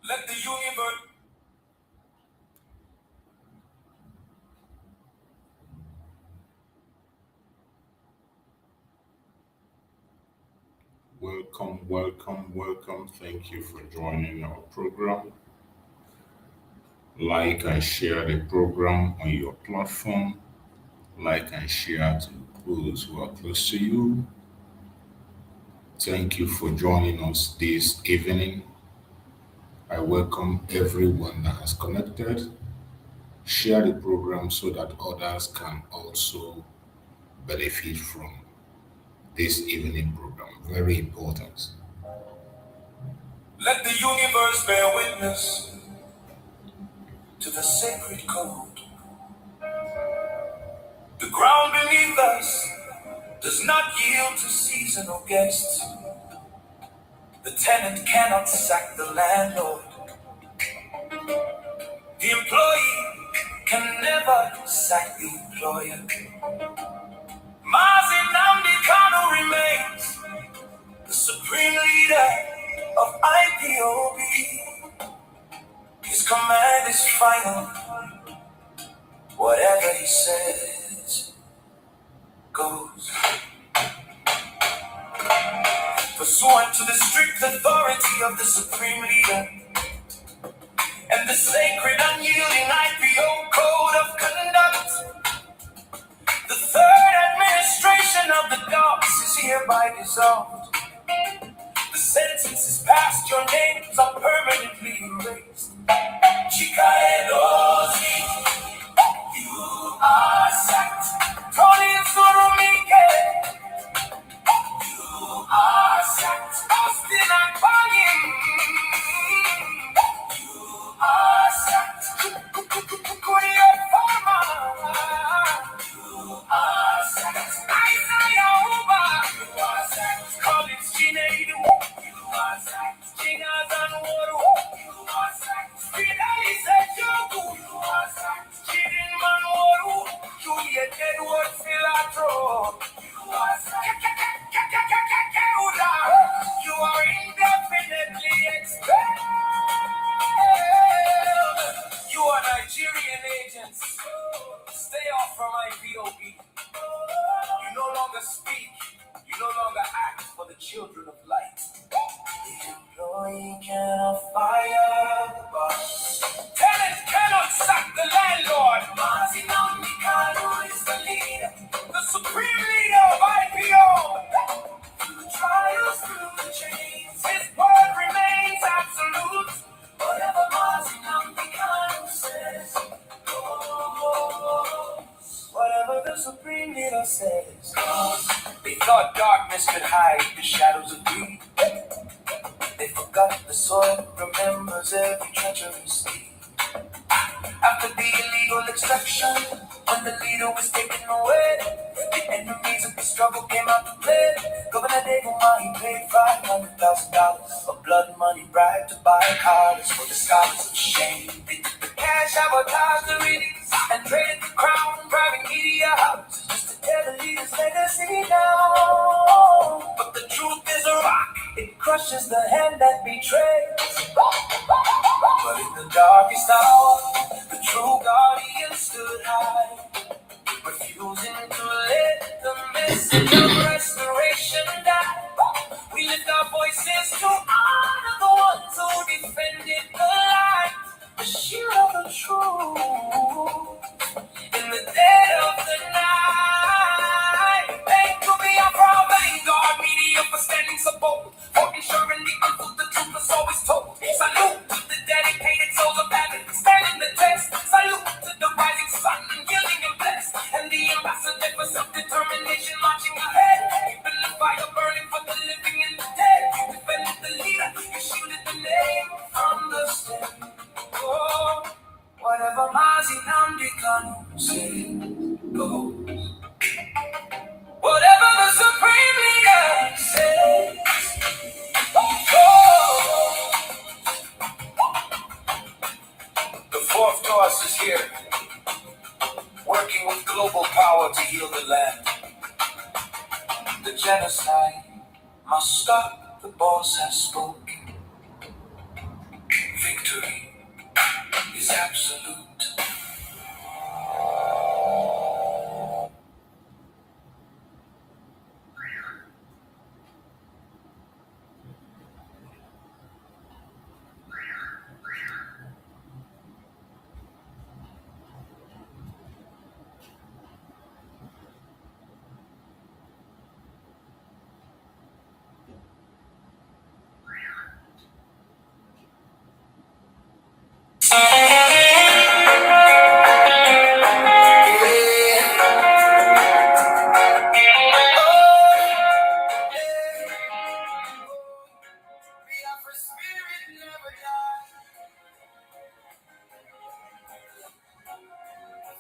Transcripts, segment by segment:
Let the universe. Welcome. Thank you for joining our program. Like and share the program on your platform. Like and share to those who are close to you. Thank you for joining us this evening. I welcome everyone that has connected. Share the program so that others can also benefit from this evening program. Very important. Let the universe bear witness to the sacred code. The ground beneath us does not yield to seasonal guests. The tenant cannot sack the landlord. The employee can never sack the employer. Mazi Nnamdi Kanu remains the supreme leader of IPOB. His command is final. Whatever he says goes. Pursuant to the strict authority of the supreme leader and the sacred unyielding IPO code of conduct, the third administration of the dogs is hereby dissolved. The sentence is passed, your names are permanently erased. Chica Edozi, you are sacked. Tony Surumike, you are sacked. Austin and Payim, you are sacked. Kuria Farmer, you are sacked. Isaiah Uba, you are sacked. Collins Chinedu, you are sacked. Chinas and Waru, you are sacked. Fidelis Ejogu, you are sacked. Chidin Manwaru, Juliet Edward Filatro, you are sacked. You are indefinitely expelled. You are Nigerian agents. Stay off from my VOB. You no longer speak. You no longer act for the children of light. The employee cannot fire the boss. Tenant cannot sack the landlord. Mazi Nnamdi Kanu is the leader, the supreme leader of IPO. Through the trials, through the chains, his word remains absolute. Whatever Mazi Nnamdi Kanu says goes. Whatever the supreme leader says goes. They thought darkness could hide the shadows of greed. They forgot the soil remembers every treacherous deed. After the illegal extraction, when the leader was taken away, the enemies of the struggle came out to play. Governor Degumah, he paid $500,000 of blood money bribe to buy collars for the scholars of shame. They took the cash, sabotaged the readings, and traded the crown from private media houses just to tear the leader's legacy down. But the truth is a rock, it crushes the hand that betrays. But in the darkest hour, the true guardian stood high, refusing to let the message of restoration die. We lift our voices to honor the ones who defended the light, the shield of the truth, in the dead of the night. Thank you, Biafra, vanguard media for standing support, for ensuring the truth, the truth is always told. Salute to the dedicated souls of heaven, standing the test. Salute to the rising sun, yielding and blessed, and the ambassador for self-determination marching ahead. Keeping the fire burning for the living and the dead. You defended the leader, you shielded the name from the stem. Oh, whatever Mazi Nnamdi Kanu said goes. Whatever the supreme leader says goes. The fourth cause is here, working with global power to heal the land. The genocide must stop, the boss has spoken. Victory. is absolute. Biafra spirit never dies.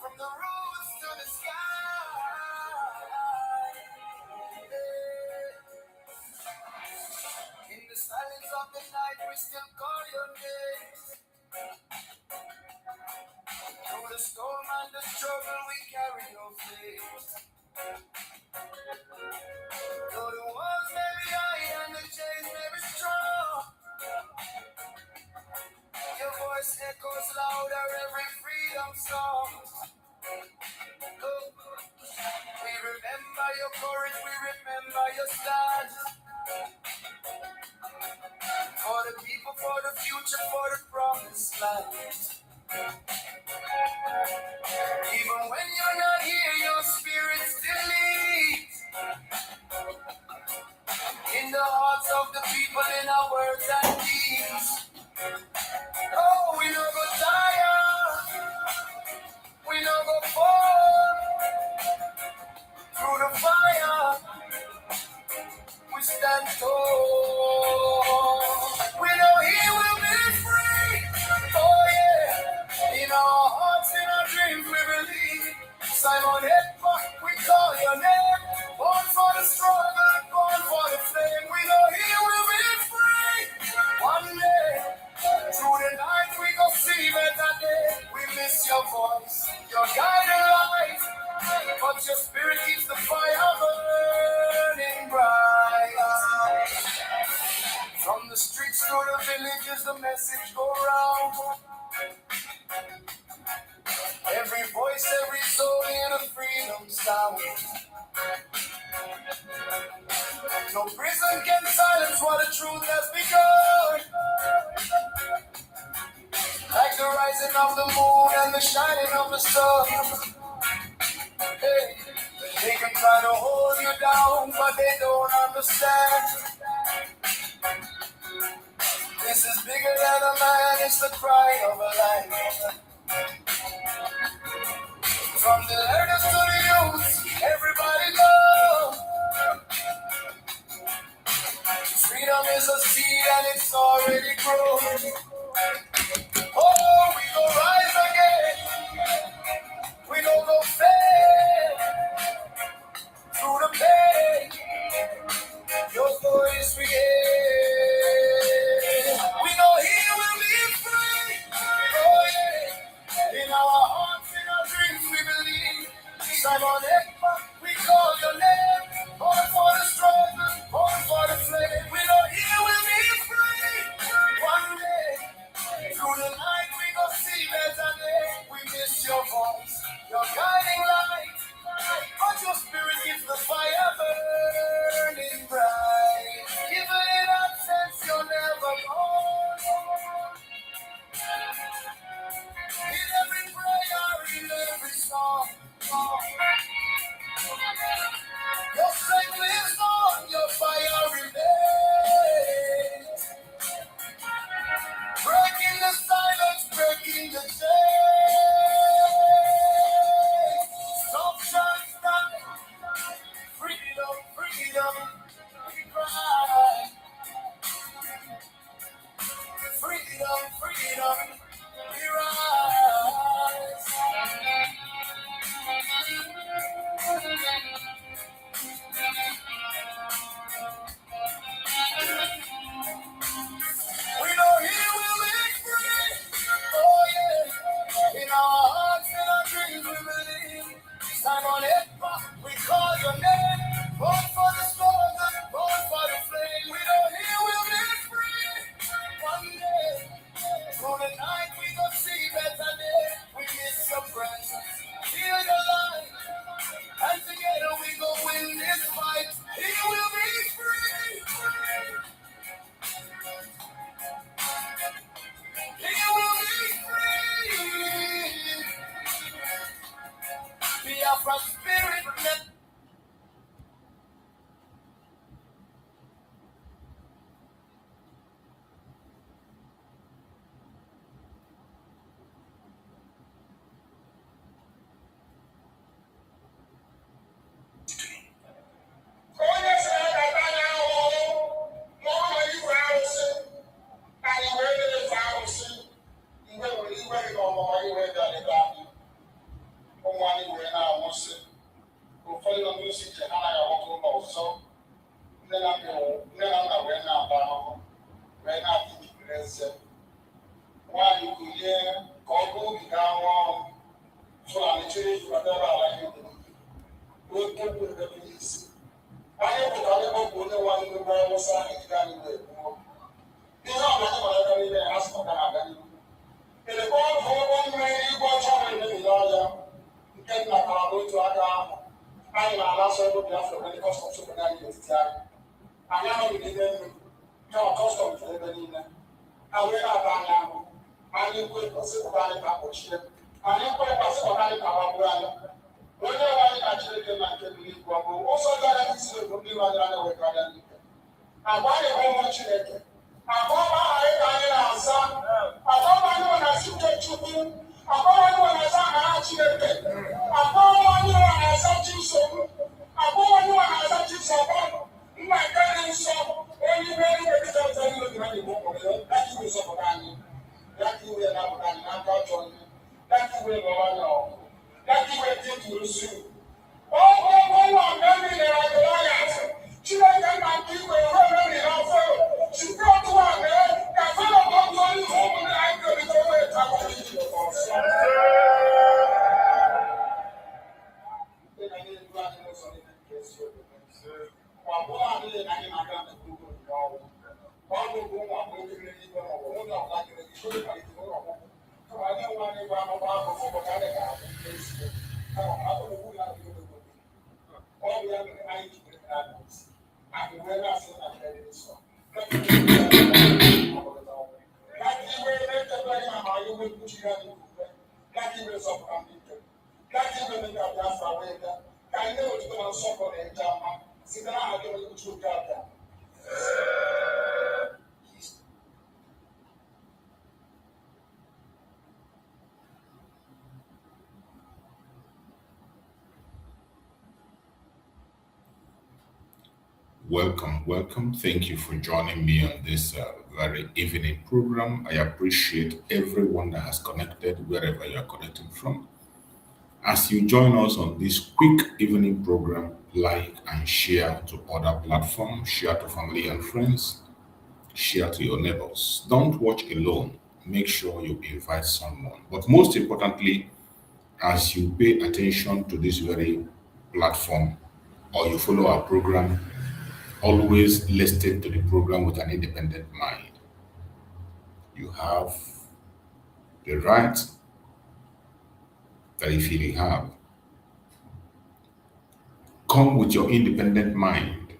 From the roots to the sky. In the silence of the night, we still call your name. Through the storm and the struggle, we carry your faith. Though the walls may be high and the chains may be strong, your voice echoes louder every freedom song. Oh, we remember your courage, we remember your stars. For the people, for the future, for the promised land. Even when you're not here, your spirit still leads. In the hearts of the people, in our words and deeds. Oh, we no go tire, we no go fall. Through the fire, we stand tall. We know he will be free. Oh yeah, in our hearts, in our dreams, we believe. Simon Ekpa, we call your name. Born for the struggle, born for the flame. We know he will be free. One day, through the night, we go see better day. We miss your voice, your guiding light. But your spirit keeps the fire burning bright. From the streets to the villages, the message go round. Every voice, every soul in a freedom sound. No prison can silence what the truth has begun. Like the rising of the moon and the shining of the sun. Hey, they can try to hold you down, but they don't understand. This is bigger than a man, it's the cry of a life. From the elders to the youth, everybody go. Freedom is a seed and it's already grown. Oh, we go rise again. We don't go fail. Through the pain, your voice we hear. We know he will be free. Oh yeah. In our hearts, in our dreams, we believe. Simon Ekpa, we call your name. Born for the struggle, born for the flame. We know he will be free. One day, through the night, we go see better day. We miss your voice, your guiding light. But your spirit keeps the fire burning bright. Even in absence, you're never gone. In every prayer, in every song, your strength lives on, your fire remains. Breaking the silence, breaking the chains. Feel your life, and together we go win this fight. He will be free. He will be free. Biafra spirit. Welcome. Thank you for joining me on this very evening program. I appreciate everyone that has connected wherever you are connecting from. As you join us on this quick evening program, like and share to other platforms, share to family and friends, share to your neighbors. Don't watch alone. Make sure you invite someone. But most importantly, as you pay attention to this very platform or you follow our program, always listen to the program with an independent mind. You have the right that if you have, come with your independent mind.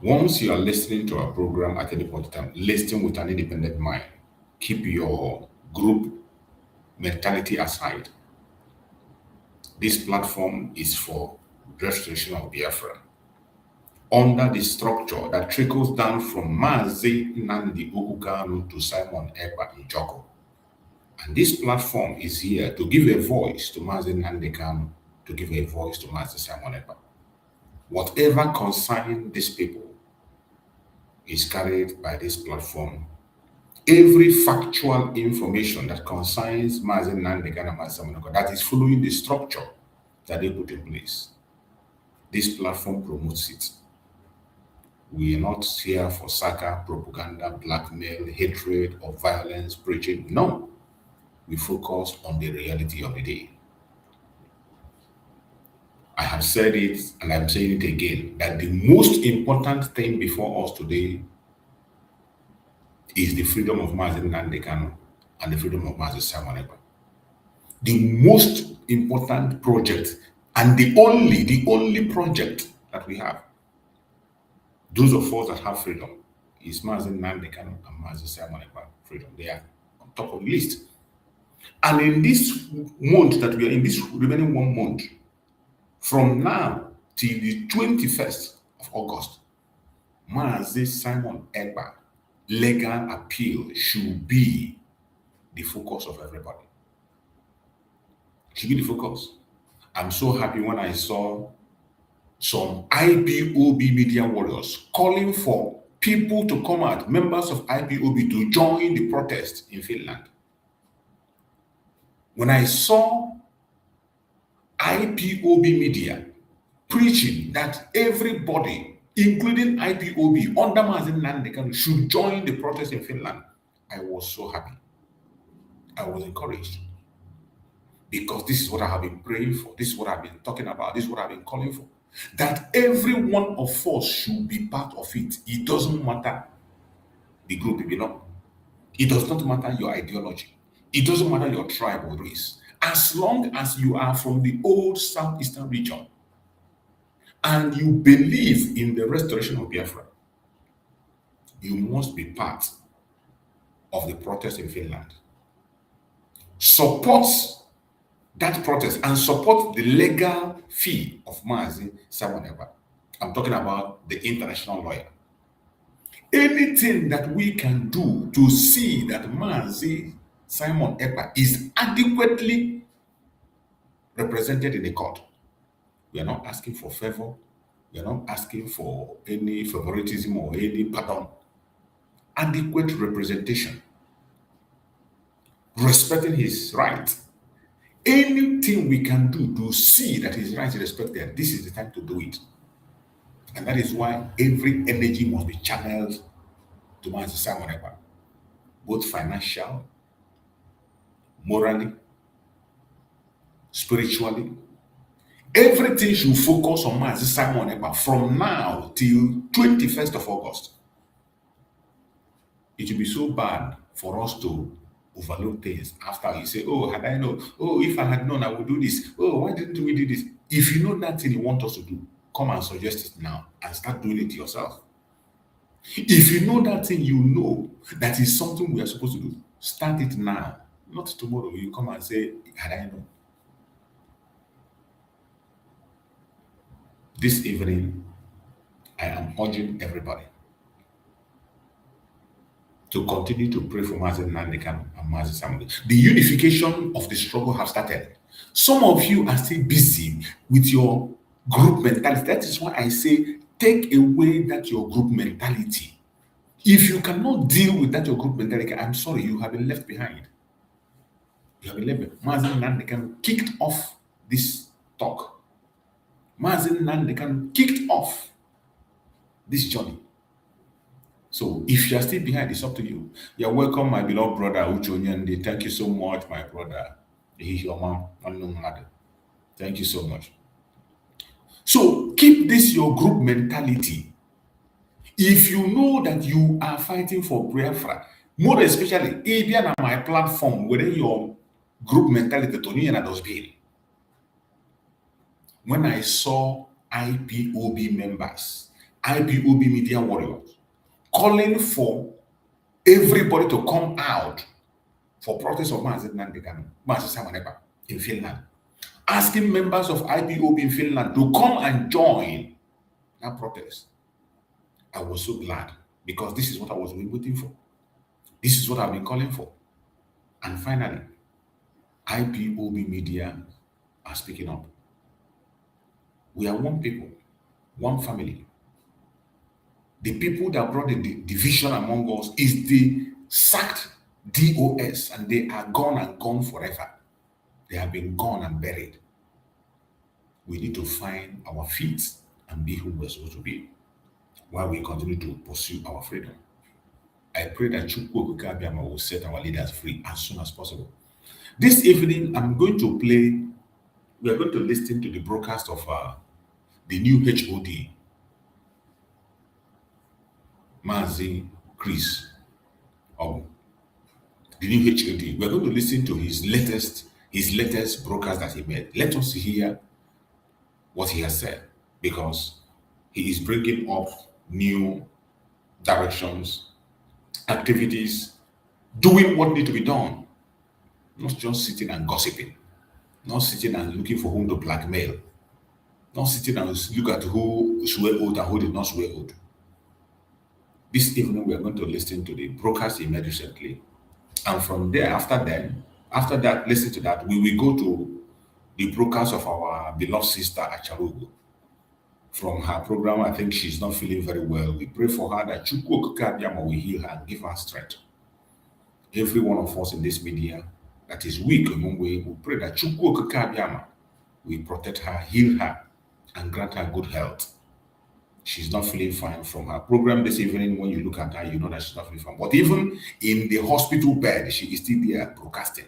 Once you are listening to our program at any point in time, listen with an independent mind. Keep your group mentality aside. This platform is for restoration of Biafra under the structure that trickles down from Mazi Nnamdi Kanu to Simon Ekpa in Joko. And this platform is here to give a voice to Mazi Nnamdi Kanu, to give a voice to Mazi Simon Ekpa. Whatever concerns these people is carried by this platform. Every factual information that concerns Mazi Nnamdi Kanu and Mazi Simon Ekpa that is following the structure that they put in place, this platform promotes it. We are not here for saka, propaganda, blackmail, hatred, or violence preaching. No. We focus on the reality of the day. I have said it and I'm saying it again, that the most important thing before us today is the freedom of Mazi Nnamdi Kanu and the freedom of Mazi Simon Ekpa. the most important project and the only project that we have. Those of us that have freedom is Mazi Nnamdi Kanu and Mazi Simon Ekpa freedom. They are on top of the list. And in this month that we are in, this remaining 1 month, from now till the 21st of August, Mazi Simon Ekpa legal appeal should be the focus of everybody. Should be the focus. I'm so happy when I saw some IPOB media warriors calling for people to come out, members of IPOB, to join the protest in Finland. When I saw IPOB media preaching that everybody, including IPOB, under Mazi Nnamdi Kanu, should join the protest in Finland, I was so happy. I was encouraged. Because this is what I have been praying for. This is what I've been talking about. This is what I've been calling for. That every one of us should be part of it. It doesn't matter the group you belong. It does not matter your ideology. It doesn't matter your tribe or race. As long as you are from the old southeastern region and you believe in the restoration of Biafra, you must be part of the protest in Finland. Support that protest and support the legal fee of Mazi Simon Ekpa. I'm talking about the international lawyer. Anything that we can do to see that Mazi Simon Ekpa is adequately represented in the court. We are not asking for favor. We are not asking for any favoritism or any pardon. Adequate representation, respecting his right. Anything we can do to see that his rights are respected, this is the time to do it. And that is why every energy must be channeled to Mazi Simon Ekpa, both financial, morally, spiritually. Everything should focus on Mazi Simon Ekpa from now till 21st of August. It will be so bad for us to overlook things after you say, oh, had I known, oh, if I had known, I would do this. Oh, why didn't we do this? If you know that thing you want us to do, come and suggest it now and start doing it yourself. If you know that thing, you know that is something we are supposed to do, start it now, not tomorrow. You come and say, had I known. This evening, I am urging everybody to continue to pray for Mazi Nnamdi Kanu and Mazi Simon. The unification of the struggle has started. Some of you are still busy with your group mentality. That is why I say, take away that your group mentality. If you cannot deal with that your group mentality, I'm sorry, you have been left behind. You have been left behind. Mazi Nnamdi Kanu kicked off this talk. Mazi Nnamdi Kanu kicked off this journey. So if you are still behind, it's up to you. You're welcome, my beloved brother Ucho Nyande. Thank you so much, my brother. Thank you so much. So keep this your group mentality. If you know that you are fighting for Biafra, more especially, even on my platform, within your group mentality, Tony and those bill. When I saw IPOB members, IPOB media warriors, calling for everybody to come out for protest of Mazi Nnamdi Kanu, Mazi Simon Ekpa in Finland, asking members of IPOB in Finland to come and join that protest. I was so glad because this is what I was waiting for. This is what I've been calling for. And finally, IPOB media are speaking up. We are one people, one family. The people that brought the division among us is the sacked DOS, and they are gone and gone forever. They have been gone and buried. We need to find our feet and be who we're supposed to be while we continue to pursue our freedom. I pray that Chukwu Abiyama will set our leaders free as soon as possible. This evening, I'm going to play, we are going to listen to the broadcast of the new HOD, Mazi Chris, the new HOD. We're going to listen to his latest his latest broadcast that he made. Let us hear what he has said, because he is bringing up new directions, activities, doing what needs to be done, not just sitting and gossiping, not sitting and looking for whom to blackmail, not sitting and look at who swear oath and who did not swear oath. This evening, we are going to listen to the broadcast he made recently. And from there, after that, listen to that, we will go to the broadcast of our beloved sister Acharugo. From her program, I think she's not feeling very well. We pray for her that Chukwu Okikabiyama will heal her and give her strength. Every one of us in this media that is weak among we pray that Chukwu Okikabiyama will protect her, heal her, and grant her good health. She's not feeling fine. From her program this evening, when you look at her, you know that she's not feeling fine. But even in the hospital bed, she is still there broadcasting.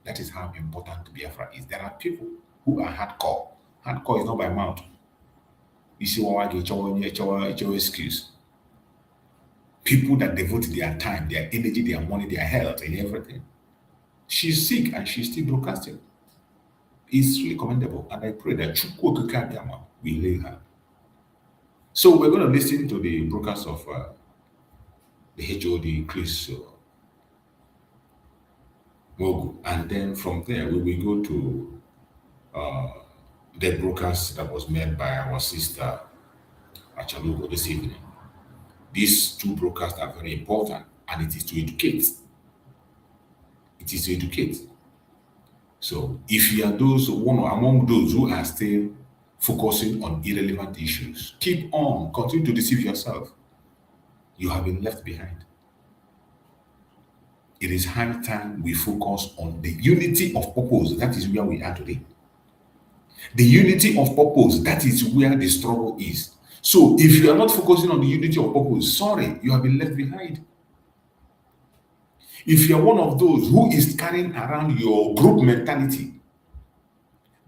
That is how important Biafra is. There are people who are hardcore. Hardcore is not by mouth. You see what excuse. People that devote their time, their energy, their money, their health, and everything. She's sick and she's still broadcasting. It's really commendable. And I pray that Chukwu Okikabiyama will heal her. So we're going to listen to the broadcast of the HOD, Chris Mogu. And then from there, we will go to the broadcast that was made by our sister Achalugo this evening. These two broadcasts are very important, and it is to educate. It is to educate. So if you are among those who are still focusing on irrelevant issues, keep on, continue to deceive yourself. You have been left behind. It is high time we focus on the unity of purpose. That is where we are today. The unity of purpose, that is where the struggle is. So if you are not focusing on the unity of purpose, sorry, you have been left behind. If you are one of those who is carrying around your group mentality,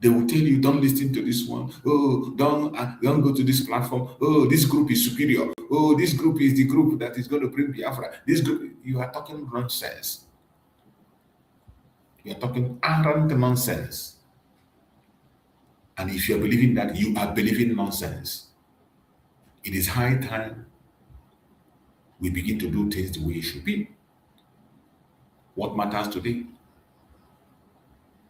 they will tell you, don't listen to this one. Oh, don't go to this platform. Oh, this group is superior. Oh, this group is the group that is going to bring Biafra. This group, you are talking nonsense. You are talking arrant nonsense. And if you are believing that, you are believing nonsense. It is high time we begin to do things the way it should be. What matters today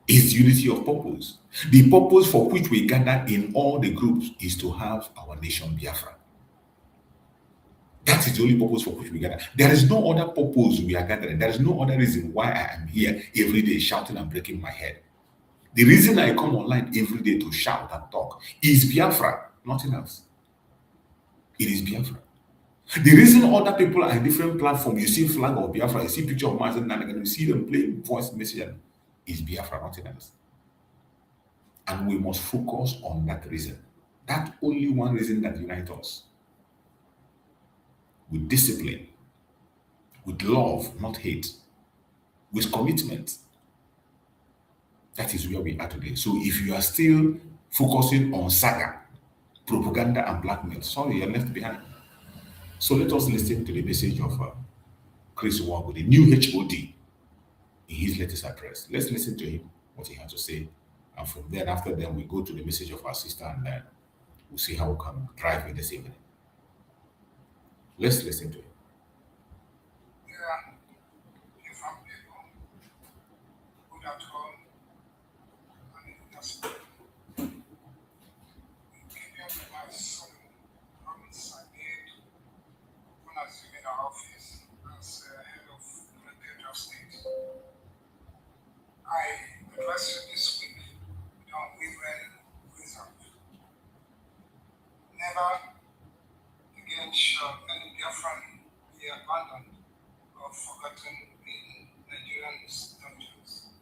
is unity of purpose. The purpose for which we gather in all the groups is to have our nation Biafra. That is the only purpose for which we gather. There is no other purpose we are gathering. There is no other reason why I am here every day shouting and breaking my head. The reason I come online every day to shout and talk is Biafra, nothing else. It is Biafra. The reason other people are in different platforms, you see flag of Biafra, you see picture of Mazi, and you see them playing voice message, is Biafra, nothing else. And we must focus on that reason. That only one reason that unites us. With discipline, with love, not hate, with commitment. That is where we are today. So if you are still focusing on saga, propaganda, and blackmail, sorry, you're left behind. So let us listen to the message of Chris Wango, the new HOD, in his latest address. Let's listen to him, what he has to say. And from there, after that, we go to the message of our sister, and then we'll see how we can drive it this evening. Let's listen to him. I address you this week without wavering reserve. Never again shall any Biafran be abandoned or forgotten in Nigerian's dungeons.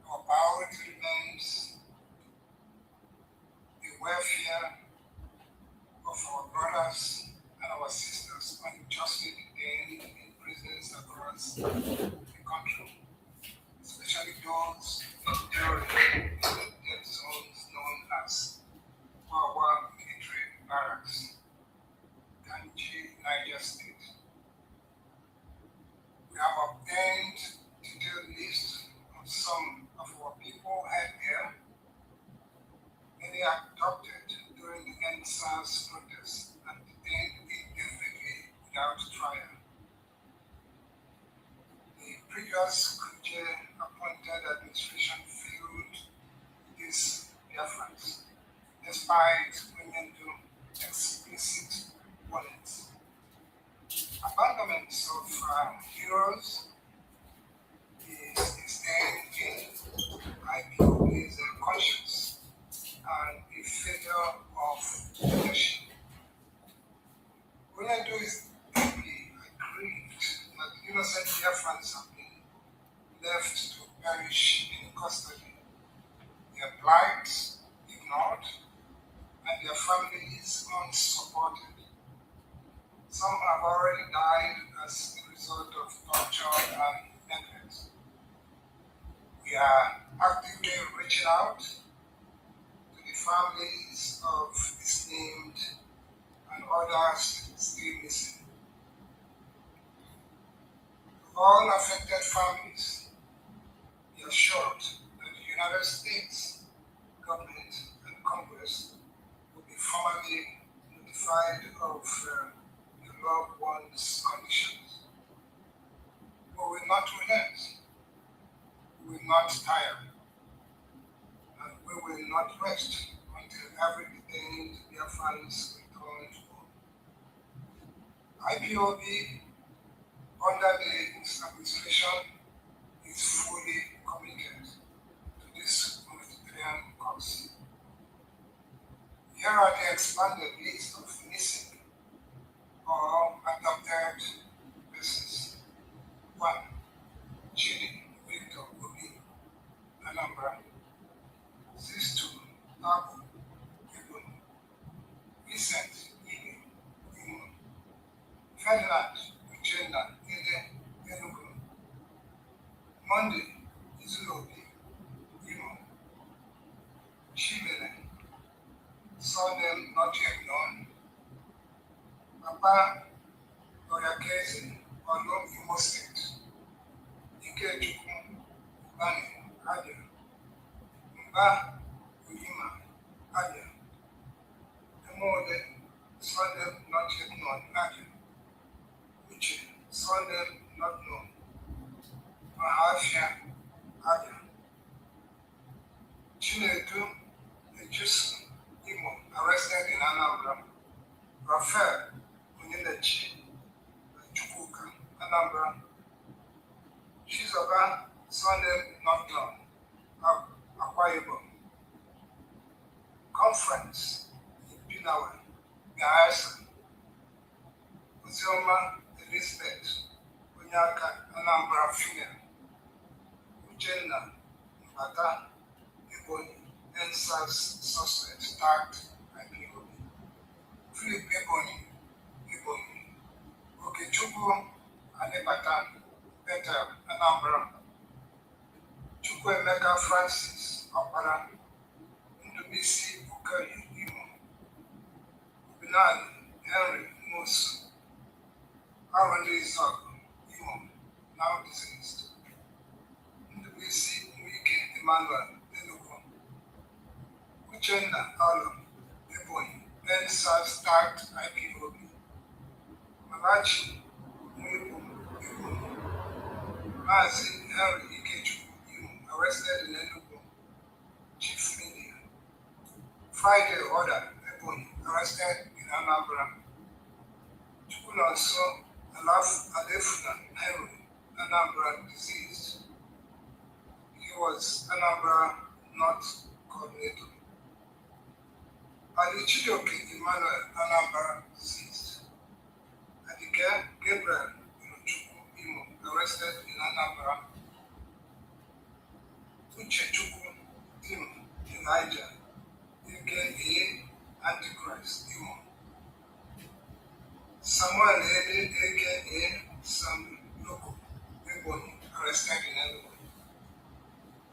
Our priority remains the welfare of our brothers and our sisters unjustly detained in prisons across the country, especially those enduring in the death zones known as Wawa Military Barracks, Kanji, Niger State. We have obtained detailed list of some people had there, many abducted during the NSAS protests and detained indefinitely without trial. The previous Kuje appointed administration failed these Biafrans, despite bringing to explicit warnings. Abandonment of heroes is end in IPOB's conscience and a failure of leadership. Ronaldo is deeply aggrieved that innocent Biafrans have been left to perish in custody, their plight ignored, and their families unsupported. Some have already died as a result of torture and neglect. We are actively reaching out to the families of disnamed and others still missing. To all affected families, be assured that the United States government and Congress will be formally notified of your loved one's conditions. We will not relent, we will not tire, and we will not rest until every detained Biafrans return to home. IPOB, under the administration, is fully committed to this humanitarian cause. Here are the expanded list of missing or adopted persons. 1. Chidi Victor Obi, Anambra. 62. Abu Ibn. Vincent Ibe, Imo. Ferdinand Uchenna Ede, Enugu. Monday Izulobi, Imo. Chimene, solemn not yet known. Papa Oyakeze, Olom Imo State. Ikechukwu, Bani, Abia. Mba Uyima, Abia. Emode, solemn not yet known, Abia. Uche, solemn not known. Mahafia, Abia. Chinedu, Ejusu, Imo, arrested in Anambra. Raphael Onyelechi, Chukwuka, Anambra. Chizoba, solemn not known, Akwa Ibom. Conference in Pinawa, Gaasa. Ozioma Elizabeth, Onyaka, Anambra female. Uchenna, Mbata, Ebonyi, NSAS suspect tagged IPOB. Philip Ebonyi, Okechukwu, Anebatan, Bethel, Anambra. Chukwuemeka Francis, Opara, Ndubisi Ukari, Imo. Ubinadi, Henry Mosu, Arundel Zog, Imo, now deceased. Ndubisi Wike Emmanuel, Enugu. Uchenna Alum, Ebonyi, NSAS tagged IPOB. Malachi Mwibu, Ebonyi. Mazi Henry Ikechukwu, Imo, arrested in Enugu. Chief Media. Friday order, Ebonyi, arrested in Anambra. Chukwunonso Alefuna Henry, Anambra, deceased. He was Anambra North coordinator. Ali Chidoke Emmanuel, Anambra, deceased. Adike Gabriel Irochukwu, Imo, arrested in Anambra. Uche Chukwu, Imo, Elijah, aka Antichrist, Imo. Samuel Ede, aka Sam Loko, Ebonyi, arrested in Enugu.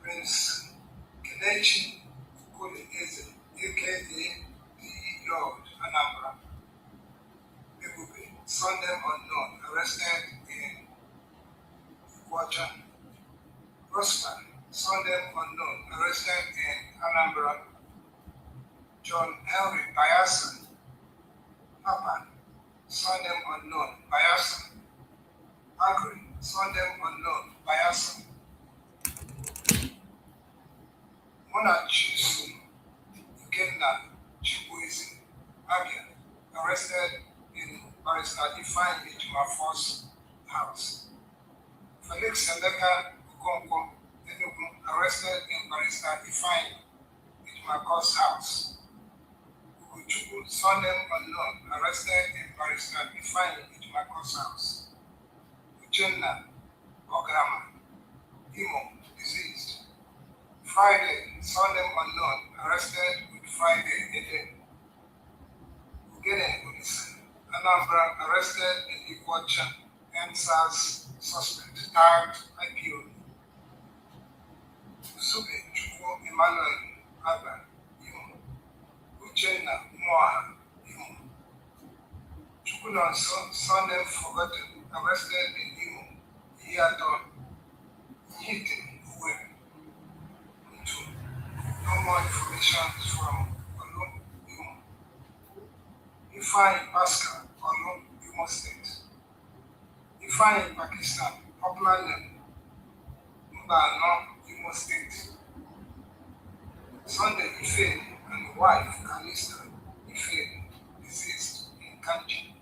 Prince Kelechi Ukole Eze, aka the Lord, Anambra. Ebube, Sunday unknown, arrested in Iguacha. Prosper solemn unknown, arrested in Anambra. John Henry Bayelsa, Papa, solemn unknown, Bayelsa. Agri, solemn unknown, Bayelsa. Monachisu, Ikenna, Chibueze, Abia, arrested in Barrister Ifeanyi Ejimafor's house. Felix Emeka Okonkwo, Enugu, arrested in Barrister Ifeanyi Ejimafor's house. Ugochukwu, solemn unknown, arrested in Barrister Ifeanyi Ejimafor's house. Uchenna Ogama, Imo, deceased. Friday, solemn unknown, arrested with Friday, Ede. Ugene Olise, Anambra, arrested in Ikwacha, MSAS suspect, tagged IPO. Usube Chukwu Emmanuel Abba, Imo. Uchenna Moaha, Imo. Chukwunonso, solemn forgotten, arrested in Imo. Iyadon, Nhite, Uwe. No more information from Olum, Imo. Ifeanyi Pascal, Olum, Imo State. Ifeanyi Pakistan, popular name, Mbano, Imo State. Sunday Ife and wife, Kalista Ife, deceased in Kanji.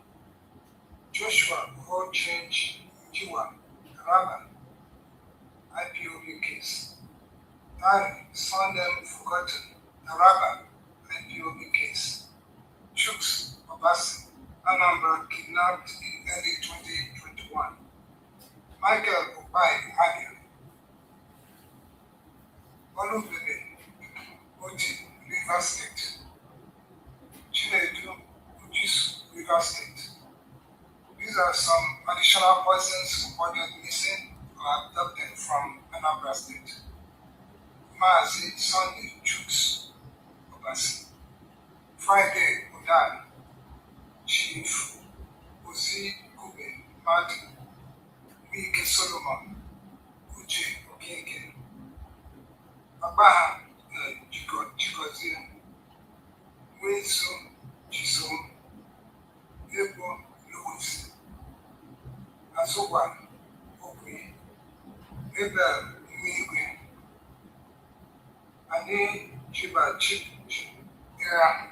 Joshua Ho Change Jiwa, Raba, IPOB case. Tari, solemn forgotten, Araba, IPOB case. Chuks, Obasi, Anambra, kidnapped in early 2021. Michael Obai, Abia. Olubebe, Oti, Rivers State. Chinedu, Ujisu, Rivers State. These are some additional persons reported missing or abducted from Anambra State. Mazi, Sunday, Chuks, Obasi. Friday, Udai, Chief, Ozi, Kube, Martin, Wike Solomon, Uche, Okinke, Abaha, Chikozi, Wezu, Chisom, Ebo, Louis, Azogwa, Okwe, Ebel, Mwigwe, Ani, Chiba, Chip, Era,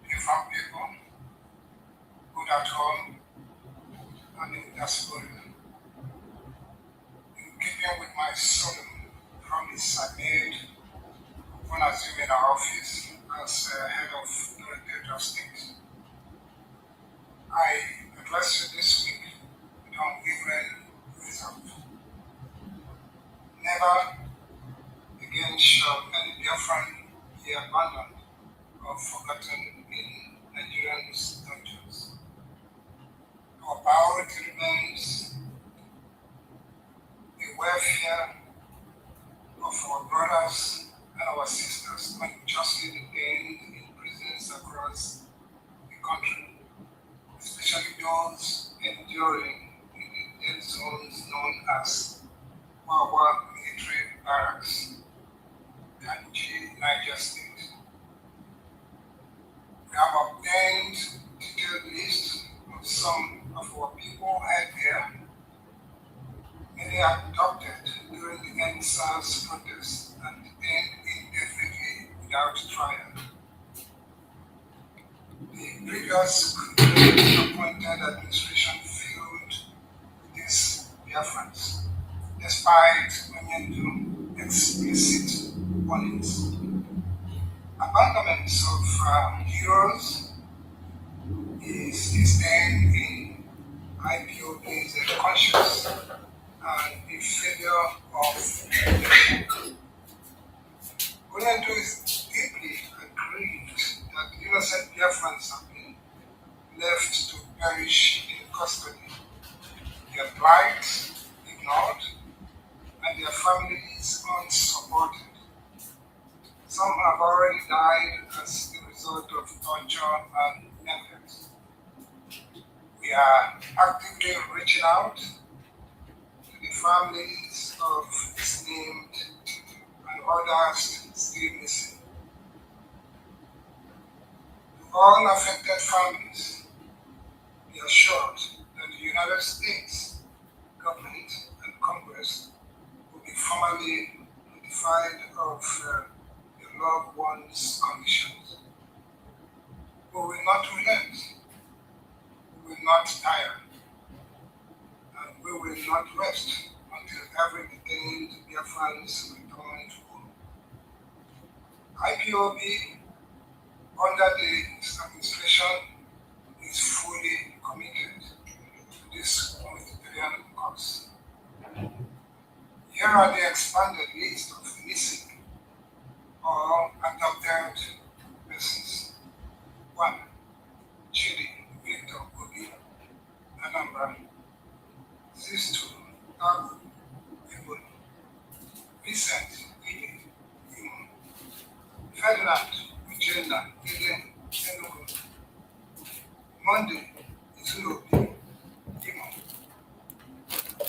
Biafran people, good at home, and in diaspora. In keeping with my solemn promise I made when assuming our office as head of Directorate of State, I address you this week with unwavering resolve. Never again shall any Biafran be abandoned or forgotten in Nigerians' dungeons. Our priority remains the welfare of our brothers and our sisters unjustly detained in prisons across the country, especially those enduring in the dead zones known as Wawa Military Barracks, Kanji, Niger State. We have obtained detailed list of some of our people held there, many abducted during the NSAS protests and detained indefinitely without trial. The previous appointed administration failed these Biafrans, despite Onyendu explicit warnings. Abandonment of heroes is disdain in IPOB's conscience and the failure of leadership. Onyendu is deeply aggrieved that innocent Biafrans have been left to perish in custody, their plight ignored, and their families unsupported. Some have already died as a result of torture and neglect. We are actively reaching out to the families of these named others still missing. To all affected families, be assured that the United States government and Congress will be formally notified of your loved one's conditions. We will not relent, we will not tire, and we will not rest until every detained Biafrans return to home. IPOB, under the administration, is fully committed to this humanitarian cause. Here are the expanded list of missing or adopted persons. 1. Chidi Victor Obi, Anambra. 62. Abu Ebony. Vincent Ide, Imo. Ferdinand Ujenda Ide, Enugu. Monday Izuobi, Imo.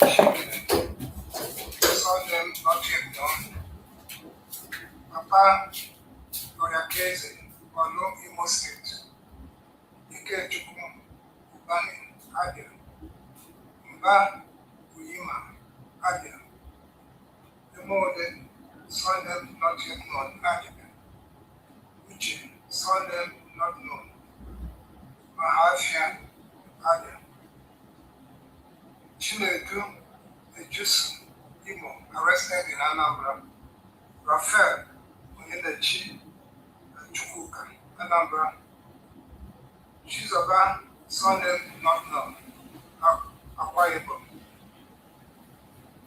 Shimine. Saw them not yet done. Papa Oyakeze, Olo Imo State. Ike Chukwu, Ubani, Abia. Mba Uyima, Abia. Emode, saw them not yet known, Abia. Uche, saw them not known. Mahafia, Abia. Chinedu, Ejusu, Imo, arrested in Anambra. Raphael, Onyedechi, Chukwuka, Anambra. Chizoba, saw them not known, Akwa Ibom.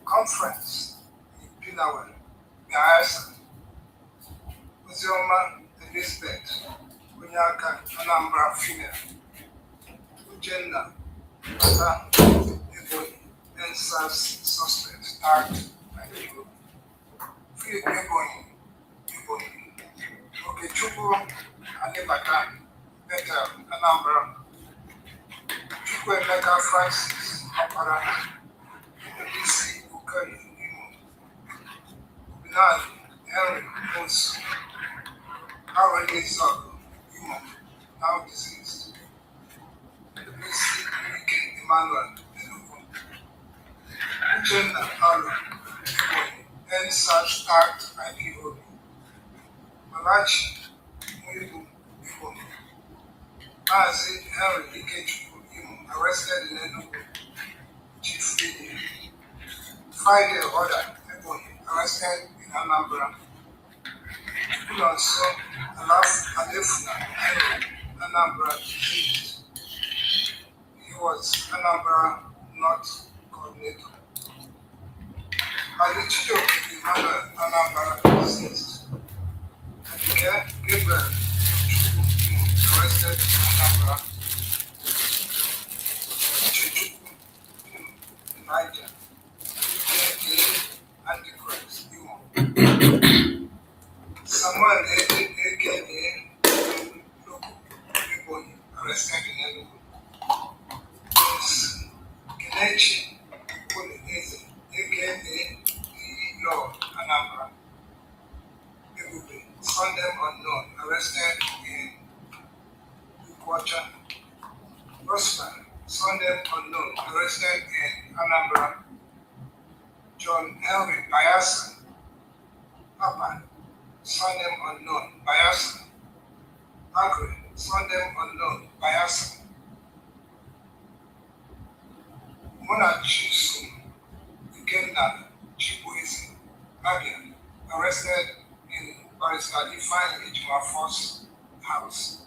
Conference in Pinawa, Biafra. Ozioma Elizabeth, Onyaka, Anambra female. Ujenda, Bata, Ebony, NSAS suspect, tagged by you. Free Ebony, Okechukwu, Anibata, Bethel, Anambra. Chukwuemeka Francis, Opara, DC Ukari, Imo. Ubinadi, Henry, Mosu. Howard Zogo, Imo, now deceased. DC Ike Emmanuel, Enugu. Uchenna Alu, Ebony, NSAS tagged IPOB. Malachi, Muibu, Ebony. Mazi Henry Ikechukwu, Imo, arrested in Enugu. Chief Lady. Friday order, Ebony, arrested in Anambra. Also, Alefuna, Henry, Anambra, deceased. He was Anambra North coordinator. Alichido Emmanuel, Anambra, deceased. Adike Gabriel, arrested in Anambra. Chechukwu, Niger, Antichrist, Imo. Samuel aka Loco, Ebony, arrested in Enugu. Kenechi Polynese, aka Law, Anambra. Ebube, Sunday unknown, arrested in Ukwacha. Prosper, Sunday unknown, arrested in Anambra. John Henry Bayasa, Papa, Sunday unknown, Bayasa. Agri, Sunday unknown, Bayasa. Monachisu, Uganda, Chibuisi, Abia, arrested in Barrister Ifeanyi Ejimafor's house.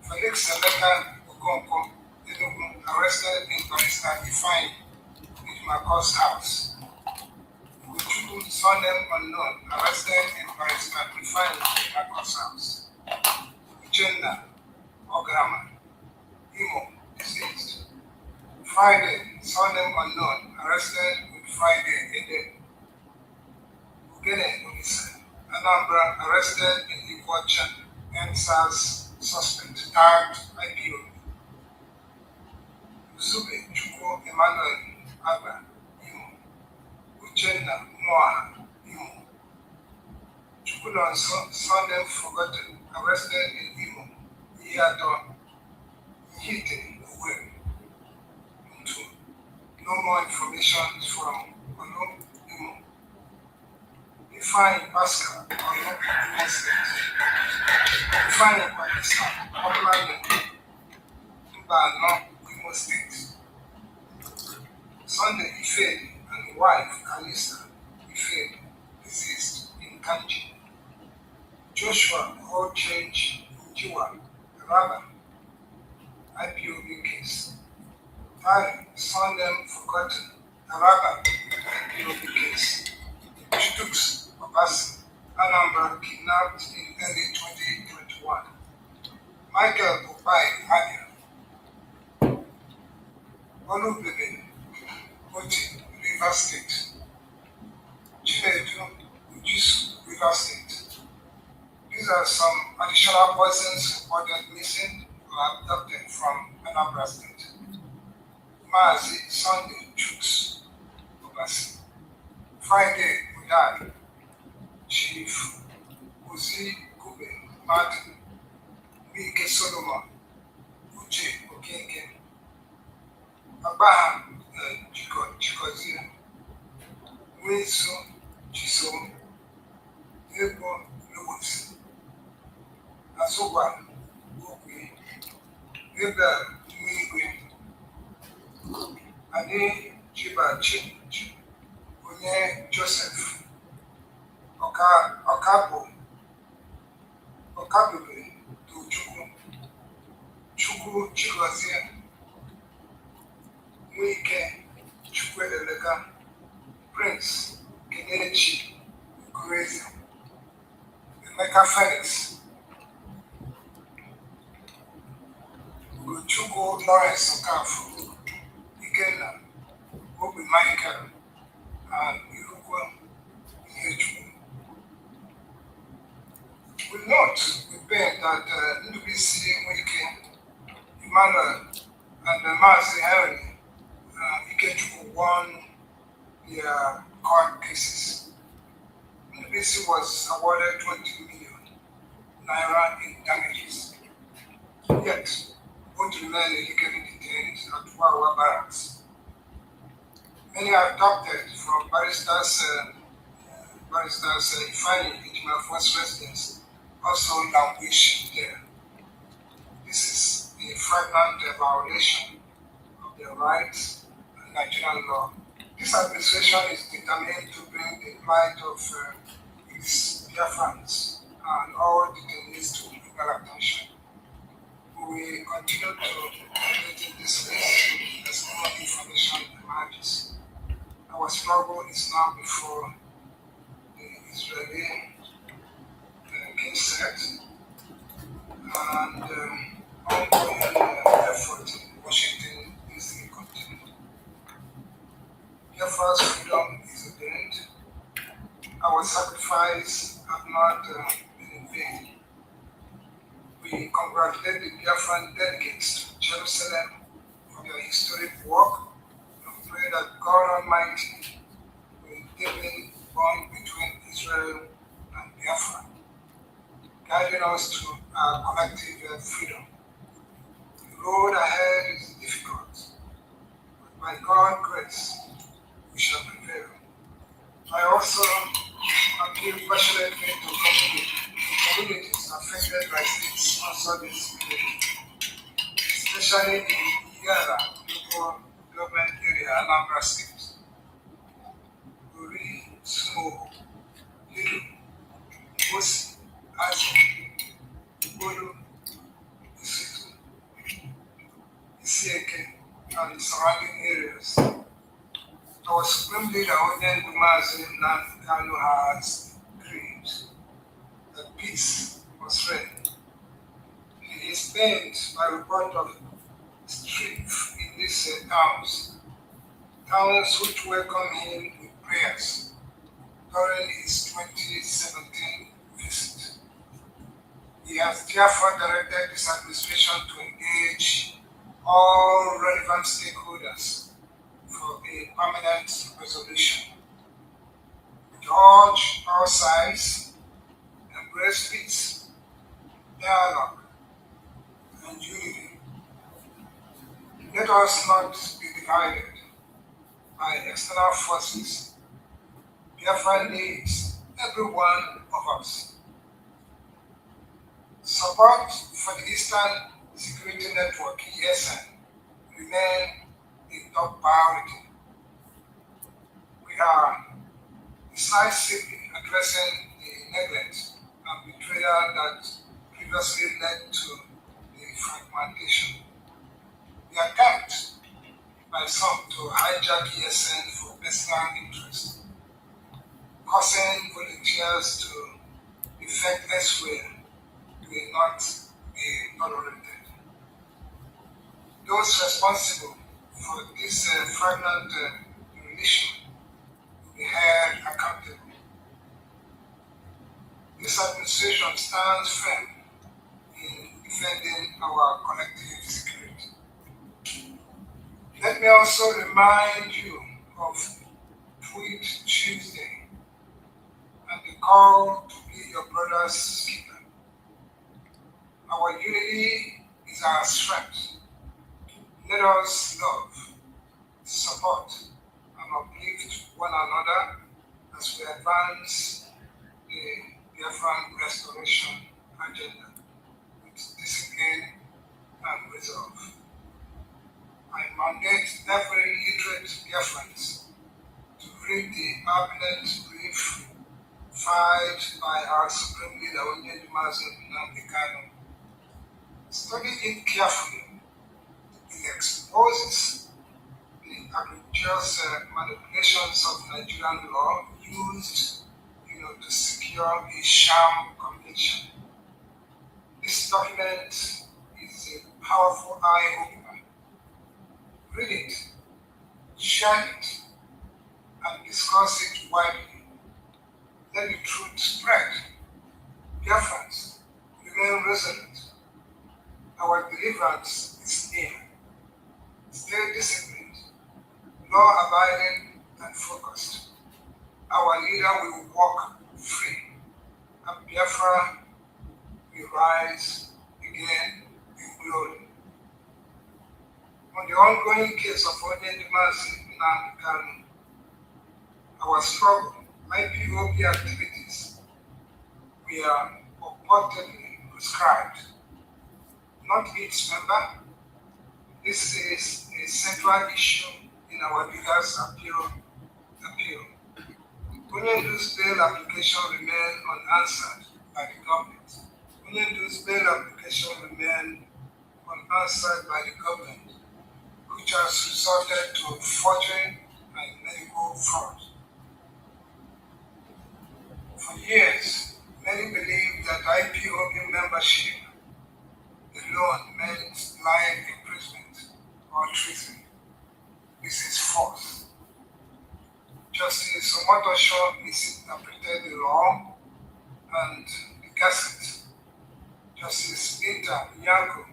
Felix Emeka Okonkwo, Enugu, arrested in Barrister Ifeanyi Ejimafor's house. Uchuku, Sunday unknown, arrested in Barrister Ifeanyi Ejimafor's house. Uchenna Ogama, Imo, deceased. Friday, Sunday unknown, arrested with Friday Ede. Ugene Olise, Anambra, arrested in Ikwacha, NSAS suspect, tagged IPO. Zube Chukwu Emmanuel Agba, Imo. Uchenna Moa, Imo. Sunday forgotten, arrested in Imo. He had hidden away into no more information from Kanu Imo. Defined Pascal or no incident. Defined Pakistan, popular Mbano Imo State. Sunday Ife and wife Kalista Ife deceased in Kanji. Joshua Hall Change Jiwa Raba IPOB case. Tari Sunday forgotten Raba IPOB case. Chudux Obasi Anambra kidnapped in early 2021. Michael Obai Adia Olubebe Oti River State. Chinedu Ujisu River State. These are some additional persons reported missing or abducted from Anambra State. Mazi Sunday Chooks Obasi. Friday Udari Chief Uzi Kube Martin Wike Solomon Uche Okenke Abraham Chikozie Wesu Chisom Ebo Lewis Asogwa Ogwe Abel Mwigwe Ade Chiba Chich Onye Joseph Okabebe Tochukwu Chukwu Chigozie Mwike Chukwuedeleka Prince Kenechi Ukwueze Emeka Felix Ugochukwu Lawrence Okafor Ikenna Obi Michael and Irukwa Ihechukwu. We note with pain that NBC Wike, Emmanuel, and Mazi Henry Ikechukwu won their court cases. NBC was awarded 20 million naira in damages. Yet, both remain illegally detained at Wawa Barracks. Many are adopted from barristers Ifeanyi Ejiofor's residence, also languish there. This is a flagrant violation of their rights and Nigerian law. This administration is determined to bring the plight of its Biafrans and all detainees to legal attention. We will continue to update in this list as more information emerges. Our struggle is now before the Israeli Knesset and ongoing effort in Washington DC continue. Biafra's freedom is ordained. Our sacrifice has not been in vain. We congratulate the Biafran delegates to Jerusalem for their historic work and pray that God Almighty will deepen the bond between Israel and Biafra, guiding us to our collective freedom. The road ahead is difficult, but by God's grace, we shall prevail. I also appeal passionately to communities affected by this sponsored insecurity, especially in Yara local government area, Anambra State. Uri, Smo, Lilu, Bosi, Azi, Bolu, Isitu, Isieke, and surrounding areas. Our Supreme Leader, Mazi, Nnamdi Kanu, has agreed that peace must reign. He is pained by report of strife in these towns which welcome him with prayers during his 2017 visit. He has therefore directed this administration to engage all relevant stakeholders for a permanent resolution. We urge all sides embrace peace, dialogue, and unity. Let us not be divided by external forces. Biafra needs every one of us. Support for the Eastern Security Network (ESN) remain a top priority. We are decisively addressing the neglect and betrayal that previously led to the fragmentation. The attempt by some to hijack ESN for personal interest, causing volunteers to defect elsewhere, will not be tolerated. Those responsible for this fraudulent relation will be held accountable. This administration stands firm in defending our collective security. Let me also remind you of Tweet Tuesday and the call to be your brother's keeper. Our unity is our strength. Let us love, support, and uplift one another as we advance the Biafran restoration agenda with discipline and resolve. I mandate every literate Biafrans to read the abundant brief filed by our Supreme Leader, Mazi, Nnamdi Kanu. Study it carefully. It exposes the egregious manipulations of Nigerian law used, to secure a sham conviction. This document is a powerful eye-opener. Read it, share it, and discuss it widely. Let the truth spread. Biafrans, remain resolute. Our deliverance is near. Stay disciplined, law-abiding, and focused. Our leader will walk free, and Biafra will rise again in glory. On the ongoing case of Mazi, Nnamdi Kanu, our struggle, IPOB activities, we are purportedly prescribed, not its member. This is a central issue in our leaders' appeal. Onyendu's bail application remained unanswered by the government. Onyendu's bail application remained unanswered by the government, which has resulted to forgery and medical fraud. For years, many believed that IPOB membership alone meant life imprisonment or treason. This is false. Justice Omotosho misinterpreted the law, and the Gazette, Justice Peter Yanko,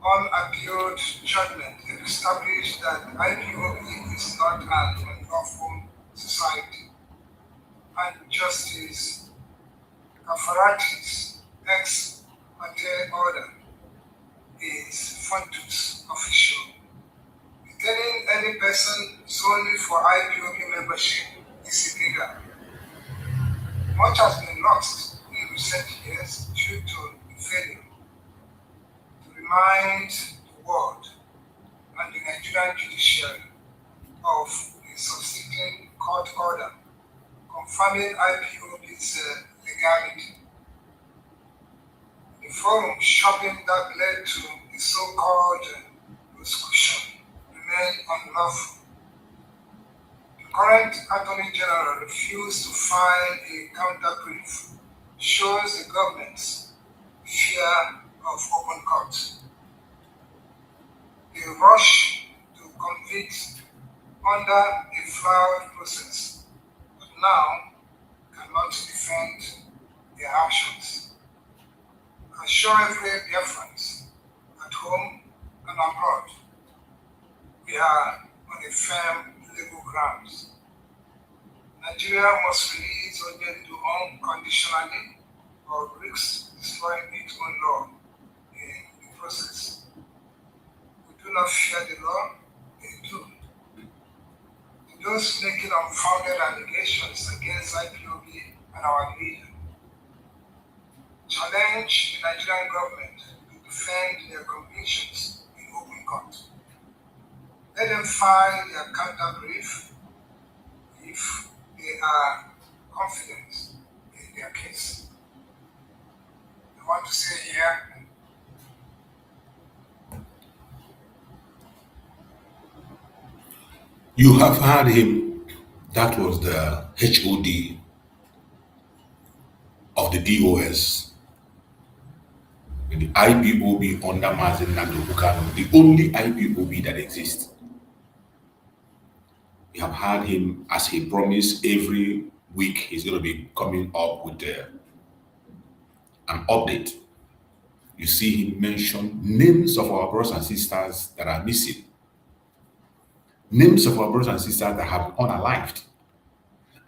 unappealed judgment established that IPOB is not an unlawful society, and Justice Kafarati's ex parte order is functus official. Detaining any person solely for IPOB membership is illegal. Much has been lost in recent years due to the failure to remind the world and the Nigerian judiciary of the subsequent court order confirming IPOB's legality. The forum shopping that led to the so-called prosecution remained unlawful. The current Attorney General refused to file a counter brief, shows the government's fear of open court. They rush to convict under a flawed process, but now cannot defend their actions. I assure every Biafrans at home and abroad, we are on a firm legal grounds. Nigeria must release Ojedu unconditionally or risk destroying its own law in the process. We do not fear the law, they do. Those making unfounded allegations against IPOB and our leader challenge the Nigerian government to defend their convictions in open court. Let them file their counter brief if they are confident in their case. I want to say here, You have heard him. That was the HOD of the DOS, the IPOB under Mazi Kanu, the only IPOB that exists. You have heard him as he promised every week he's going to be coming up with an update. You see him mention names of our brothers and sisters that are missing, names of our brothers and sisters that have unalived,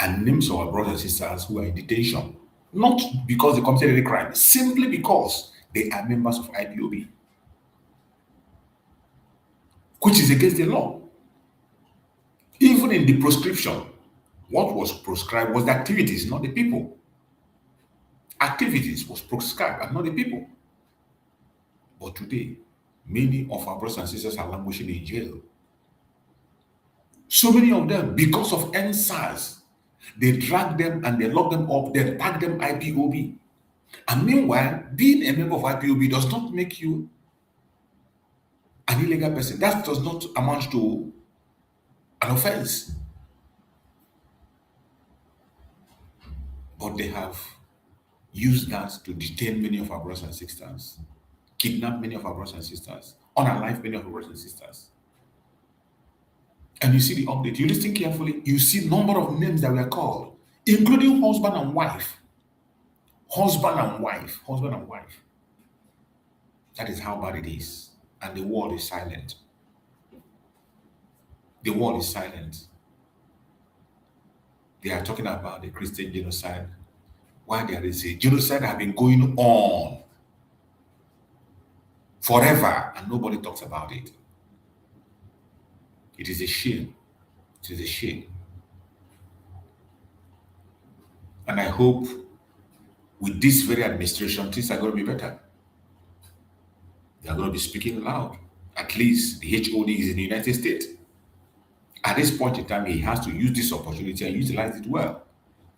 and names of our brothers and sisters who are in detention, not because they committed any crime, simply because they are members of IPOB, which is against the law. Even in the prescription, what was prescribed was the activities, not the people. Activities was prescribed and not the people. But today, many of our brothers and sisters are languishing in jail. So many of them, because of NSAS, they drag them and they lock them up, they tag them IPOB. And meanwhile, being a member of IPOB does not make you an illegal person. That does not amount to an offense. But they have used that to detain many of our brothers and sisters, kidnap many of our brothers and sisters, unalive many of our brothers and sisters. And you see the update. You listen carefully, you see number of names that were called, including husband and wife. Husband and wife. Husband and wife. That is how bad it is. And the world is silent. The world is silent. They are talking about the Christian genocide. Why there is a genocide that has been going on forever and nobody talks about it. It is a shame. It is a shame. And I hope with this very administration, things are going to be better. They are going to be speaking loud. At least the HOD is in the United States. At this point in time, he has to use this opportunity and utilize it well.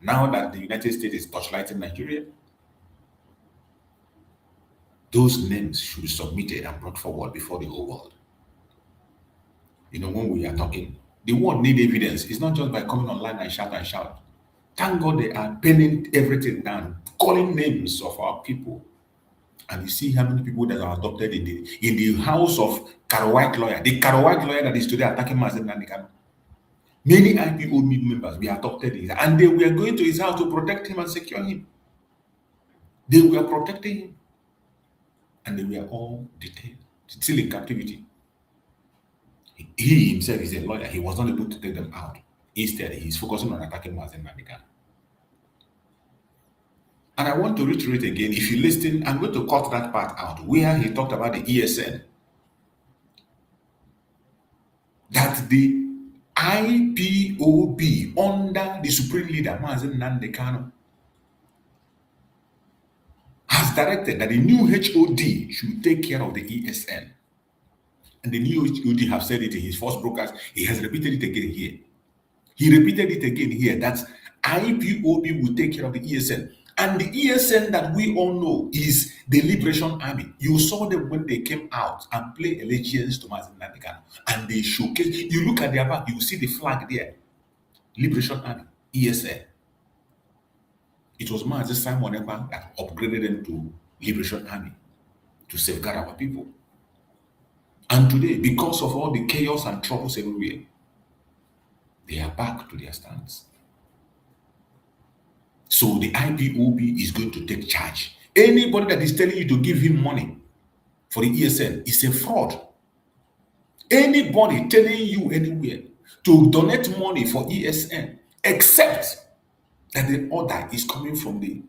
Now that the United States is torchlighting Nigeria, those names should be submitted and brought forward before the whole world. You know, when we are talking, the world need evidence. It's not just by coming online and shout and shout. Thank God they are penning everything down, calling names of our people. And you see how many people that are adopted in the house of Karawak lawyer, the Karawak lawyer that is today attacking Mazi Kanu. Many IPOB members were adopted in, and they were going to his house to protect him and secure him. They were protecting him, and they were all detained, still in captivity. He himself is a lawyer. He was not able to take them out. Instead, he's focusing on attacking Mazi Kanu. And I want to reiterate again, if you listen, I'm going to cut that part out where he talked about the ESN. That the IPOB under the Supreme Leader, Mazi Kanu, has directed that the new HOD should take care of the ESN. And the new HOD have said it in his first broadcast. He has repeated it again here. He repeated it again here that IPOB will take care of the ESN. And the ESN that we all know is the Liberation Army. You saw them when they came out and play allegiance to Mazi Kanu. And they showcase. You look at their back, you see the flag there. Liberation Army, ESN. It was Mazi Simon Ekpa that upgraded them to Liberation Army to safeguard our people. And today, because of all the chaos and troubles everywhere, they are back to their stance. So the IPOB is going to take charge. Anybody that is telling you to give him money for the ESN is a fraud. Anybody telling you anywhere to donate money for ESN except that the order is coming from the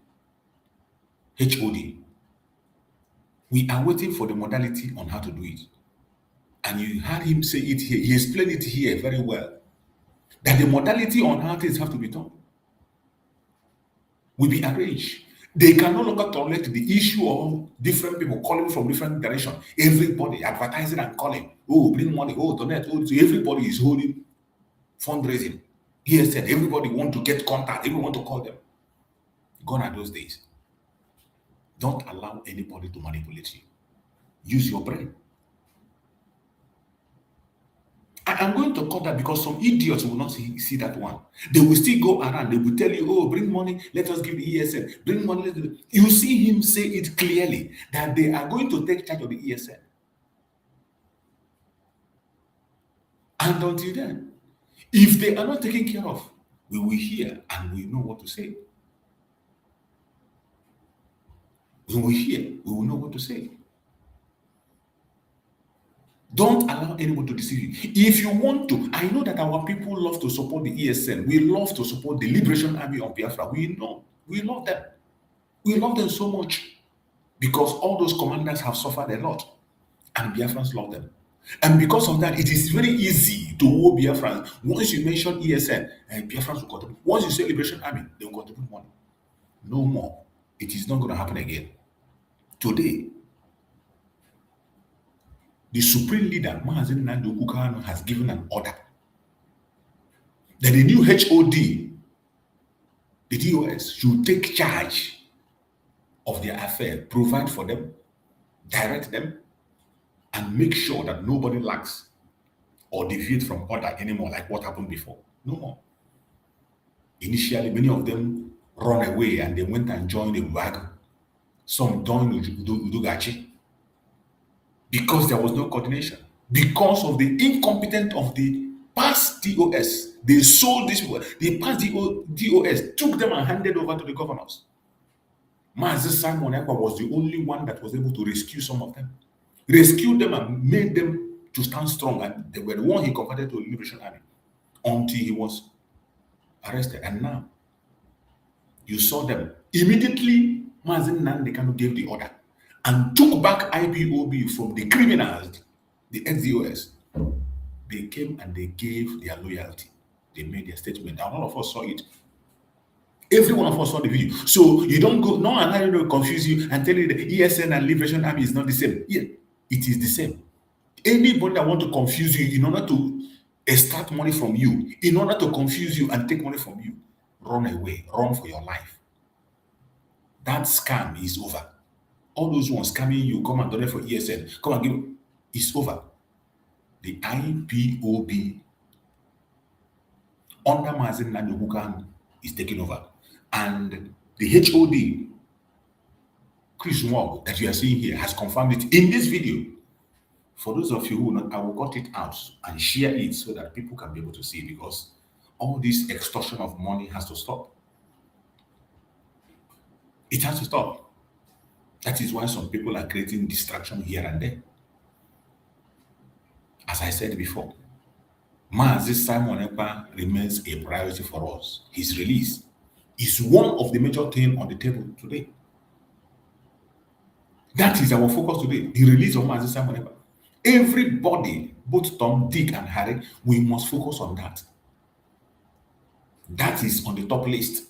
HOD. We are waiting for the modality on how to do it. And you heard him say it here. He explained it here very well. That the modality on how things have to be done will be arranged. They can no longer tolerate the issue of different people calling from different directions. Everybody advertising and calling. Oh, bring money. Oh, donate. Oh, so everybody is holding fundraising. He said everybody want to get contact. Everyone want to call them. Gone are those days. Don't allow anybody to manipulate you. Use your brain. I'm going to cut that because some idiots will not see that one. They will still go around. They will tell you, oh, bring money, let us give the ESN. Bring money. You see him say it clearly that they are going to take charge of the ESN. And until then, if they are not taken care of, we will hear and we know what to say. When we hear, we will know what to say. Don't allow anyone to deceive you. If you want to, I know that our people love to support the ESN. We love to support the Liberation Army of Biafra. We know. We love them. We love them so much because all those commanders have suffered a lot and Biafrans love them. And because of that, it is very easy to owe Biafrans. Once you mention ESN, Biafrans will contribute. Once you say Liberation Army, they will contribute money. No more. It is not going to happen again. Today, the supreme leader, Mazi Kanu, has given an order that the new HOD, the DOS, should take charge of their affair, provide for them, direct them, and make sure that nobody lacks or deviates from order anymore, like what happened before. No more. Initially, many of them run away and they went and joined the wagon. Some joined Udugachi because there was no coordination. Because of the incompetence of the past DOS, they sold these people. The past DOS took them and handed over to the governors. Mazi Simon Ekpa was the only one that was able to rescue some of them. Rescued them and made them to stand strong. And they were the one he converted to the Liberation Army until he was arrested. And now, you saw them. Immediately, Mazi Nnamdi gave the order and took back IPOB from the criminals, the ex-DOS. They came and they gave their loyalty. They made their statement. And all of us saw it. Every one of us saw the video. So you don't go, no, and I don't confuse you and tell you the ESN and Liberation Army is not the same. Yeah, it is the same. Anybody that want to confuse you in order to extract money from you, in order to confuse you and take money from you, run away, run for your life. That scam is over. All those ones scamming you, come and donate for ESN, come and give, it's over. The IPOB under Mazi Nnamdi is taking over. And the HOD, Chris Wong, that you are seeing here, has confirmed it in this video. For those of you who know, I will cut it out and share it so that people can be able to see, because all this extortion of money has to stop. It has to stop. That is why some people are creating distraction here and there. As I said before, Mazi Simon Ekpa remains a priority for us. His release is one of the major things on the table today. That is our focus today, the release of Mazi Simon Ekpa. Everybody, both Tom, Dick, and Harry, we must focus on that. That is on the top list.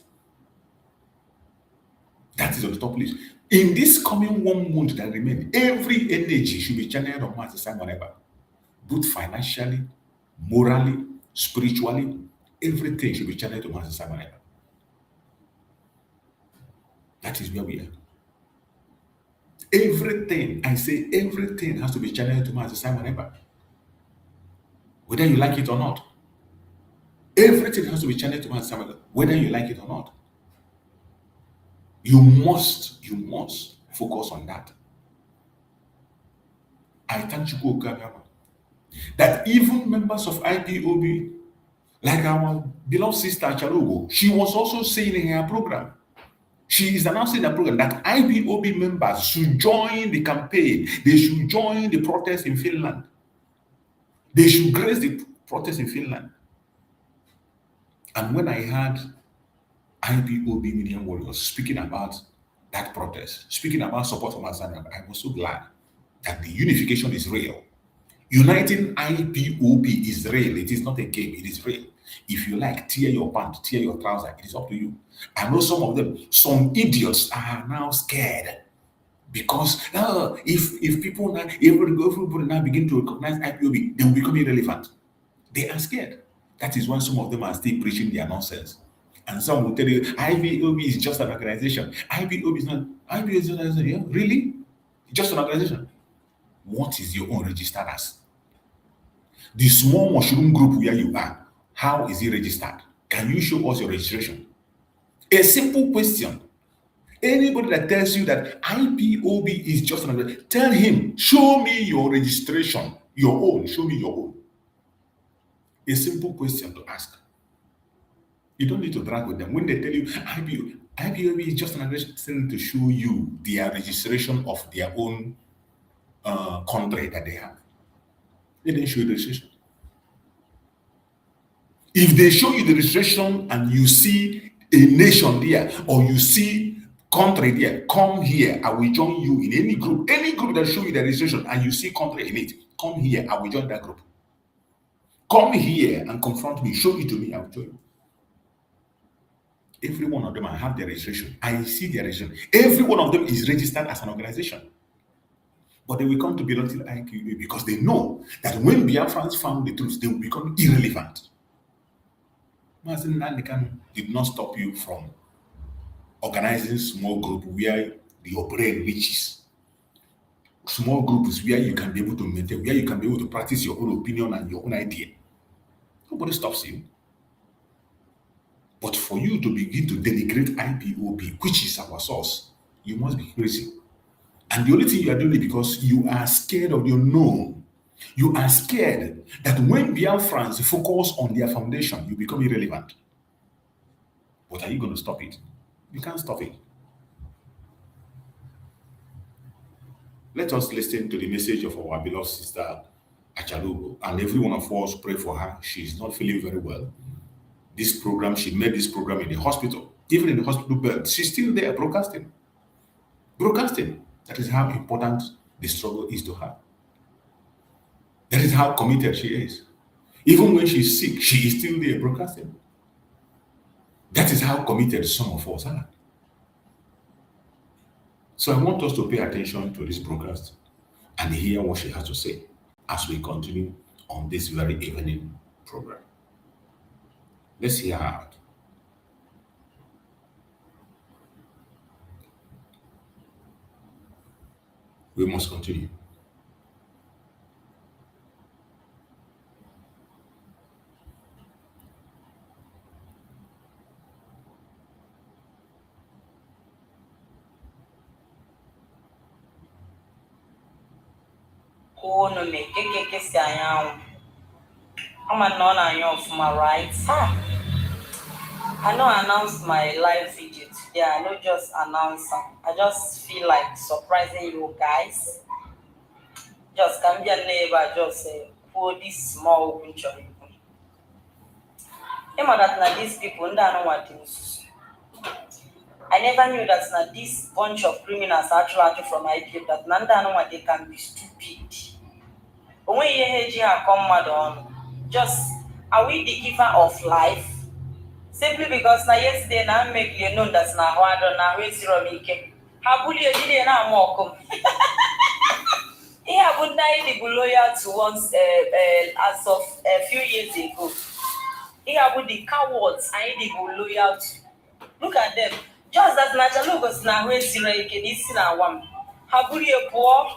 That is on the top list. In this coming 1 month that remains, every energy should be channeled on Mazi Simon Ekpa, both financially, morally, spiritually. Everything should be channeled to Mazi Simon Ekpa. That is where we are. Everything, I say everything has to be channeled to Mazi Simon Ekpa. Whether you like it or not. Everything has to be channeled to Mazi Simon Ekpa, whether you like it or not. You must focus on that. I thank you, that even members of IPOB, like our beloved sister Charugo, she was also saying in her program, she is announcing the program that IPOB members should join the campaign. They should join the protest in Finland. They should grace the protest in Finland. And when I heard IPOB Media Warriors speaking about that protest, speaking about support for Mazi, I was so glad that the unification is real. Uniting IPOB is real. It is not a game. It is real. If you like, tear your pants, tear your trouser. It is up to you. I know some of them, some idiots are now scared because if people now, everybody now begin to recognize IPOB, they will become irrelevant. They are scared. That is why some of them are still preaching their nonsense. And some will tell you IPOB is just an organization. IPOB is not. IPOB is not an organization. Yeah? Really? Just an organization. What is your own registered as? The small mushroom group where you are, how is it registered? Can you show us your registration? A simple question. Anybody that tells you that IPOB is just another, tell him, show me your registration, your own, show me your own. A simple question to ask. You don't need to drag with them. When they tell you IPOB is just another thing to show you their registration of their own country that they have. They didn't show you the registration. If they show you the registration and you see a nation there or you see country there, come here. I will join you in any group that show you the registration and you see country in it. Come here. I will join that group. Come here and confront me. Show it to me. I will join you. Every one of them, I have their registration. I see their registration. Every one of them is registered as an organization. But they will come to belong to the IQA because they know that when Biafrans found the truth, they will become irrelevant. Mazi Nnamdi Kanu did not stop you from organizing small group where your brain reaches. Small groups where you can be able to maintain, where you can be able to practice your own opinion and your own idea. Nobody stops you. But for you to begin to denigrate IPOB, which is our source, you must be crazy. And the only thing you are doing is because you are scared of the unknown. You are scared that when Biafrans focus on their foundation, you become irrelevant. But are you going to stop it? You can't stop it. Let us listen to the message of our beloved sister Achalugo, and every one of us pray for her. She is not feeling very well. This program, she made this program in the hospital. Even in the hospital bed, she's still there broadcasting. Broadcasting. That is how important the struggle is to her. That is how committed she is. Even when she's sick, she is still there broadcasting. That is how committed some of us are. So I want us to pay attention to this broadcast and hear what she has to say as we continue on this very evening program. Let's hear her out. We must continue. No me que se hayan I'm not on my rights. I know I announced my live video today. I know just announce them. I just feel like surprising you guys. Just can be a neighbor, just say, for this small open shop. That these people don't know what things. I never knew that now this bunch of criminals actually from IPF that none know what they can be stupid. When you hear come just are we the giver of life? Simply because now yesterday now make you know that's now how I don't know where zero make. How would you did now more he would not be loyal to once as of a few years ago. He would the cowards I be loyal to. Look at them. Just as natural was now where zero this now one. How would you poor?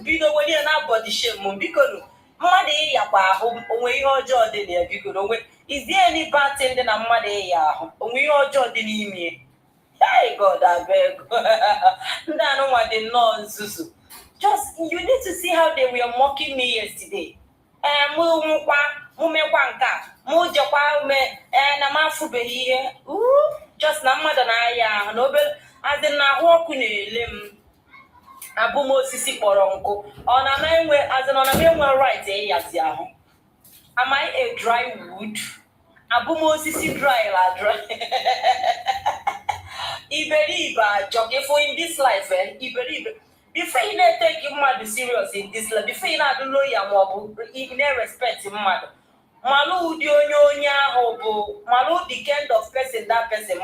Be no when you're not body shame because money only your jaw did there because is there any bad thing than a money only your jaw didn't me? Hey God, I beg. I don't want the nonsense. Just you need to see how they were mocking me yesterday. Just na mother na ya no be as in na walk lim abumo sisi poronko on a man where as an on a man right am I a dry wood? Abumosisi dry la dry. Iberiba jockey for in this life, Iberiba. Before you take your mother serious in this life, before you not do lawyer mob, you never respect your mother. Malu dionyonya hobo, Malu the kind of person that person.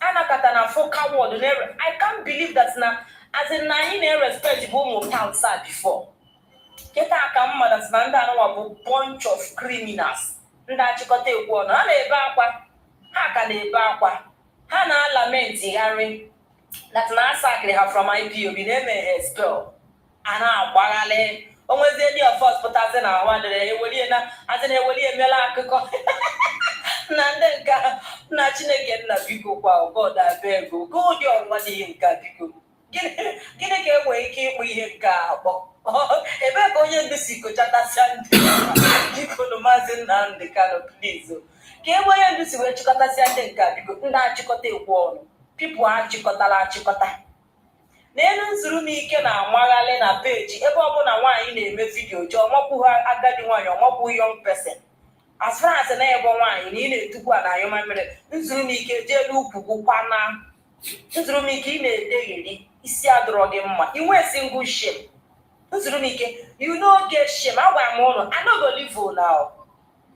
Anakatana for coward. I can't believe that now. As a nine respect boom outside before. Get a come that's a bunch of criminals. Ndachikote one. How can they back? Hana lament Harry that na sacred her from IPO be name expel. Ana Bagale. Almost any of us put us in our wonder. As in a William Melaka. Nandenka, Nachinagan Nabigo, God, I beg you. Go your money in Kabigo. Get away, keep we in Gabo. If I go in the Sico Chata Sandy, you could imagine Nnamdi Kanu, please. Get away and this way Chicota Sandy Kabigo, Nachicote one. People are Chicota Chicota. Then Zurumi can Marale na page, ever on a wine in a video, John Mokuha, Agadi one, your Moku young person. As far as an able wine, you need to go and I am a minute. Zurumiki, Jelu, Pukupana, Zurumiki, daily, Isiadrogema. You wear single ship. Zurumiki, you don't get shame. I want I don't believe you now.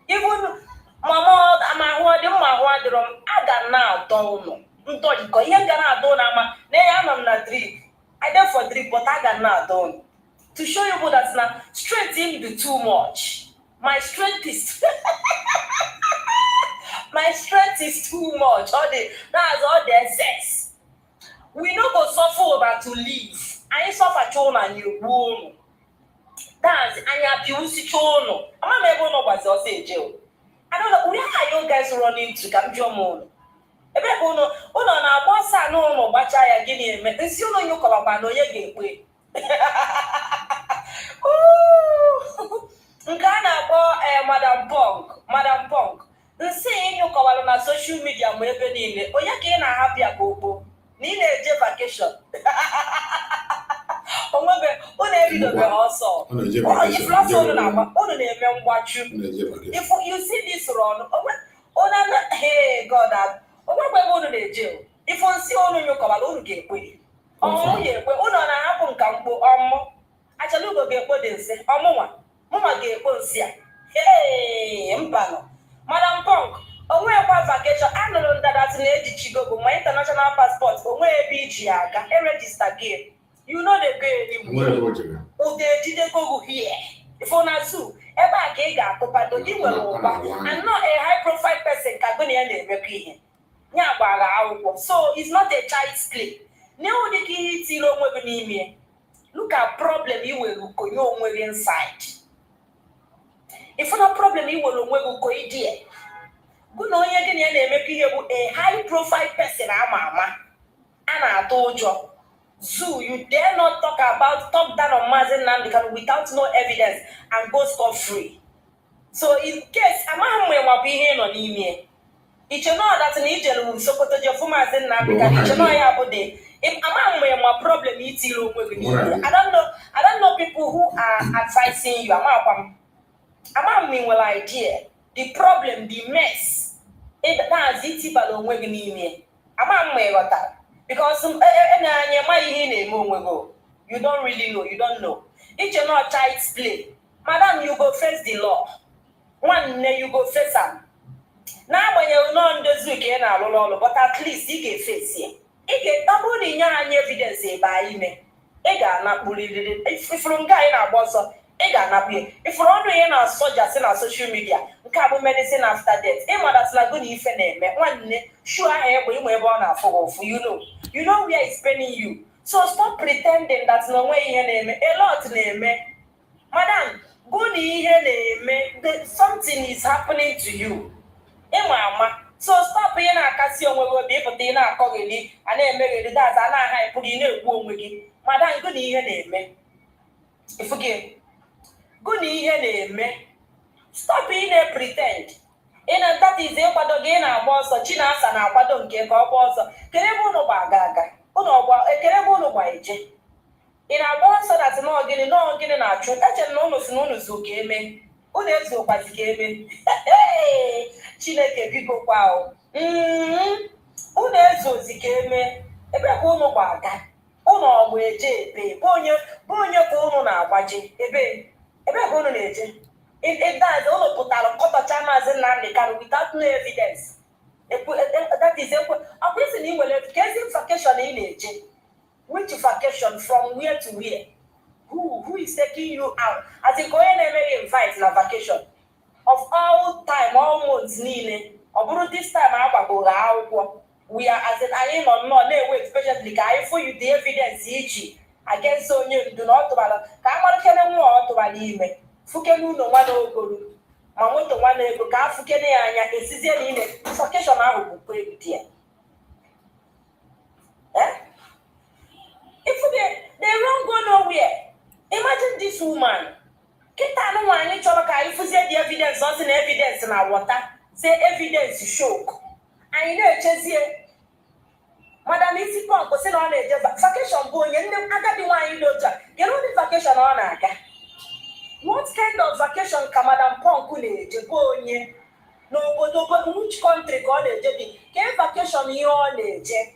Even Mama, my wardroom, I got now, don't know. Don't you gonna do nama? Nay, I'm not three. I done for three, but I got now done. To show you that's not strength in be too much. My strength is too much. That's all the excess. We no go suffer over to live. I ain't suffer chona and you won't. That's and you abuse chono. I'm not able to know what's say jail. I don't know where are you guys running to come your moon. Ebe kono na boss no bacha ya gini me. Nsi uno you call up no ye gateway. Nkana bo Madam Punk. Nsi you call on social media mo ebe niile. Oya ke na happy agogo. Ni na eje vacation. Onwebe una ebi do be also. If last one na una na eme ngwachu. If you see this run, hey God, onwebe una na eje. If you see onu you call onu ge ekwe. Oh ye ekwe una na happen ka mkpo omo. Achalo go ge ekwe dey say omo Mama ge ekwe nsi a. Hey, mpano. Madam Punk, onwe kwa vacation anụrụ ndada na ejichigo bụ my international passport onwe ebe iji aga register gị. You know the go anymore. Ude jide go here. If on a zoo, ebe a ka ị ga-atụpado gị nwere ụba and not a high profile person ka gụ na ya na-emekọ ihe. Nya gbara akwụkwọ. So it's not a child's play. N'ewu dị ka ihe itiri onwe gị n'ime. Look at problem you will go your onwe inside. If not problem you will onwe go idea. Good no onye gị na ya na-emekọ ihe bụ a high profile person ama a na-atụ ụjọ. Zoo, you dare not talk down on Mazi Nnamdi without no evidence and go scot-free. So in case amaghị mgbe ihe nọ n'ime iche no that na ijelu Sokoto je fu Mazi Nnamdi iche no ya bụ de amaghị mgbe problem itiri onwe gị n'ime. I don't know people who are advising you. Amaghị mgbe idea the problem the mess that's itibala onwe gị n'ime. Amaghị mgbe ghọtara. Because you don't really know, you don't know. It's not child's play. Madam, you go face the law. One day you go face them. Now when you know the Zuki, but at least you can face it. You get double the evidence by me. Ega not believe it. If from guy in a boss, Ega not be. If you're only in a soldiers in our social media, cabo medicine after death. That's like good if one sure I have we were born for you know where it's paying you. So stop pretending that's no way in name. A lot name. Madam, good name. Something is happening to you. Mama. So stop being a casio will be able to not call it and then make it that and I put in a womb with it. Madam, good name. If forget. Good name. Stop being a pretend. And that is the other again. I was a chinas and I don't give up also. Kerebono bagaga. A kerebono by J. In a boss that's not getting our truth. That's a no game. Who else was gaming? Hey, Chineke biko kwa o. Unu ezozi ka eme ebe ka unu gbaga unu ọgbụ eje ebe bụ onye ka unu na-agbaje ebe ka unu na-eje ịdazi unu pụtara kọtacha Maazị Nnamdi Kanu without no evidence. That is ọ kwesị na ị nwere ezi vacation ị na-eje. Which vacation from where to where? Who is taking you out? As in onye na-eme invite na vacation of all time, all months niile. Ọ bụrụ this time agbagoro akwụkwọ. We are as in anyị nọ nnọọ na-ewe especially ka anyị fụ you the evidence iji against onye ndu na ọ tụbara ka a marakene nwa ọ tụbara ime fukene ụlọ nwa na ogoro ma moto nwa na ego ka a fukene ya anya esizie na ime vacation ahụ bụ kwa egwu di ya. If they won't go nowhere. Imagine this woman. Kita no one chọrọ ka anyị fụzie the evidence ọsị na evidence na water say evidence show. Anyị na-echezie Madam isi pọnk sị na ọ na-eje vacation bụ onye ndị agadi nwaanyị dị otu a kedu ụdị vacation ọ na-aga? What kind of vacation ka Madam Pọnk na-eje bụ onye n'obodo which country ka ọ na-eje dị ke vacation ihe ọ na-eje?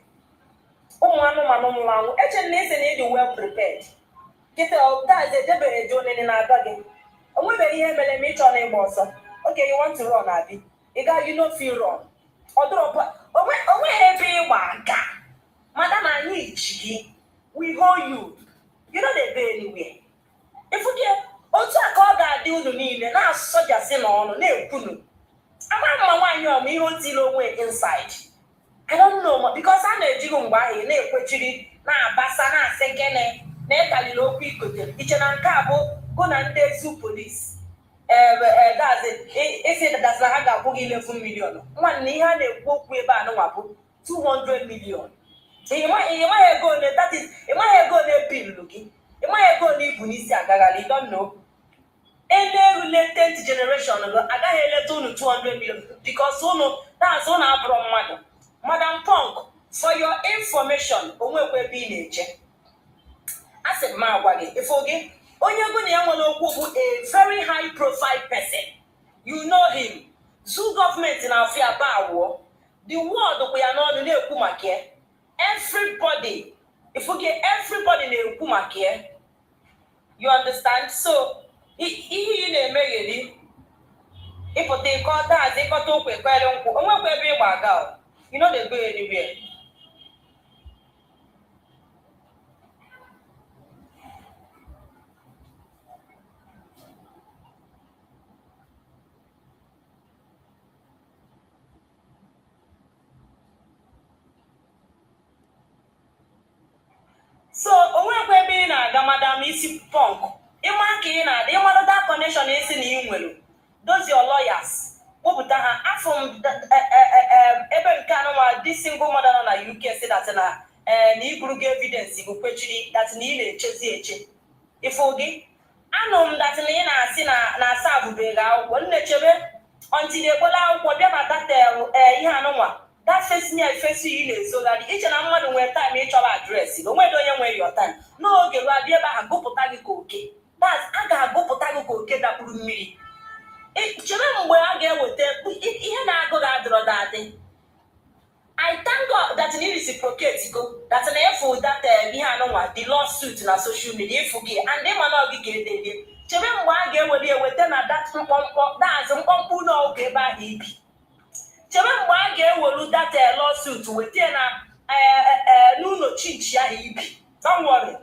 Ụmụ anụmanụ nwụrụ anwụ eche na ese na ịdị well prepared. Kịta ọdazi edebere eje onene na-aga gị o nwebeghị ihe mere ma ị chọọ na ịgba ọsọ. Okay, you want to run abi ị ga you no fit run. Onweghị ebe ịgba aka madam anyị ji gị we hold you no dey go anywhere. Ifuke otu a ka ọ ga-adị unu niile na-asụ soja si n'ọnụ na-ekwunu ama mma nwaanyị ọma ihe otile onwe inside. I don't know because a na-ejighị mgbe ahụ na-ekwechiri na-abasa na-asị gịnị na-ekalili okwu ikote iche na nke a bụ na ndị ezu polisi esi dasị na ha ga-akwụ gị 11 million nwanne ihe a na-ekwu okwu ebe a nụnwa bụ 200 million. Ịmaghị ego ole that is ịmaghị ego ole bilu gị ịmaghị ego ole ibu n'isi agaghala you don't know. Any related generation agaghị eleta unu 200 million because unu na-azụ unu abụrụ mmadụ. Madam Pọnk, for your information onwekwa ebe ị na-eche. Asị m agwa gị ifo gị onye ego na ya nwere okwu bụ a very high profile person. You know him. Zoo government na afia ba awọ. The word bụ ya n'ọnụ na-ekwu maka ya. Everybody ifo gị everybody na-ekwu maka ya. You understand? So ihe ị na-emegheri ịpụta ịkọta azị ịkọta okwu ekwere nkwụ onwekwa ebe ịgba aga. You know they go anywhere. So onwekwa ebe ị na-aga Madam isi Pọnk ịma ka ị na-adị ịmara that connection esi na ị nwere those your lawyers wepụta ha afọ ebe nke anụnwa dị single mother nọ na UK si that na iburu gị evidence gị kwechiri that na ị na-echezi eche ifo gị anụ m that na ị na-asị na asa abụbeghị akwụkwọ nne-chebe until ekpola akwụkwọ bịa na datel ihe anụnwa that face near face ị na-ezogharị iche na mmadụ nwere time ịchọrọ adreesị gị onwedị onye nwere your time n'oge ruo abịa ebe ahụ gụpụta gị ka oke a ga-agụpụta gị ka oke dakpuru mmiri. Chere mgbe a ga-eweta ihe na-agụ ga-adọrọ dadị. I thank God that you reciprocate go that na efu that ihe anụnwa the lawsuit na social media efu gị and ịma na ọgị ga-edede chere mgbe a ga-eweta na that mkpọmkpọ daazị mkpọmkpọ n'oge ebe ahụ ibi chere mgbe a ga-ewelu that lawsuit weta na n'ụlọ chinchi ahụ ibi. Don't worry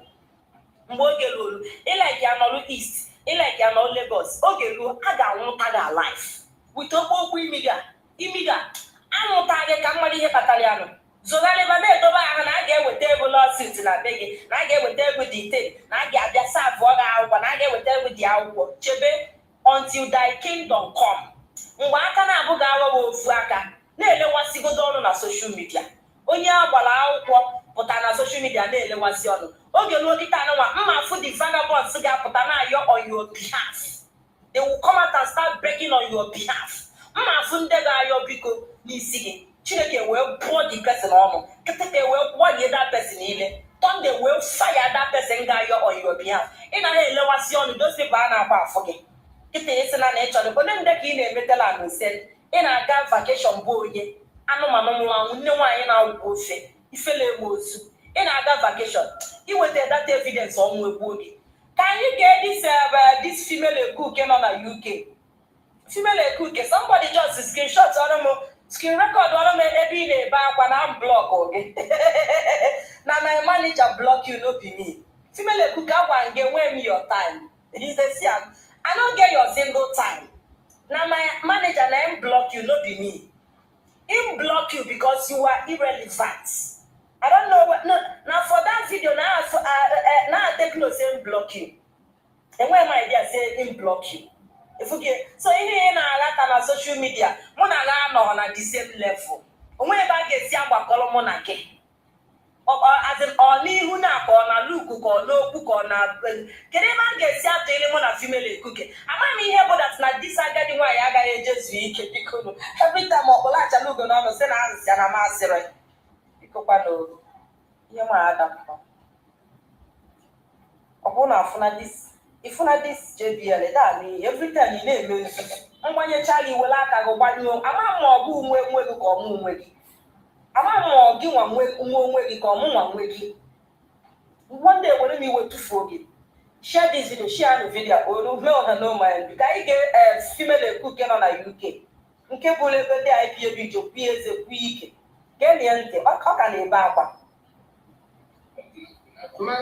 mgbe oge lolu ịlike ya nọrụ east ịlike ya nọ Lagos oge ruo a ga-anwụta gị alive with okwu imiga anwụta gị ka mmadụ ihe kpatara ya nọ zogharịba na-edobe ahụ na a ga-eweta ego lawsuit na be gị na a ga-eweta ego detail na a ga-abịa savụọ gị akwụkwọ na a ga-eweta ego dị akwụkwọ chebe until thy kingdom come. Mgbe aka na-abụghị aghọghị ofu aka na-elewasịgodo ọnụ na social media onye agbara akwụkwọ pụta na social media na-elewasị ọnụ oge ruo kịta anụnwa mma afụ the vagabonds ga-apụta na-ayọ on your behalf. They will come out and start begging on your behalf. Mma afụ ndị ga-ayọ biko n'isi gị Chineke wee bụọ the person ọnụ kịtịka wee gwalie that person niile Sunday wee fire that person ga-ayọ on your behalf. Ị na na-elewasị ọnụ those people a na-akwa afọ gị kịta esi na ịchọrọ onye nde ka ị na-emetela na ise In a gun vacation boy, Anumanu, no one in our bullshit. Ifele mozu. In a gun vacation, he was there that evidence on the body. Can you get this female cook on a UK? Female cook, somebody just screenshots on them, screen record on them every day back when I'm blocked. Now my manager block you, no be me. Female cook, I want get me your time. He says, yeah, I don't get your single time. Now my manager now block you, no be me. He block you because you are irrelevant. I don't know what. No, now for that video, now I take no saying block you. And when my idea say him block you. If you get so in on social media, mona na on the same level. When I get see amba kolo mona ke. As in only who na ko na look ko no cook or na. Can man get see after any mona female cook? Am I mean here that na this agadi why I got just week because every time I go like look no say na answer na ma sere. Because no. Yeah, my Adam. Upon after this. If you this JBL, that mean every time you name me, I'm when you Charlie will like I go one room. I'm more boom when you come moon with you. I'm more give one way, when you come on with you. One day when we were to forgive. Share this video, share the video, or no man. Because I get a female cooking on a UK. Okay, bullet the IP video, PS a week. Get the end, how can they back? My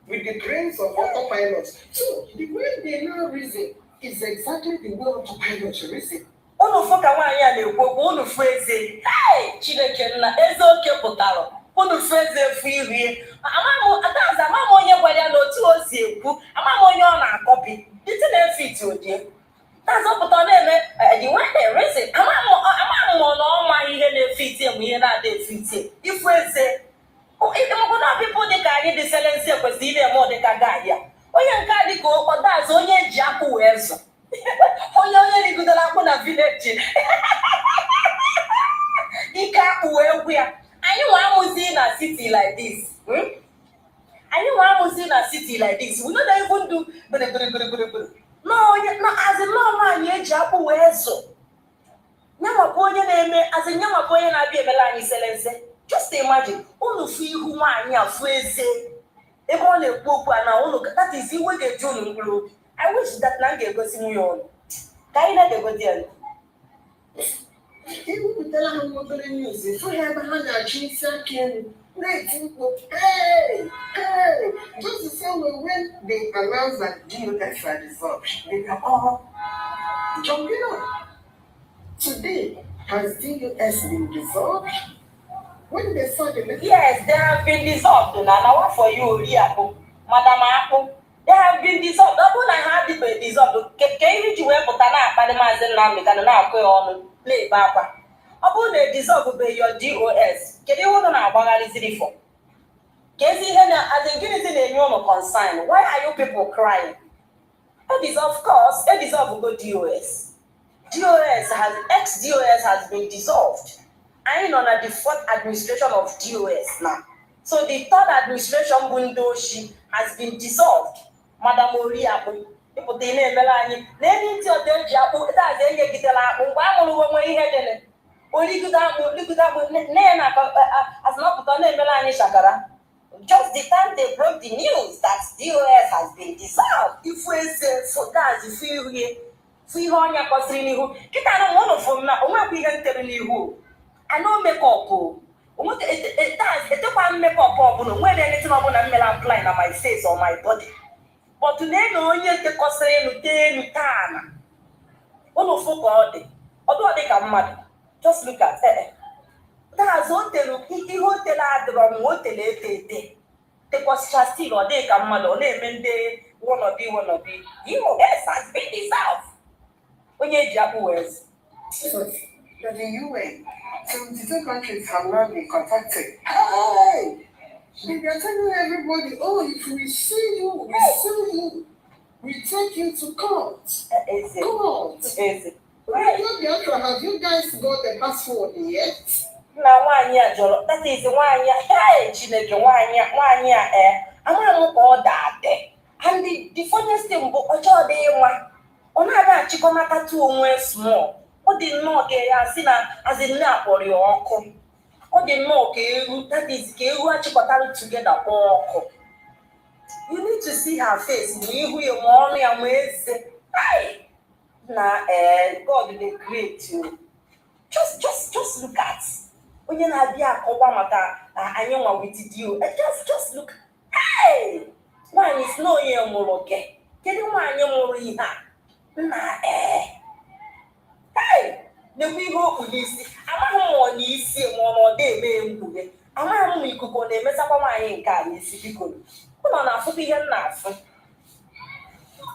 with the brains of autopilots. So, the way they now reason is exactly the way autopilots reason. Ono foka wanya na-ekwu unu freze. Hey, Chineke na eze oke pụtara. Unu freze firie. Amamo onye gwara na otu o si ekwu, amamo onye ọ na-akọpi. Dite na fit odi. That's what put on the way they reason. Amamo na ọma ihe na fit emu ihe na dey fit. If we say people they carry the silence because they more they can die here. Onye nka dị ka ọdazi onye ji akpụ wee zụ. Onye rigidere akpụ na village. Ike akpụ wee gwu ya. Anyị nwa amụzi na city like this. Anyị nwa amụzi na city like this. We don't even do no, as in no man eji akpụ wee zụ. Nyama bụ onye na-eme as in nyama bụ onye na-abịa emela anyị silence. Just imagine, all of you who are here, phrase, everyone a pope and all that is the way they do. I wish that Nnamdi go see me on. Can you go there? You will tell her what the news is. So, have a hundred cheese second. Hey, just the same way when they announce that DOS are dissolved, they are all jumping on. Today, has DOS been dissolved? When they saw the yes, they have been dissolved. And I want for you, Madam Apple. They have been dissolved. That one I have been dissolved. Can you reach where Potana, Panama, and Nnamdi can now go on play Papa? About they dissolve by your DOS. Can you want to know what is it for? Can you hear as a unity in your consign? Why are you people crying? It is, of course, it is of good DOS. Ex-DOS has been dissolved. I am on the fourth administration of DOS now. So the third administration, Bundoshi, has been dissolved. Madam Oriabu, people they never any. Then into the Jabu, that's a get why will we head in it? Only good as not put on Melanie Shakara. Just the time they broke the news that DOS has been dissolved. If we say for that, if we on your costly who, you can't one of them now, or we can tell you who. I know make up. It does. It don't make up. When anything I'm gonna apply on my face or my body. But today, no, you take costly no time. One of all day. Although they come mad. Just look at it. That's hotel. He hotel at the wrong hotel. They was still or they come mad or they mean they wanna be. You yes, has been dissolved. When you jab words. The UN, 72 countries have not been contacted. Hey! They are telling everybody, oh, if we see you, we take you to court. Court. Biafra, have you guys got the password yet? Now, 1 year, Jolo. That is 1 year. Hey, Chineke, 1 year, I'm going to all that. And the funniest thing, ọ na-abịa achịkọnata tu onwe small. Ọ dị nnọọ ka ya asị na azị nne akpọrọ ya ọkụ. Ọ dị nnọọ ka eru, that is ka eru achịkọtara together kpọọ ọkụ. You need to see her face ma ihu ya ma ọnụ ya ma eze. Na God dey create you. Just look at onye na-abịa akọwa maka anyị nwa with you. Just look. Nwaanyị si na onye mụrụ gị. Kedu nwaanyị mụrụ ihe a? Nna na-ekwe ihe okwu n'isi. Amaghị m ọ n'isi ma ọ nọdụ eme mkpughe. Amaghị m ikuku ọ na-emesakwa nwaanyị nke a n'isi biko. Ụnọ na-afụkwa ihe m na-afụ.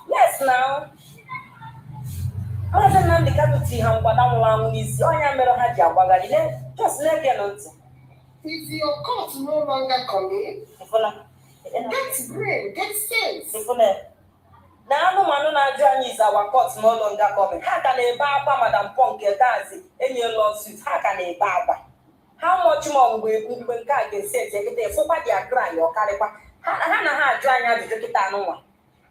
Yes now. Mazi Nnamdi Kanu ti ha mgbada nwụrụ anwụ n'isi. Ọnya mere ha ji agbagharị. Just na-ege ntị. Is your court no longer coming? Get brain, get sense. Na anụmanụ na-ajụ anyị is our court no longer coming. Ha ka na-ebe akwa Madam Pong Dazi enye lawsuit. Ha ka na-ebe akwa. How much more mgbe nke a ga-esi ejegide fụkwa dia cry ọ karịkwa. Ha na ha ajụ anyị ajụjụ kịta anụnwa.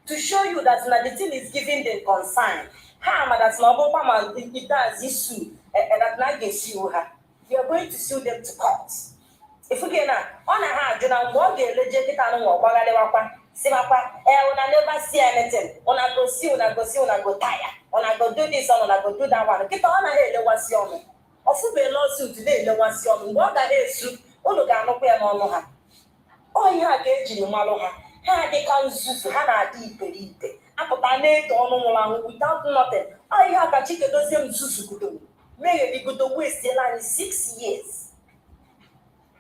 To show you that na the thing is giving them concern. Ha ma that na ọ bụkwa ma it does issue that na ga-esi ha. We are going to sue them to court. Ifuge na ọ na ha ajụ na mgbe ọ ga-eleje kịta anụnwa ọgbagharịwakwa simakwa una never see anything. Una go see, una go tire. Una go do this, una go do that one. Kịta ọ na ha elewasị ọnụ. Ọfụbe lawsuit na-elewasị ọnụ. Mgbe ọ ga-esu unu ga-anụkwa ya n'ọnụ ha. Ọ ihe a ga-ejiri malụ ha. Ha dịka nzuzu, ha na-adị iperipe. Apụta na-eto ọnụ nwụrụ anwụ without nothing. Ọ ihe a ka Chikedozie nzuzu gudoro. Megherigodo westiela anyị 6 years.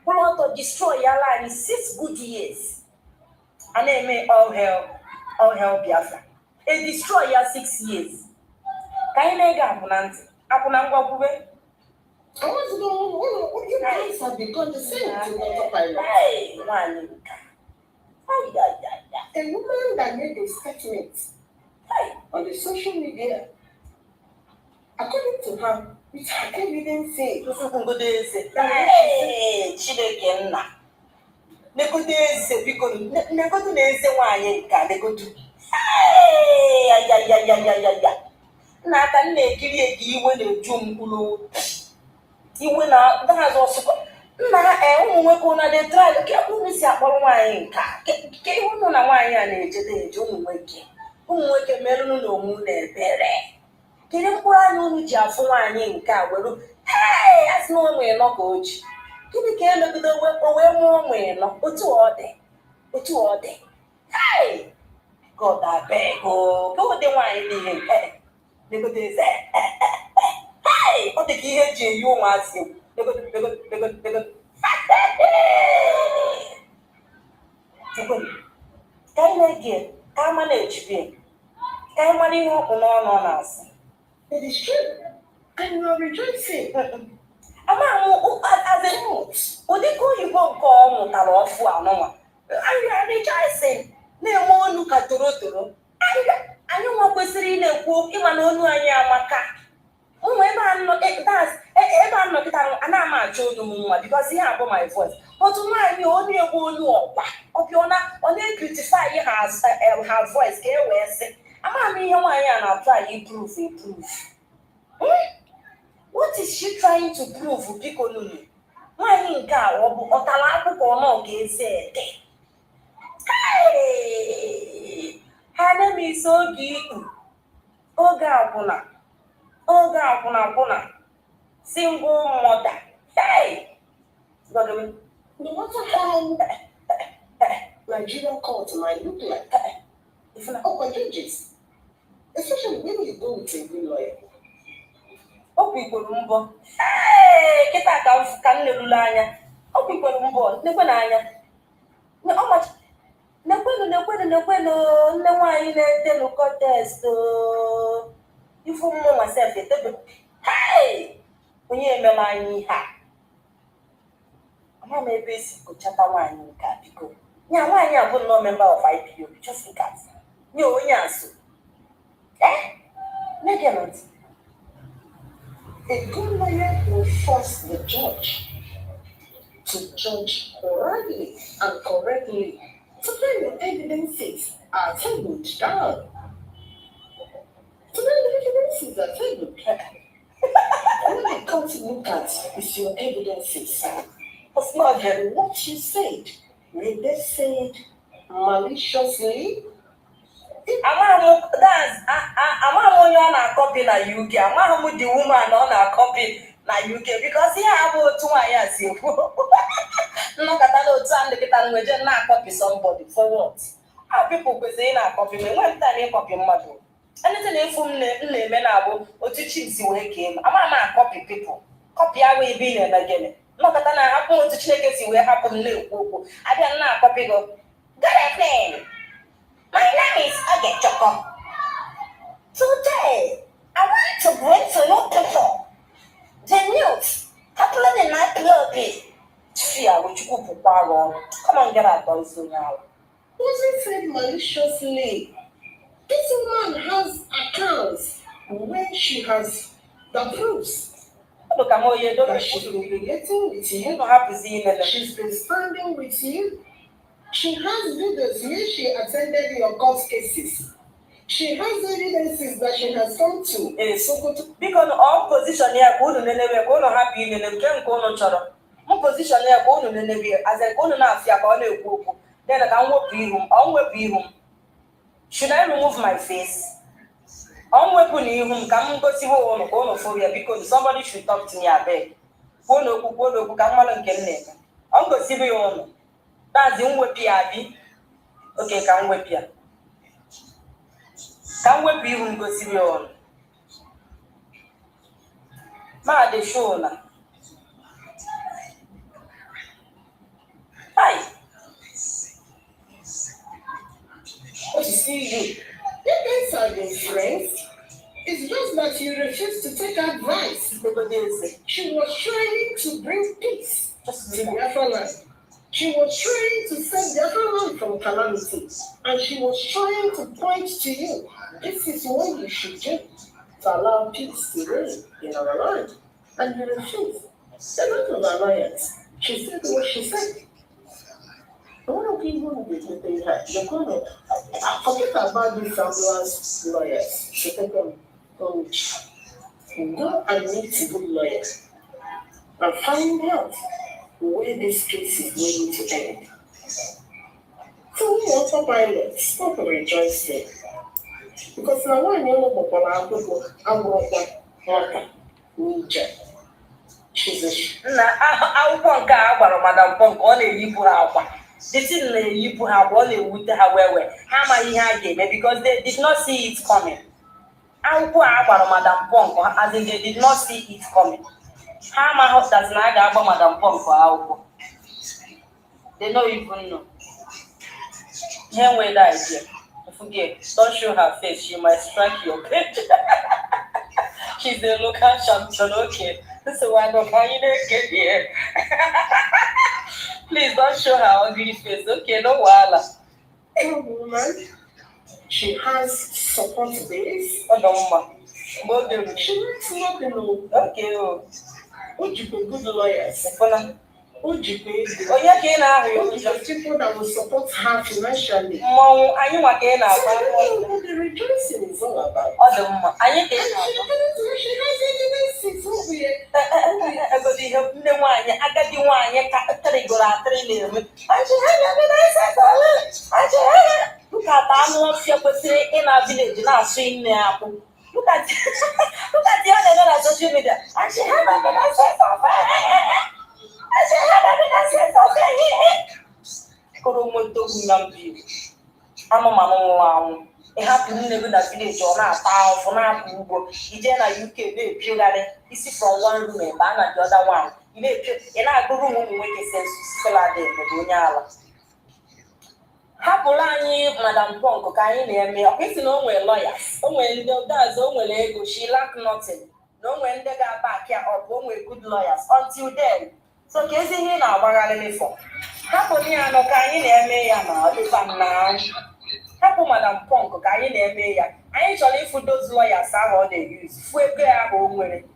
Pụrụ ọtọ destroy ya la anyị 6 good years. A na-eme all hell Biafra. E destroy ya 6 years. Ka anyị na-ege akwụna ntị. Akwụna ngwa kwube. I want to know what you guys have become the same to autopilot. Nwaanyị nka. A woman that made a statement on the social media, according to her, with her evidence, Chineke nna. Negodu eze biko, negodu na eze nwaanyị nka, negodu. Nna aka m na-ekiri eke iwe na-eju m mkpụrụ iwe na daazụ ọsụkọ. Nna ụmụ nwoke ụna dị try ka unu si akpọrọ nwaanyị nka. Ke ihe unu na nwaanyị a na-ejede eje ụmụ nwoke merụnụ na onwe unu ebere. Kedu mkpụrụ anya unu ji afụ nwaanyị nke a were asị na ụmụ ịnọ ka o ji. Gịnị ka emebido wee mụọ ụmụ ịnọ? Otu ọ dị. God abeg ka ọ dị nwaanyị n'ihe nke negodo eze. Ọ dị ka ihe eji eyi ụmụazị egwu. Ka anyị na-ege ka ama na-ejibe ka anyị mara ihe ọkpụ n'ọnụ ọ na-asị. it is true, and you are rejoicing. Ụdịka oyibo nke ọ mụtara ọfụ anụnwa. Anyị rejoicing na-enwe olu ka torotoro. Anyị nwa kwesịrị ị na-ekwu ịma na olu anyị amaka. Ụmụ ebe a nọkịta a na-ama achọ olu m nwa because ihe abụ my voice. Otu nwaanyị ọ na-egbu olu ọkpa ọ na-ecritify her voice ka e wee sị ama m ihe nwaanyị a na-atry improve. What is she trying to prove biko nunu? Nwaanyị nke a ọ bụ ọtara akwụkwọ nọ ga-eze ede. Ha na-emesi oge ikpu oge akwụna single mother. No matter how Nigerian court might look like, judges, especially when you go with a good lawyer. Ọkwa ikwere mbọ. Kịta ka m na-erule anya. Ọkwa ikwere mbọ nekwe n'anya. Nekwenu nne nwaanyị na-ede n'ụkọ test ifu mmụ nwasef etebe. Onye emela anyị ihe a. Ama m ebe esi kochata nwaanyị nke a biko. Nya nwaanyị a bụ nnọọ member of IPOB, just look at. Nye onye asụ. Nege ntị. A good lawyer will force the judge to judge rightly and correctly so that your evidences are tabled down. So this is a thing. What I come to look at is your evidences. It's not what you said. May they say it maliciously? That's I'm only on a copy na UK. I'm the woman on a copy na UK because here I have 2 years. No, Catalo time the Catalan not copy somebody for what? How people go say na copy me when time copy mother. Anything if name menabo or teaching see where came. I'm a copy people. Copy away being and again. No, Catana happen to check it see where happen. I didn't not copy go. Good evening. My name is Agitation. Today, I want to bring to you people the news happening in my club. See, I will go for power. Come on, get out of the now. Wasn't said maliciously. This woman has accounts where she has the proofs. Look, I'm all you that she's been relating with you. You don't have to see it. She's been standing with you. She has videos where she attended your court cases. She has evidences that she has come to. Because all position here, go to the never go to happy in the can go no channel. One position here, go to the never as I go to Nafia, then I can walk be room, on will be room. Should I remove my face? On weapon in room, come go see what on homophobia because somebody should talk to me a beg. Go no, come on and get name. Uncle Sibio. That's the only PIB. Okay, can we pia? Can we be even go see you? Ma de show na. Hi. What you see you? You guys are your friends. It's just that you refuse to take advice. She was trying to bring peace to Biafra land. She was trying to save Biafra land from calamity. And she was trying to point to you. This is what you should do to allow peace to reign in our land. And you refuse. They're not of alliance. She said what she said. One of people they had, they're going to forget about these ambulance lawyers. She take them on. Go and meet good lawyers and find out where this case is going to end. So we also pilots, not to rejoice there. Because now I know about she's I won't go out, Madam Punk, on a you put out. The thing you put out one with her where how many had game because they did not see it coming. I will put out Madam Punk as in they did not see it coming. How my house does not have Madam Punk for our they don't even know. Here where that idea. Forget, don't show her face, she might strike your page. She's the local champion, okay. So why don't you get here? Please don't show her ugly face, okay? No wala. A woman, she has support base. Oh, no, ma. She likes nothing. Okay, oh. Would you be good lawyers? Would you be oh, yeah, can I just people that will support her financially? Mom, are you again? What the rejoicing is all about. Oh, the mama. Are you she has evidences over here. I got the help the one, I got the one, you can't go out 3 names. I should have evidences. I should have. Look at that, I'm not sure what's in our village, not seeing the apple. Look at the other social media. I should have evidences of it. I should have evidences of it. Koromoto Nnamdi. I'm a mama. It happened in the village or not, for now. You did a UK, they pure you see from one room and the other one. You may in our room when we make a sense to sell the Dunyala. Hapulani, Madam Ponko, can you me? Okay, no way lawyers. Oh, when the does, oh, when they go, she lack nothing. No, when they got back here or one with good lawyers until then. So, casing in our barrel for. Hapulani, no, can you me? Now, Hapu Madam Punk, can you me? I actually for those lawyers are all they use. Fuege are home with it.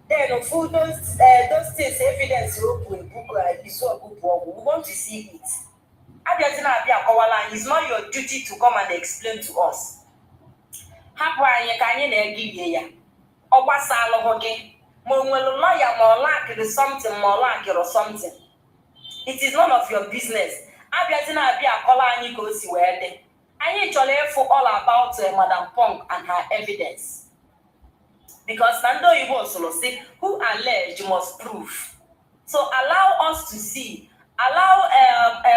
Then, for those things, evidence, book, is so good work. We want to see it. It's not your duty to come and explain to us. hapụ anyị ka anyị na-egilie ya ọ gbasalụhụ gị ma o nwere lọya ma ọ lakịrị something ma ọ lakịrị something it is none of your business abịazi na-abịa akọla anyị ka o si wee dị anyị chọrọ ịfụ all about Madam Punk and her evidence because na ndị oyibo sụrụ si who alleged must prove so allow us to see allow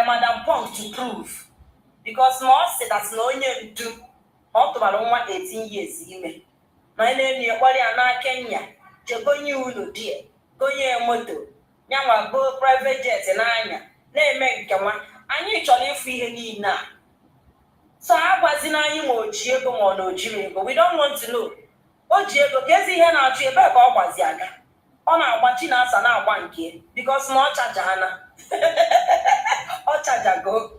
Madam Punk to prove because na ọ sị that na onye ndu ọ tụbara nwa 18 years ime na onye na-emi ekpọrọ ya na Kenya jegonye ụlọ die gonye moto nyanwa go private jet n'anya na-eme nke nwa anyị chọrọ ịfụ ihe niile a so agwazina anyị ma o ji ego ma ọ na ojiri ego we don't want to know o ji ego ka ezi ihe na-achụ ebe ka ọ gwazi aga ọ na-agba chi na asa na-agba nke because na ọ chajana ọ chajago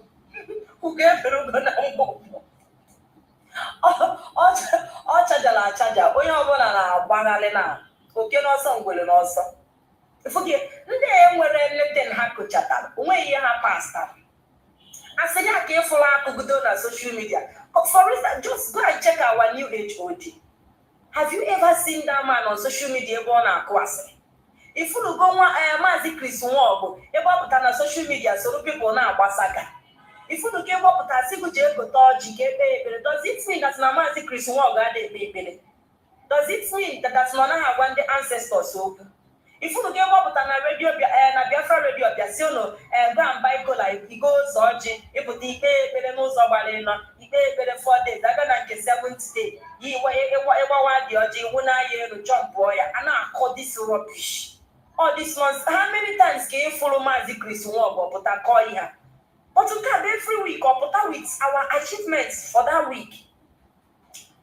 ugo efere ugo na mgbọgbọ ọ chajara achaja onye ọbụla na-agbagharị na oke n'ọsọ ngwere n'ọsọ ifuge ndị enwere nleten ha kochatara onweghị ihe ha pastara asị ya ka ịfụrụ akụgido na social media for instance just go and check our new HOD have you ever seen that man on social media ebe ọ na-akụ asịrị ifurugo nwa Mazi Chris Nwogbu ebe ọ pụtara na social media soro people na-agbasaga ifurugo ebe ọ pụtara sị gụje egote ọjị ka ekpe ekpere does it mean that na Mazi Chris Nwogbu adịghị ekpe ekpere does it mean that na ọ naghị agwa ndị ancestors okwu ifurugo ebe ọ pụtara na redio na Biafra redio bịa si ụnụ go and buy kola igo ụzọ ọjị ịpụta ikpe ekpere n'ụzọ gbara ịnọ ikpe ekpere 4 days abịa na nke 7th day ịgbawa dị ọjị iwu na-aya elu chọmpụọ ya a na-akọ this rubbish all this months how many times ka ịfụrụ Mazi Chris Nwogbu pụta kọọ ihe but nke a bụ every week ọ pụta with our achievements for that week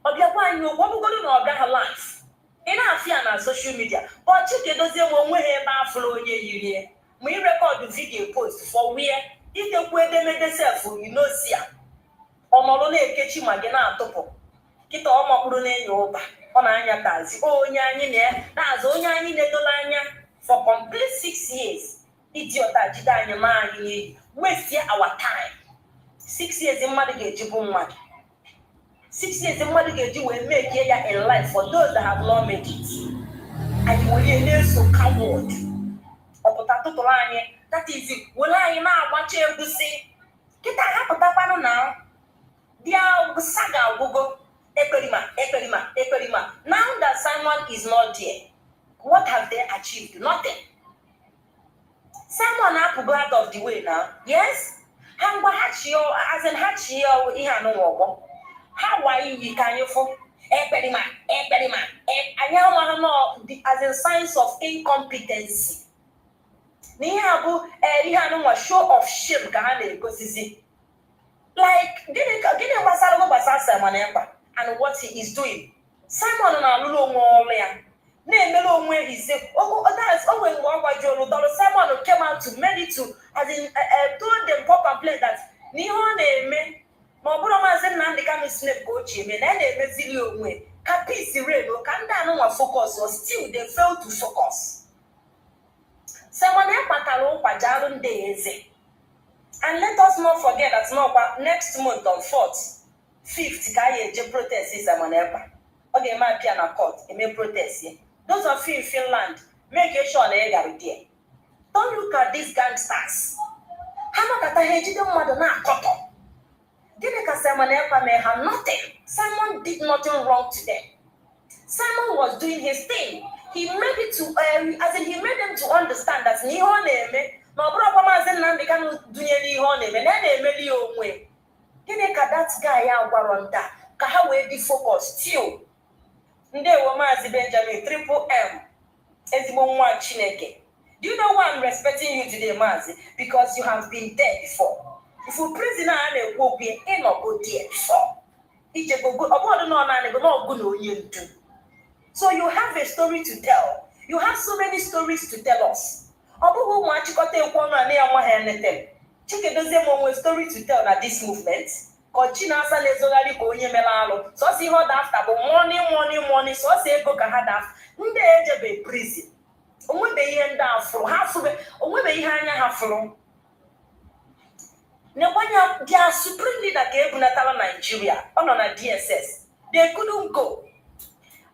ọ bịakwa anyị okwu ọ bụgoro na ọ gaghị life ị na-afịa na social media but Chikedozie nwe onwe ha ebe afụrụ onye yiri ma ịrekọdụ vidio post for where idekwu edemede sef yunosia ọnọrọ na-ekechi ma gị na-atụpụ kịta ọ makpụrụ na-enye ụba ọ na-anya tazi onye anyị na-azụ onye anyị na-edola anya for complete 6 years idiota jide anyị ma anyị n'iyi waste our time 6 years mmadụ ga-eji bụ mmadụ 6 years mmadụ ga-eji wee make ya in life for those that have not made it anyị were na-eso coward ọpụta tụtụrụ anyị that is were anyị na-agbacha egwusi kịta ha pụtakwanụ na bịa saga agwụgo ekperima now that Simon is not there what have they achieved? Nothing. Simon apụgo out of the way now. Yes? Ha mgbaghachi as in ha chi ihe anụ ọgbọ ha wayi yi ka anyị fụ ekperima anyị amaghị nọ as in signs of incompetency na ihe a bụ ihe anụ nwa show of shame ka ha na-egosizi like gịnị gbasara Simon Ekpa and what he is doing. Simon na-alụrụ onwe ọrụ ya na-emere onwe ise onwe mgbe ọ gwajuru dọrọ Simon came out to meditate as in told them pop and play that na ihe ọ na-eme ma ọ bụrụ Maazị Nnamdi Kanu snap ka o ji eme na na-emezili onwe ka peace reign ka ndị anụnwa focus or still they fail to focus. Simon Ekpa ụkwa jarụ ndị eze and let us not forget that next month on 4th 5th ka anyị eje protest Simon Ekpa ọ ga-eme apịa na court eme protest ya. Those of you in Finland, make sure na you are there. Don't look at these gangsters. Ha makata ha ejide mmadụ na-akọtọ. Gịnị ka Simon Ekpa mee ha? Nothing. Simon did nothing wrong to them. Simon was doing his thing. He made it to, he made them to understand that n'ihe ọ na-eme na ọ bụrụ ọkwa Maazị Nnamdi Kanu dunyere ihe ọ na-eme na na-emeli ya onwe. Gịnị ka that guy ya gwara nta ka ha wee be focused still. Ndewo Maazị Benjamin Triple M ezigbo nwa Chineke. Do you know why I'm respecting you today, Mazi? Because you have been there before. If you prisoner and go be in or go there before. So you have a story to tell. You have so many stories to tell us. Chikedozie nwe story to tell na this movement. Kochina asa lezogari ko onye melalo. So see how after but money so say ego ka had after. Ndị ejebe prison. Onwebe ihe ndị afro ha fube onwebe ihe anya ha furu. Nekwanya dia supreme leader ka ebunatala Nigeria. Ọ nọ na DSS. They couldn't go.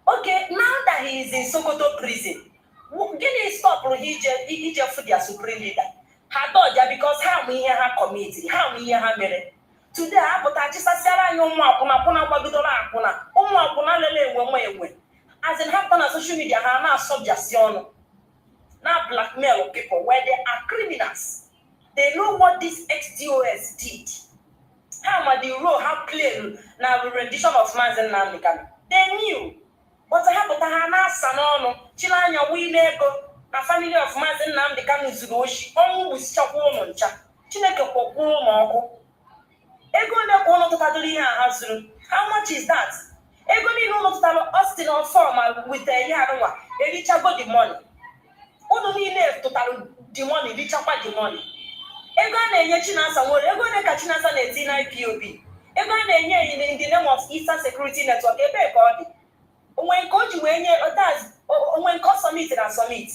Okay, now that he is in Sokoto prison, gịnị stọpụrụ ije for their supreme leader? Ha dọja because ha mụ ihe ha committed, ha mụ ihe ha mere. Today, ha pụta chisasiara anyị ụmụ akwụna gbagidoro akwụna, ụmụ akwụna lele enwe. As in, ha pụta na social media, ha na-asọbjasi ọnụ. Now blackmail people where they are criminals. They know what this XDOS did. How much the role have played now the rendition of Mazi Nnamdi Kanu. They knew. But I have na sanono chilanya winego na family of Mazi Nnamdi Kanu zuroshi onu busichakwu ụmụ ncha. Chineke kwokwu ụmụ ọkụ. Ego ne ko no totally ihe ha zuru. How much is that? Ego ni no totally Austin on form with the yaranwa. Erichago the money. Unu niile total the money, richakwa the money. Ego na-enye Chinasa nwere ego ne ka Chinasa na-eti na IPOB. Ego na-enye in the name of Eastern Security Network ebe ka ọ dị. Onwe nke o ji wee nye onwe nke ọ submit.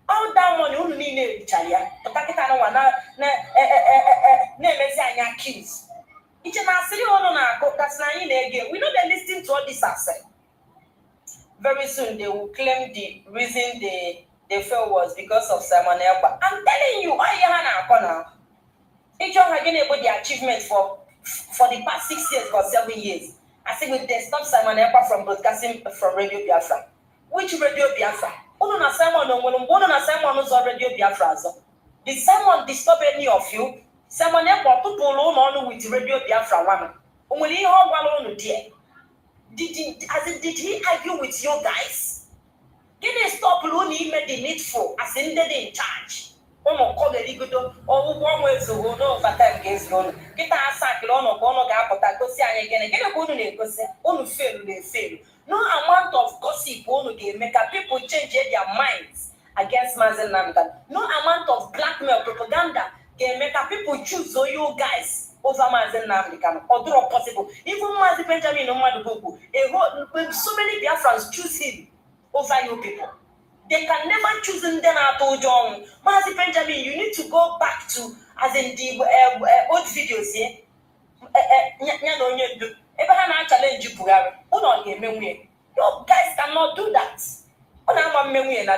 All that money unu niile richara ya. Pụtakịta n'ụwa na-emezi anyị accuse. Iche na asịrị ọnụ na-akụ kasị na anyị na-ege. We know they listen to all this asị. Very soon they will claim the reason they failed was because of Simon Ekpa. I'm telling you, all you have now. Each one has been the achievement for the past 6 years or 7 years. I think they stopped Simon Ekpa from broadcasting from Radio Biafra. Which Radio Biafra? Uno na Simon is Radio Biafra. Did Simon disturb any of you? Simon Ekpa people on with Radio Biafra woman. Only how did he argue with you guys? Can they stop Looney made the needful as in in charge? Call the Ligodo or 1 way to go no overtime against Lono. Get a cycle on or Bono Gapotacosia again. Get a good on fail, they fail. No amount of gossip won't make people change their minds against Mazi Nnamdi. No amount of blackmail propaganda can make people choose you guys over Mazi Nnamdi or do possible. Even Mazi Benjamin Omadubuku, so many Biafrans choose him over you people. They can never choose them at all, John. Mazi Benjamin, you need to go back to, as in the old videos here. Ever challenge you, you guys cannot do that.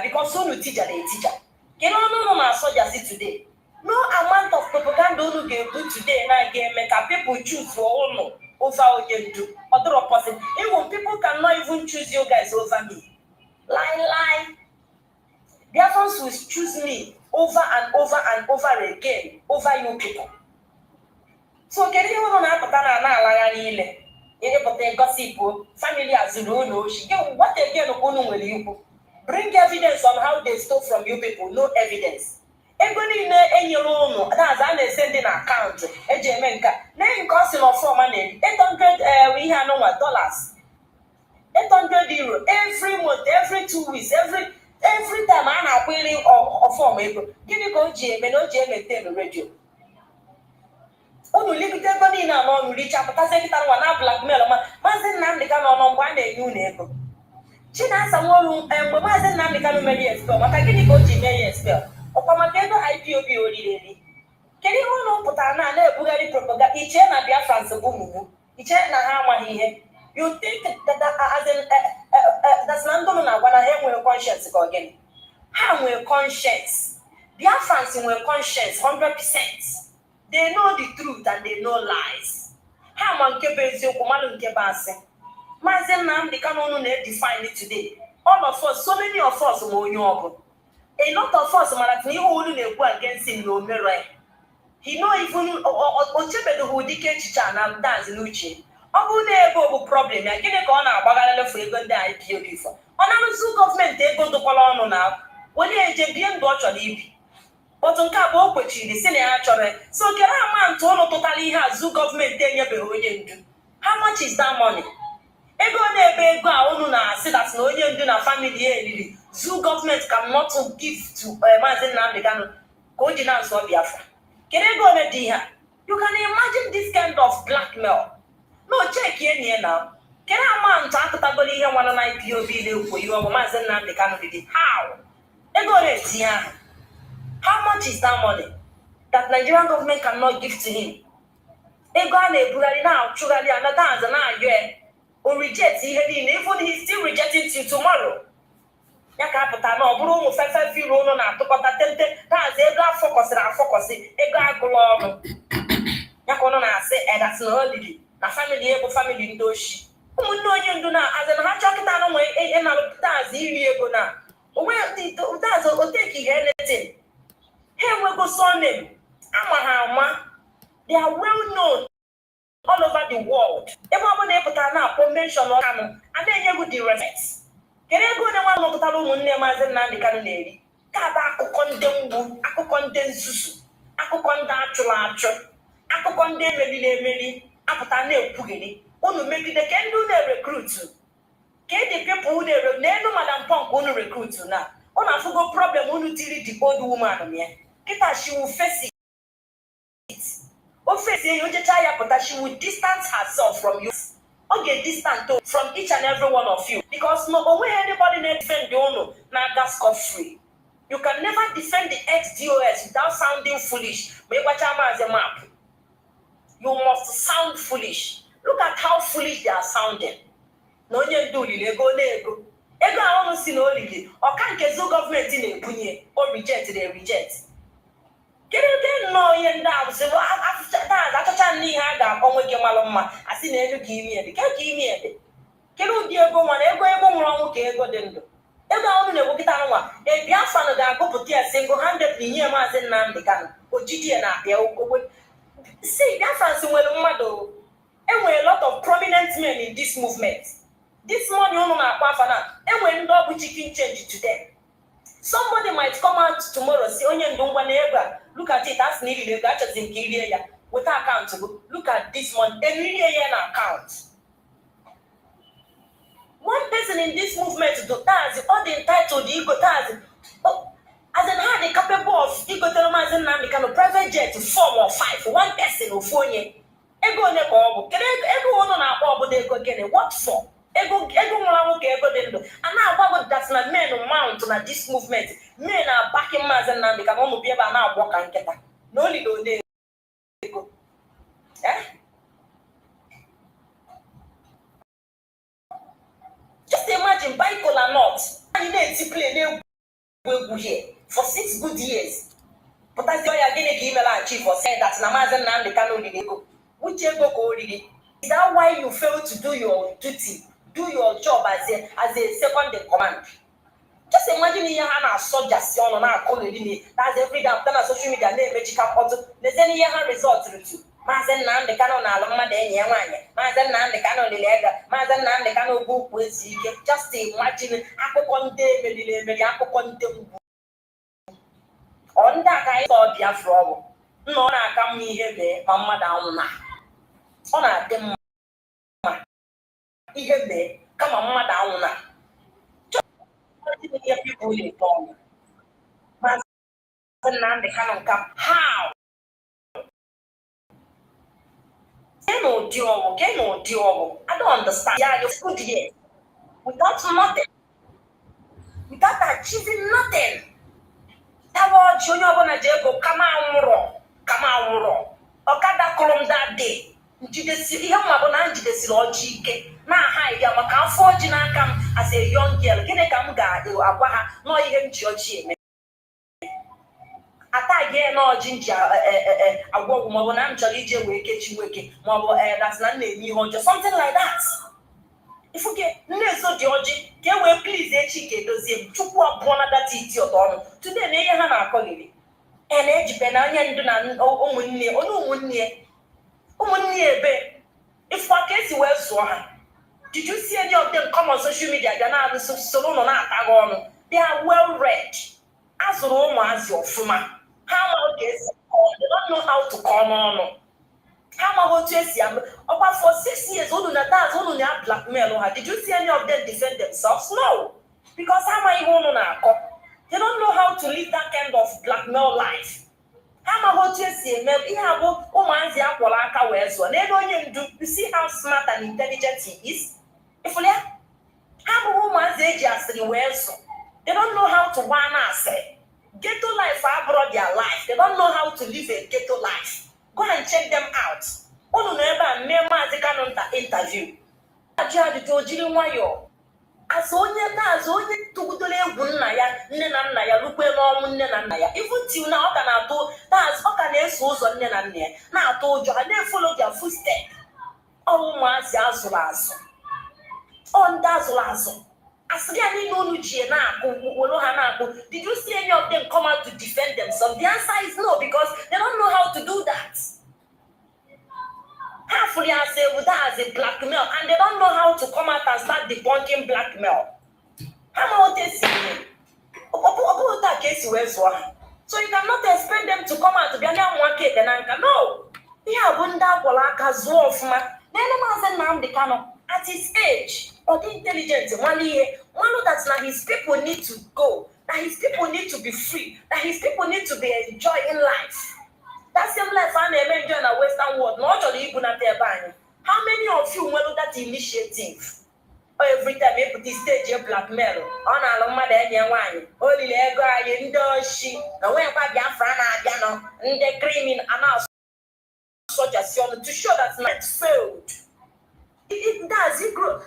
Because soon you teacher, they teacher. No, soldiers today. No amount of propaganda you can do today, and again, make people choose for all over you do. Other person, even people cannot even choose you guys over me. Lie. Biafrans will choose me over and over again over you people. So can you know gossip family as no she get what again will you bring evidence on how they stole from you people? No evidence. Everybody that's an sending account. Name costing of $800 we have no dollars. €800 every month, every 2 weeks, every time I have willing or form able. Give you go GM and no GM and radio. Oh, leave it everybody in our reach up because I can't want to blackmail. Mazi Nnamdi Kanu on one day new neighbor. China someone and Mazi Nnamdi Kanu may expel. But I can go GM expel. Or come again IPOB already. Can you know put an Bugatti propaganda? Each and a Biafrans of Bumu. Each and a hammer here. You think that as in that's not going to when I have with conscience again. How will conscience? Biafrans will conscience 100%. They know the truth and they know lies. How man kebezi okumalu nkebase. Mazi Nnamdi Kanu define it today. All of us, so many of us mo nyobo. A lot of us malatini who go against him no mirror. He know even ochebe who dike chicha na dance nuche. Obu na-ego problem ya gịnị ka ọ na-agbagarịrị for ego ndị IPOB for ọ na-arụzi gọọmenti ego dokwala ọnụ na onye eje bie ndụ ọ chọrọ ibi otu nke abụọ o kwechiri si na ya chọrọ so kere amantụ ụlọ tụtara ihe azụ gọọmenti enyebeghị onye ndu. How much is that money? Ego na-ebe ego a unu na-asị dat na onye ndu na family ya eriri zoo government cannot give to Mazi Nnamdi Kanu ka o ji na-asụ Biafra. Kere ego ole dị ha? You can imagine this kind of blackmail. No, check here now. Can a man talk about here one on IPOB for you or Mazi Nnamdi Kanu? How? How much is that money that Nigerian government cannot give to him? Now, o reject ihe niile, even he still rejecting till tomorrow. Ya ka apụta na ọ bụrụ ụmụ fefe firu ụnụ na-atụkọta tente taazị ego afọkọsị ego agụlụ ọnụ ya ka ụnụ na-asị edatị na olili na famili ego famili ndị oshi ụmụnne onye ndu na azị na ha chọkịta na nwe na-alụpụtaazị iri ego na onwe ụtaazị oteki ihe netin ha enwego surname ama ha ama. They are well known all over the world. Ebe ọ bụla ịpụtara na-akpọ mention Kanu a na-enye gị the respect. Kedu ego onye nwa mụpụtara ụmụnne Mazi Nnamdi Kanu na-eri? Ka bụ akụkọ ndị mgbu, akụkọ ndị nzuzu, akụkọ ndị achụrụ achụ, akụkọ ndị emeriri emeri, apụta na-ekwugheri unu megide ka ndị unu rekrutu ka dị people unu n'elu Madam Punk unu rekrutu na unu afụgo problem unu tiri the old woman ya kịta she will face it. O face ya ojecha ya pụta she will distance herself from you. O ga-distant from each and every one of you because no onweghị anybody na-defend unu na-aga scot-free. You can never defend the ex-DOS without sounding foolish. Ma ịgbacha Mazi map, you must sound foolish. Look at how foolish they are sounding. Na onye ndu olili ego na-ego ahụhụ si na olili ọka nke zu gọọmenti na-ebunye o reject. Kedu nnọọ ihe ndị ahụ sị achọcha n'ihe a ga-akpọnwe gị malụ mma asị na elu ka imi ede ka imi ede kedu ụdị ego nwa na ego nwụrụ ọnwụ ka ego dị ndụ ego ahụ na-egwokịta nwa Biafra ga-agụpụta ya single handed na inye Mazi Nnamdi Kanu ojidi ya na abịa ogwe si Biafrans nwere mmadụ enwere a lot of prominent men in this movement. This morning unu na-akpọ afa na enwere ndị ọbụ chicken change today. Somebody might come out tomorrow si onye ndu ngwa na ego a look at it as na iri ego achọzi nke irie ya weta akaụntụ go look at this month eririe ya na account. One person in this movement do tazi all the entitled ego tazi as in how they capable of igotere Mazi Nnamdi Kanu private jet 4 or 5 one person ofu onye ego one ka ọ bụ kedu ego unu na-akpọ obodo ego gịnị what for ego nwụrụ anwụ ka ego dị ndụ a na-agbago that na men mount na this movement men na backing Mazi Nnamdi Kanu ụmụ bịa ebe a na-agbọ ka nkịta na olili one ego just imagine bipolar not anyị na-eti play na-egwu here for 6 good years pụtazi ya gịnị ka imela achieve for say that na Mazi Nnamdi Kanu olili ego which ego ka olili? Is that why you fail to do your duty, do your job as a second in command? Just imagine ihe ha na-asọjasi ọnụ na-akọgheri that's every day after na social media na-emechika mkpọtụ lezeni ihe ha result to Mazi Nnamdi Kanu na-alụ mmadụ enyi ya nwaanyị Mazi Nnamdi Kanu olili ego Mazi Nnamdi Kanu bụ ukwu ezi ike. Just imagine akụkọ ndị emeri akụkọ ndị mgbu ọ ndị aka anyị tọọ Biafra ọ bụ nna ọ na-aka mma ihe mee ma mmadụ anwụ na ọ na-adị mma ihe mee kama mmadụ anwụ na ihe people dey talk Mazi Nnamdi Kanu nka how ke na ụdị ọgwụ I don't understand ya your good years without nothing without achieving nothing. Tawa ọjị onye ọbụla ji ego kama anwụrọ ọkada kụrụ m that day njidesiri ihe mma bụ na njidesiri ọjị ike na-aha ya maka afọ ọjị n'aka m as a young girl gịnị ka m ga-agwa ha nọọ ihe m ji ọjị eme ataghị na ọjị nji agwa ọgwụ maọbụ na m chọrọ ije wee kechi nweke maọbụ dat na m na-eme ihe ọjọọ something like that. Ifuke nnezo dị ọjị ka e wee please echi ka edozie m chukwu abụọ na data iti ọtọ ọnụ today na ihe ha na-akọgheri na-ejibe na onye ndu na ụmụnne ebe ifụa ka esi wee zụọ ha. Did you see any of them come on social media bịa na-alụ soro ụlọ na-ataghị ọnụ? They are well read. Azụrụ ụmụazị ọfụma ha amaghị ka esi they don't know how to call n'ọnụ ha amaghị otu esi ama ọkwa for 6 years unu na daz unu na blackmail ha. Did you see any of them defend themselves? No, because ha amaghị ihe unu na-akọ. They don't know how to live that kind of blackmail life. Ha amaghị otu esi eme ihe abụ ụmụazị akwọrọ aka wee zụọ n'elu onye ndu. You see how smart and intelligent he is? Ifụli ya ha abụghị ụmụazị eji asịrị wee zụ. They don't know how to gbaa na asịrị. Ghetto life abroad their life. They don't know how to live a ghetto life. Go and check them out. Unu na ebe a mee Mazi Kanu interview. ajụjụ ojiri nwayọọ azụ onye tụgudoro egwu nna ya nne na nna ya rukwe n'ọnwụ nne na nna ya even till na ọ ka na-atụ ọ ka na-eso ụzọ nne na nna ya na-atụ ụjọ ha na-efolo their footstep. Ụmụazị azụrụ azụ ndị azụrụ azụ asịrị ya niile unu ji na-akụ were ha na-akụ. Did you see any of them come out to defend themselves? The answer is no, because they don't know how to do that. Half of them say that as a blackmail, and they don't know how to come out and start debunking blackmail. How about this? So you cannot expect them to come out to be an market and no. They have Nnamdi Kanu at his age or the intelligence one that's now his people need to go, that his people need to be free, that his people need to be enjoying life. That same life I'm enjoying in the Western world, not only even at their band. How many of you know that initiative? Every time you put this stage in blackmail on a long mother and wine, only Lego, you know, she, and when Biafra and the criminal and suggestion to show that night failed. It does, it grows.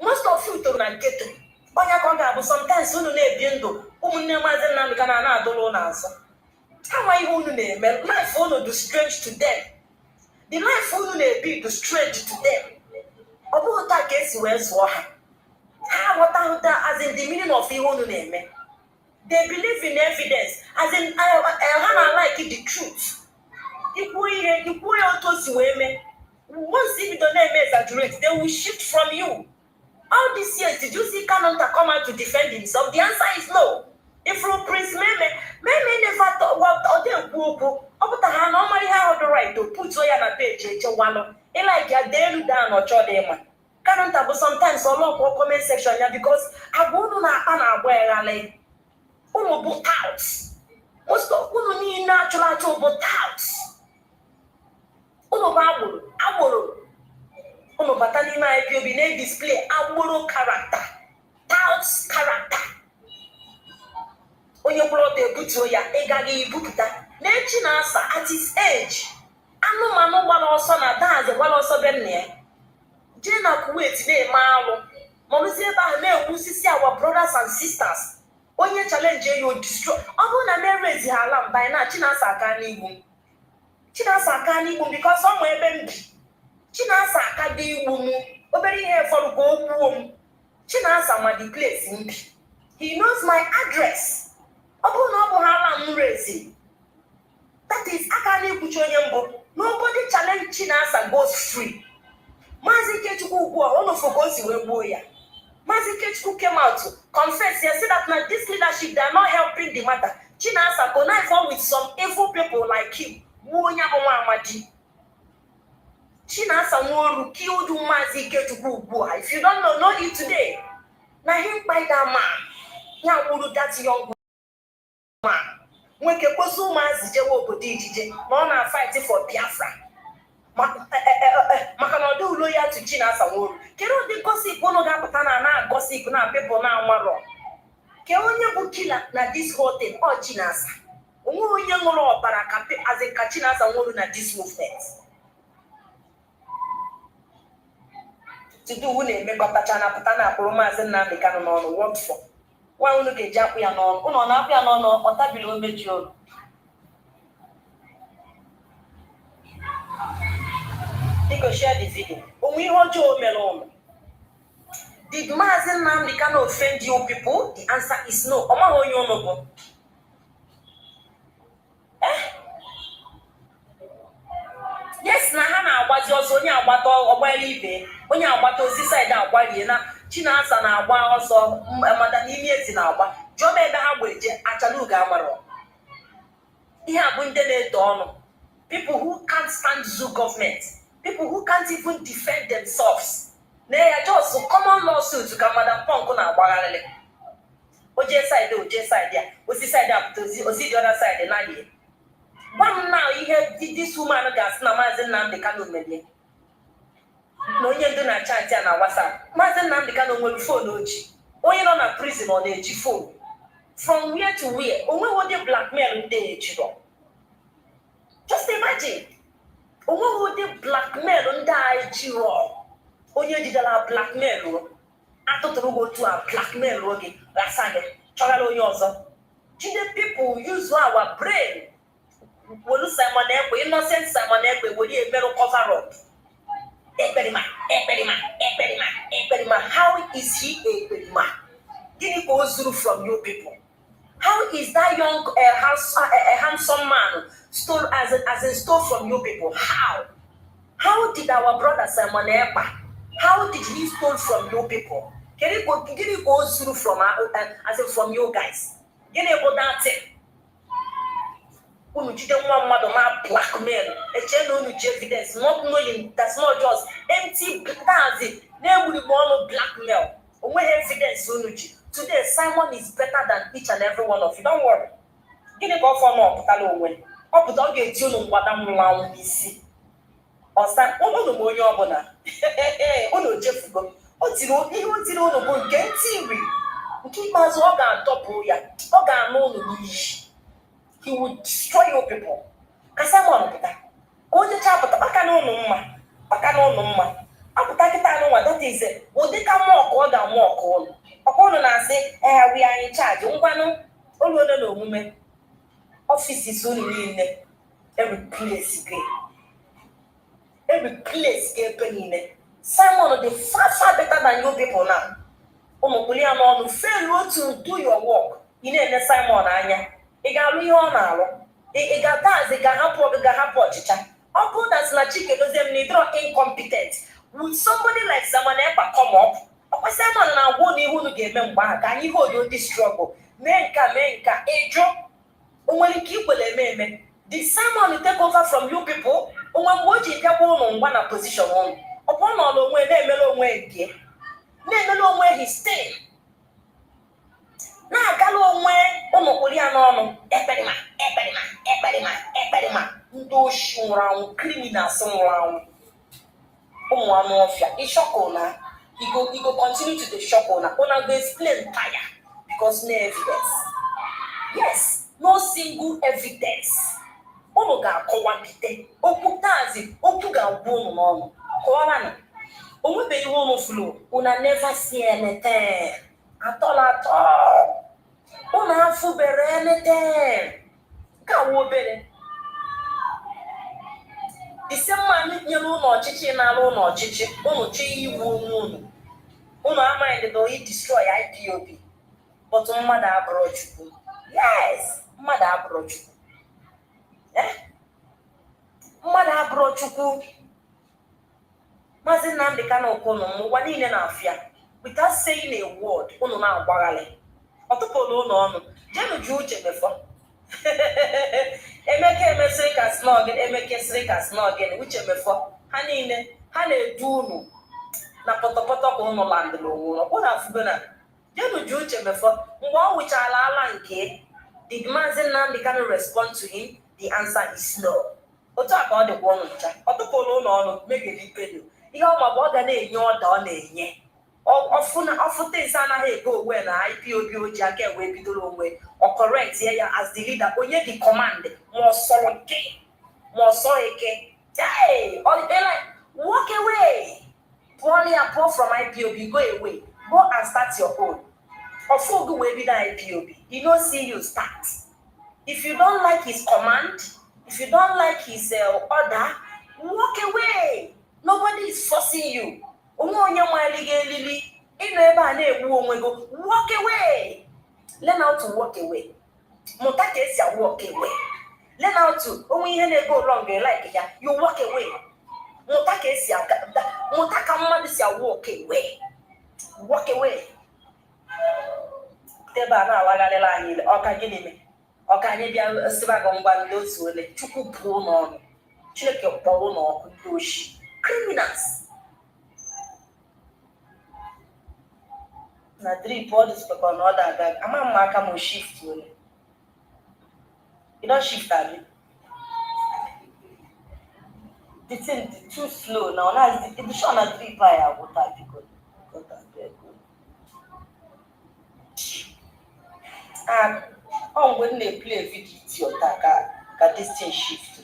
Most of you don't get it. But sometimes you don't know, how are you name? Life will do strange to them. The life will be too strange to them. About that case, where's what? How as in the meaning of your name? They believe in evidence, as in I like it the truth. Once if the name exaggerates, they will shift from you. All these years, did you see Kanu come out to defend himself? The answer is no. If you Prince Meme never thought what other people, but I normally have the right to put you on a page, one. It like a daily down or chodema. Can't have sometimes a long comment section because I wouldn't have where I lay. But outs. Most of who need natural to but outs. Aboro. But anima if you be display aboro character. Outs character. Onye kwụrụ ebutuo ya ịgaghị ibupụta na-echi na-asa at his age anụmanụ gbara ọsọ na daazị gbara ọsọ be nna ya jee na Kuwait na-eme alụ nọrụzi ebe ahụ na-ekwusisi our brothers and sisters onye challenge ya destroy ọ bụrụ na na-erezi ha ala mba na Chinasa aka n'igbu because ọ nwe ebe m bi Chinasa aka dị igbu m obere ihe fọrọ ka o kwuo m Chinasa ma the place m bi he knows my address. That is, I can't put you. Nobody challenge Chinasa goes free. Mazi Kechukwu one of us Mazi Kechukwu came out to confess and said that now this leadership they are not helping the matter. Chinasa go now with some evil people like him. Chinasa Nworu killed Mazi Kechukwu. If you don't know it today. Now him by that man. Now that young nweke kposi ụmụazị jewe obodo ijije na ọ na-fight for Biafra maka na ọ dị ulo ya to Chinasa Nworu. Kedu ụdị gossip unu ga-apụta na gossip na people na anwarọ ke onye bụ killer na this whole thing ọ Chinasa onwe onye ṅụrụ ọbara ka Chinasa Nworu na this movement tutu na-emekọtacha na pụta na akpụrụ Maazị Nnamdi Kanu n'ọnụ what for why unu ga-eji akpụ ya n'ọnụ ụnọ na-akpụ ya n'ọnụ ọ tabiri omeji olu dịka share the video onwe ihe ọjọọ mere ụmụ. Did Maazị Nnamdi Kanu offend you people? The answer is no. Ọ maghị onye ụnụ bụ yes na ha na-agbazi ọsọ onye agbata ọgbara ibe onye agbata ozi side agbarie na Chinasa na-agba ọsọ mmadụ n'ime ezi na-agba jụọ ebe ha gbeje achalugo amarọ ihe a bụ ndị na-eto ọnụ people who can't stand zoo government, people who can't even defend themselves. They are just common lawsuits ka Madam Punk na-agbagharịrị oje side ya osi side up to osi the other side na ihe one now ihe this woman ga-asị na Maazị Nnamdi Kanu merie na onye ndu na chat ya na WhatsApp. Maazị Nnamdi Kanu nwere phone oji onye nọ na prison ọ na-eji phone from where to where onwe wode blackmail ndị ejiro. Just imagine onwe wode blackmail ndị ejiro onye jidela blackmail atụtụrụ gị otu a blackmail oge rasa gị chọgara onye ọzọ jide people use our brain wolu Simon Ekpa innocent Simon Ekpa were emerụ cover up ekperima how is he ekperima gịnị ka o zuru from you people? How is that young handsome man stole from you people? How did our brother Simon Ekpa, how did he stole from you people? Can he go through from you guys? Can you go that thing? Unu jide nwa mmadụ ma blackmail eche na unu ji evidence not knowing that's not just empty that's na-egburi ọnụ blackmail onweghị evidence unu ji. Today Simon is better than each and every one of you, don't worry. Gịnị ka ọ fọ na ọpụtala onwe ọpụta ọ ga-eji unu mgbada nwụrụ anwụ n'isi ọsa unu bụ onye ọbụla unu chefugo o tiri ihe o tiri unu bụ nke ntị nri nke ikpeazụ ọ ga-atọpụ ya ọ ga-anụ unu n'iyi. He will destroy your people. Kasamon pụta ka o jecha apụta kpaka na unu mma apụta kịta anụnwa that is ụdị ka mmụọ ka ọ ga-amụ ọkụ ụlọ ọkụ ụlọ na-asị we anyị chaji ngwanụ olu ole na omume ọfisis unu niile every place ebe niile. Simon dị far better than you people now. Ụmụ kpuli ya n'ọnụ fail to do your work. Ị na-ene Simon anya ị ga-alụ ihe ọ na-alụ ị ga-ahapụ ọchịcha ọ bụrụ na si na Chike dozie m na ịdịrọ incompetent would somebody like Simon Ekpa come up ọkwa Simon na-agwa unu ihe unu ga-eme mgbe ahụ ka anyị hold on this struggle mee nka ịjụ onwere ike ikwele eme the Simon take over from you people onwe mgbe o ji bịakwa unu ngwa na position unu ọ bụ nọ n'onwe na-emere onwe his thing na-agala onwe ụmụ kpụrụ ya n'ọnụ ekperima ndị oshi nwụrụ anwụ criminals nwụrụ anwụ ụmụ anụ ọfịa ịshọkụ na igo continue to the shock una go explain tire because no evidence. Yes, no single evidence. Unu ga-akọwapụta okwu tazi okwu ga-agwụ unu n'ọnụ kọwara na onwebeghị ihe unu flu una never see anything at all. Unu afụbere anything ka obere ise mmanụ nyere ụlọ ọchịchị na-alụ ụlọ ọchịchị unu chọọ iwu onwe unu amaghị na oyi destroy IPOB but mmadụ abụrụ Chukwu. Yes, mmadụ abụrụ Chukwu. Mmadụ abụrụ Chukwu. Mazi Nnamdi Kanu ụkwụnụ ụwa niile na-afịa without saying a word unu na-agbaghalị ọtụpụrụ ụlọ ọnụ jenu ju uche mefọ emeke emesịrị ka snọgin emekesịrị ka snọgin uche mefọ ha niile ha na-edu unu na pọtọpọtọ ka unu landịrị onwe ọ bụrụ afụgo na jenu ju uche mefọ mgbe ọ wụchala ala nke did Mazi Nnamdi Kanu respond to him? The answer is no. Otu a ka ọ dịkwa ọnụ ncha ọtụpụrụ ụlọ ọnụ megeli pelu ihe ọma bụ ọ ga na-enye ọda ọ na-enye ọfụta ise anaghị ego onwe na IPOB oji aka enwe bidoro onwe ọ correct ya as the leader onye the command ma ọsọ eke walk away pull from IPOB go away go and start your own ọfụ ogu wee bido IPOB he no see you start. If you don't like his command, if you don't like his order, walk away. Nobody is forcing you. Walk away. Learn how to walk away. Walk away. Learn how to. When you go wrong, like you walk away. Walk away. Ọka anyị bịa sibaga ngwa ndị otu ole Chukwu pụọ n'ọnụ Chineke kpọrọ n'ọkụ ndị oshi criminals na drip all this people na ọda aga ama mma aka m shift ole you don't shift abi the thing too slow now the show na drip I agwụta biko when they play a video ka this thing shift.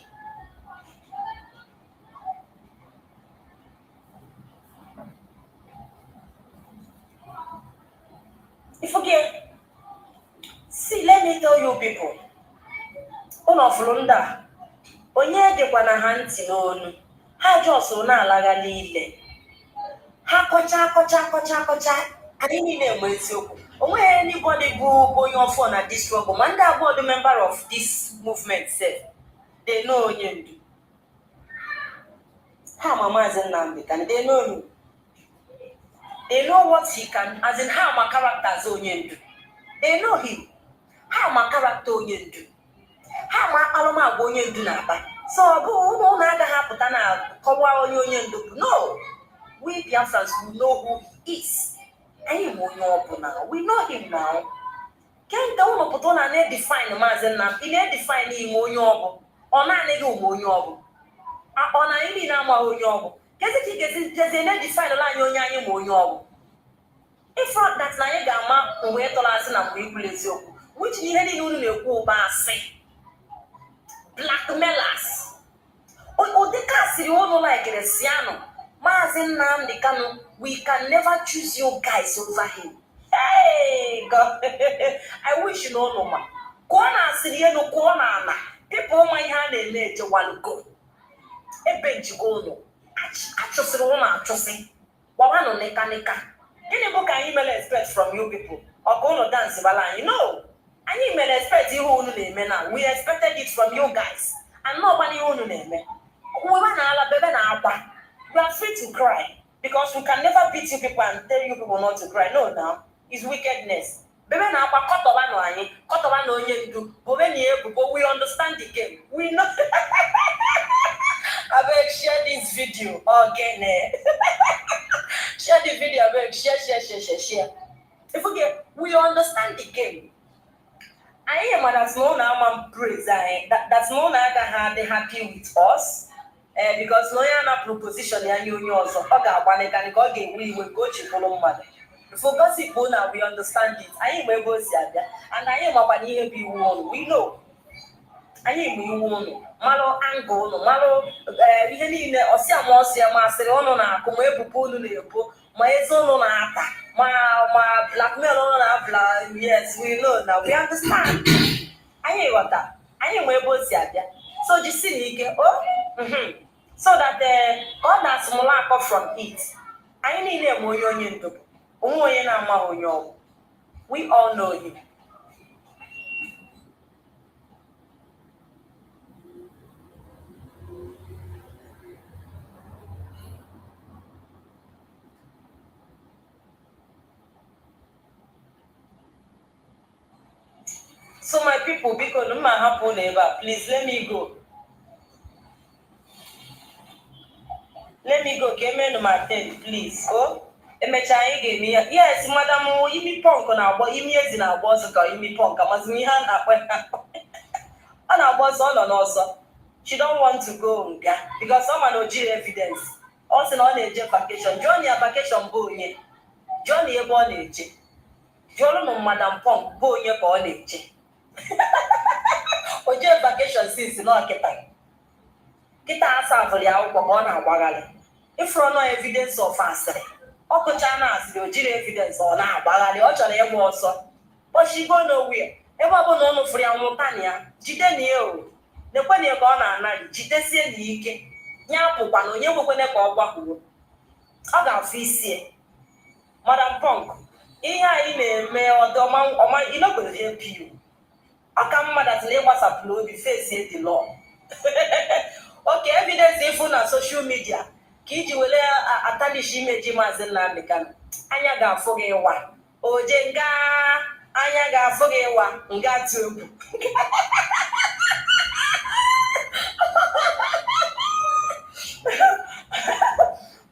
people. Unofulunda. Onye dịkwa na ha ntị n'onu. Ha jọsụ na-alaga niile. Ha kọcha. Anyị niile enwe eziokwu. Onweghị anybody bụ onye ọfọ na this struggle. Ma ndị abụọ the member of this movement say they know onye ndu. Ha ma Mazi Nnamdi can they know him? They know what he can, as in how my characters onye ndu. They know him. How my character onye ndu. How my aloma onye ndu na aba. So ụmụ na-aga ha pụta na kọwa onye ndu. No. We Biafrans will know who he is. Anyị bụ onye ọ bụ now. We know him now. Kemgbe ụlọ pụta na na-edefine Mazi Nnamdi, ị na-edefine ime onye ọ bụ. Ọ naanị gị ụmụ onye ọ bụ. Ọ na anyị niile ama onye ọ bụ. Kezi ka ị ga-esi na-edefine ụlọ anyị onye anyị ma onye ọ bụ. If not that na anyị ga-ama mgbe ịtọrọ asị na mgbe ikwuru eziokwu. Which na ihe niile unu na-ekwu ụba asị. Blackmailers. Ụdịka asịrị unu laikere sianụ. Mazi Nnamdi Kanu, we can never choose you guys over him. Hey, God. I wish you know no man. Kona asirieno kona na. People my hand and let you one go. A bench go no. Achosiri una achosi. Wawano neka. Any book I email expect from you people. Or go no dance balan. No. I email expect you who name now. We expected it from you guys. And nobody who name. We want ala bebe na apa. We are free to cry because we can never beat you people and tell you people not to cry. No, now it's wickedness. Baby, now kotoba no onye ndu. But we understand the game. We know. I beg share this video again. Share the video. I beg share. If we understand the game. I am that's no now praise. That's no now they happy with us. Because no yana proposition ya onye ọzọ ọ ga-agbanịka nke ọ ga-enwe iwe ka o chịkwuru mmadụ. Before gossip now we understand it. Anyị ma ebe o si abịa and anyị makwa na ihe bụ iwu ụnụ. We know. Anyị ma iwu ụnụ, malụ angụ ụnụ, malụ ihe niile ọsịa ma asịrị ụnụ na-akụ ma ebubo ụnụ na-ebu ma eze ụnụ na-ata ma blackmail ụnụ na-abla. Yes, we know now. We understand. Anyị ghọta. Anyị ma ebe o si abịa. So jisi n'ike so that all that small from it. I need a onye ndu. Onye na ama onye ọ. We all know him. So my people, because no matter happen ever, please let me go. Let me go. Give me number 10, please. Oh, give me. Yes, madam. Imi punk na abo. Imi ezi na abo so ka imi punk. Amazimi hand akwe. Ana abo so no also. She don't want to go because someone no give evidence. Also no na-eje vacation. Johnny vacation bo onye. Johnny ebe ọ na-eje. Jolo no madam punk bo onye ka ọ na-eje. Oje vacation since no kita. Kita asa afọ ya akwụkwọ ka ọ na-agbagharị. Ifro no evidence of asịrị. Ọkụcha na asịrị o jiri evidence ọ na-agbagharị. Ọ chọrọ ịgba ọsọ. But she go nowhere. Ebe ọ bụ na ụnụ fụrụ ya nwụta na ya, jide na ya o. Nekwe na ka ọ na-anaghị, jidesie na ike. Ya apụkwa na onye nwekwene ka ọ gbakwuo. Ọ ga-afụ isi. Madam Punk, ihe anyị na-eme ọma ịnọkwere help you. Ọ ka mma dat na ịgbasapụrụ obi face the law. Okay, evidence ifu na social media ka iji wele atalish imeji Mazi Nnamdi Kanu. Anya ga-afụ gị ịwa. Oje nga anya ga-afụ gị ịwa nga tụ egwu.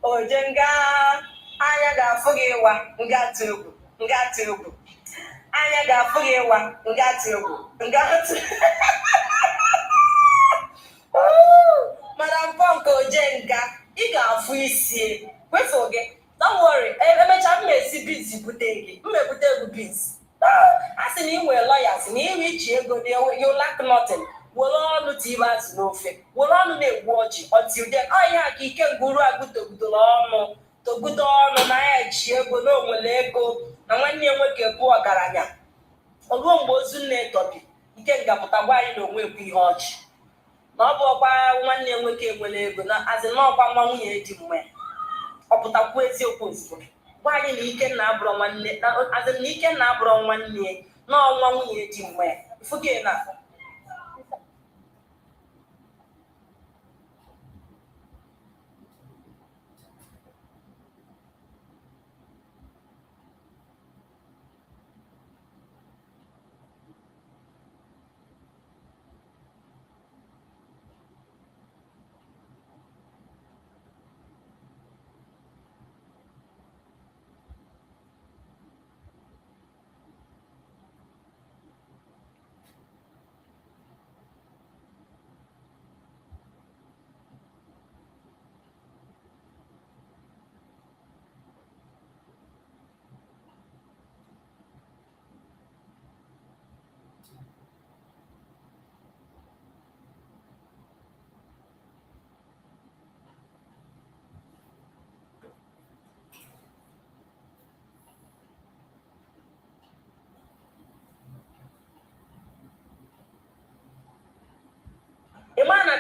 Oje nga anya ga-afụ gị ịwa nga tụ egwu. Anya ga-afụ gị ịwa nga tụ egwu. Madam Punk Ojenga, ị ga-afụ isi. Kwefu gị. Don't worry. Emecha mmesi bizi bute gị. Mmebute ego bizi. Asị na ị nwere lawyers na ị ichi ego you lack nothing. Were ọnụ tibe azụ n'ofe. Were ọnụ na-egbu ọjị until then. Ọ ihe aka ike ngwuru agụ togudo ọnụ na ya ji ego na onwere ego na nwanne ya nwoke bụ ọgaranya. Oruo mgbe ozu nne tọbi. ike ngapụta gwa anyị na onwe ekwu ihe ọchị na ọ bụ ọkwa nwanne nwoke enwere ego na azị na ọkwa nwa nwunye dị mma ọ pụtakwuo eziokwu ozugbo gwa anyị na Ikenna abụrụ nwanne azị na Ikenna abụrụ nwanne na ọnwa nwunye dị mma ifuge na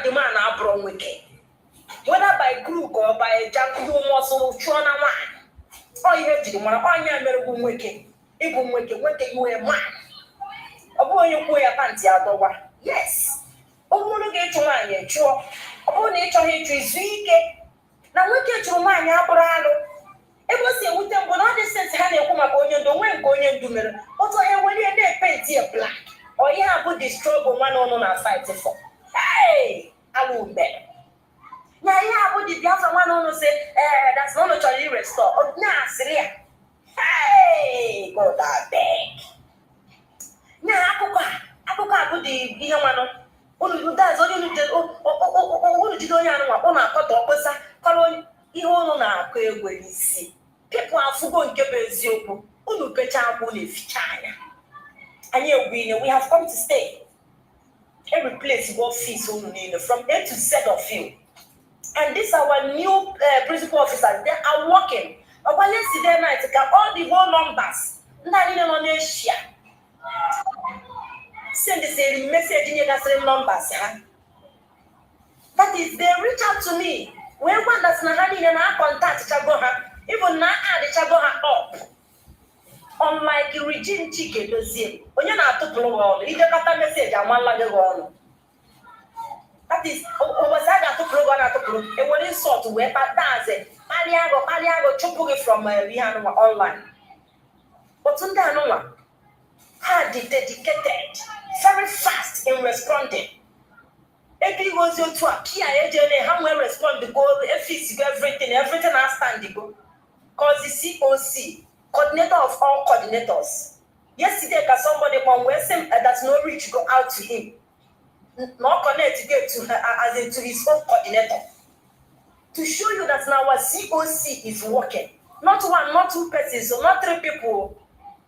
the man abụrụ nwoke whether by group or by jankudu muscle chụọ na nwaanyị ọ ihe jiri mara onye mere bụ nwoke ịbụ nwoke iwe man ọ bụghị onye kwuo ya pantị adọwa yes ọ bụrụ ga ịchụ nwaanyị chụọ ọ bụrụ na ị chọghị ịchụ izu ike na nwoke chụrụ nwaanyị abụrụ alụ ebe o si ewute mgbe na ọ dị sensị ha na-ekwu maka onye ndu onwe nke onye ndu mere otu ha enwere na-epenti ya black ọ ihe a bụ the struggle nwa na ọnụ na fight for hey alụ mgbe na ihe a bụ the Biafra nwa na ọnụ sị that's na ọnụ chọrọ irestore na-asịrị ya hey God abeg na akụkọ a bụ dị ihe nwanụ unu jide onye anụ nwa ụnụ akọta ọkpụsa kọrọ ihe ụnụ na-akọ egwe n'isi pepụ afụgo nke bụ eziokwu unu pecha akwụ na-eficha anya anyị egwu ihe we have come to stay every place go fees unu niile from A to Z of you and these our new principal officers they are working ọkwa yesterday night ka all the whole numbers ndị anyị nọ n'Asia send the message nyegasịrị numbers ha that is they reach out to me wee gwa that na ha niile na contact chago ha even na add chago ha up unlike regime Chike dozie onye na-atụpụrụ gị ọnụ idekọta message amala gị ọnụ that is ụbọchị a ga-atụpụrụ gị na-atụpụrụ enwere insult wee kpataze kpalịa agụ chụpụ gị from ihe anụnwa online otu ndị anụnwa ha dị dedicated very fast in responding ebe ihe ozi otu a kia ejele ha nwee respond go efis go everything has stand go cause the COC coordinator of all coordinators yesterday ka somebody come where say that no reach go out to him no connect get to as into his own coordinator to show you that now our COC is working not one not two persons so not three people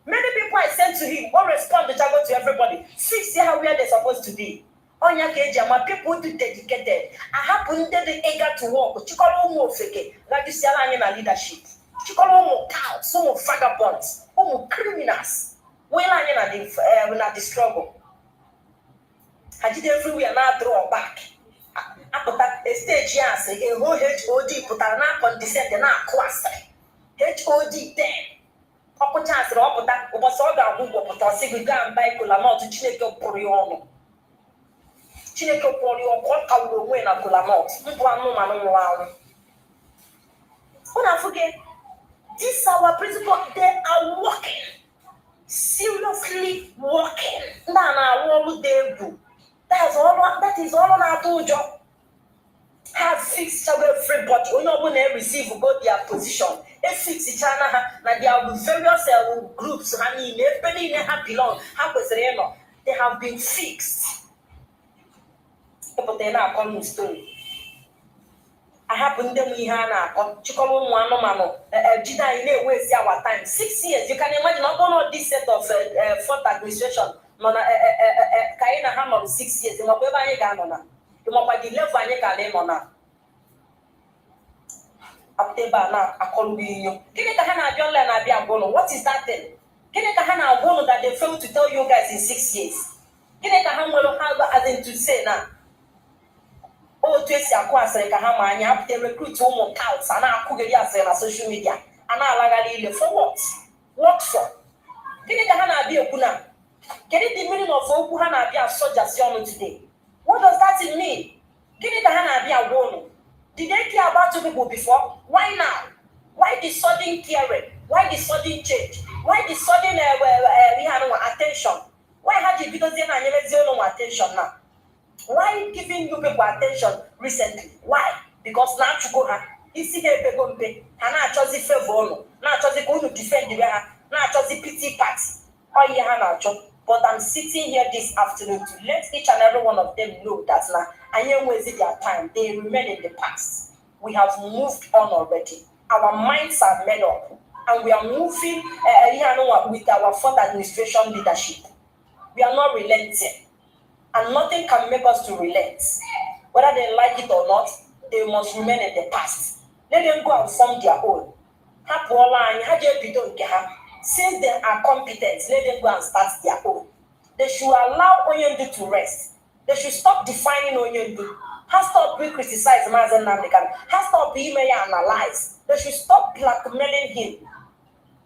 many people I sent to him all respond to everybody 6 here where they're supposed to be onya ka eji ama people do dedicated ahapụ ndị dị eager to work chịkọrọ ụmụ ofeke gajụsiala anyị na leadership chịkọrọ ụmụ cows ụmụ vagabonds ụmụ criminals wela anyị na the struggle ha jide everywhere na draw back apụta stage ya asị eho HOD pụtara na condescend na akụ asịrị HOD 10 ọkụcha asịrị ọpụta ụbọchị ọ ga-agwụ ụgwọ pụta ọsị gị gaa mba ikola n'ọtụ Chineke pụrụ ya ọnụ Chineke kwụrụ ya ọkụ ka wuru onwe na kolanọt mbụ anụmanụ nwụrụ anwụ ụna afụge this our principal they are working seriously working ndị a na-arụ ọrụ dị egwu that is all na-atụ ụjọ ha fix everybody onye ọbụla receive go their position efix chana ha na their various groups ha niile ebe niile ha belong ha kwesịrị ịnọ they have been fixed but they na-akọ m story ahapụ ndị m ihe a na-akọ chịkọrọ ụmụ anụmanụ jide anyị na-ewezi our time 6 years you can imagine ọ bụrụ this set of fourth administration nọ na ka anyị na ha nọrọ 6 years makwa ebe anyị ga-anọ na makwa the level anyị ka nọ na apụta ebe a na-akọrọ inyo gịnị ka ha na-abịa online na-abịa agwa ụnụ what is that thing gịnị ka ha na-agwa ụnụ that they failed to tell you guys in 6 years Gịnị ka ha nwere ha as in to say na otu esi akụ asịrị ka ha ma anya apụta recruit ụmụ touts a na-akụgheri asịrị na social media a na-alagharị ile for what for? Gịnị ka ha na-abịa ekwu na? Kedu the meaning of okwu ha na-abịa asọjasi ọnụ today? What does that mean? Gịnị ka ha na-abịa agwa ụnụ? Did they care about you people before? Why now? Why the sudden caring? Why the sudden change? Why the sudden attention? Why had you because attention now? Why giving you people attention recently? Why? Because now you go isi ha na choose favor na choose go to defend the na choose pity party. Oh yeah, na cho. But I'm sitting here this afternoon to let each and every one of them know that now I am wasting their time. They remain in the past. We have moved on already. Our minds are made up, and we are moving with our fourth administration leadership. We are not relenting, and nothing can make us to relent. Whether they like it or not, they must remain in the past. Let them go and form their own. Since they are competent, let them go and start their own. They should allow Onyendu to rest. They should stop defining Onyendu. Has stop being criticized, Mazi Nnamdi. Has stop being analyzed. They should stop blackmailing him.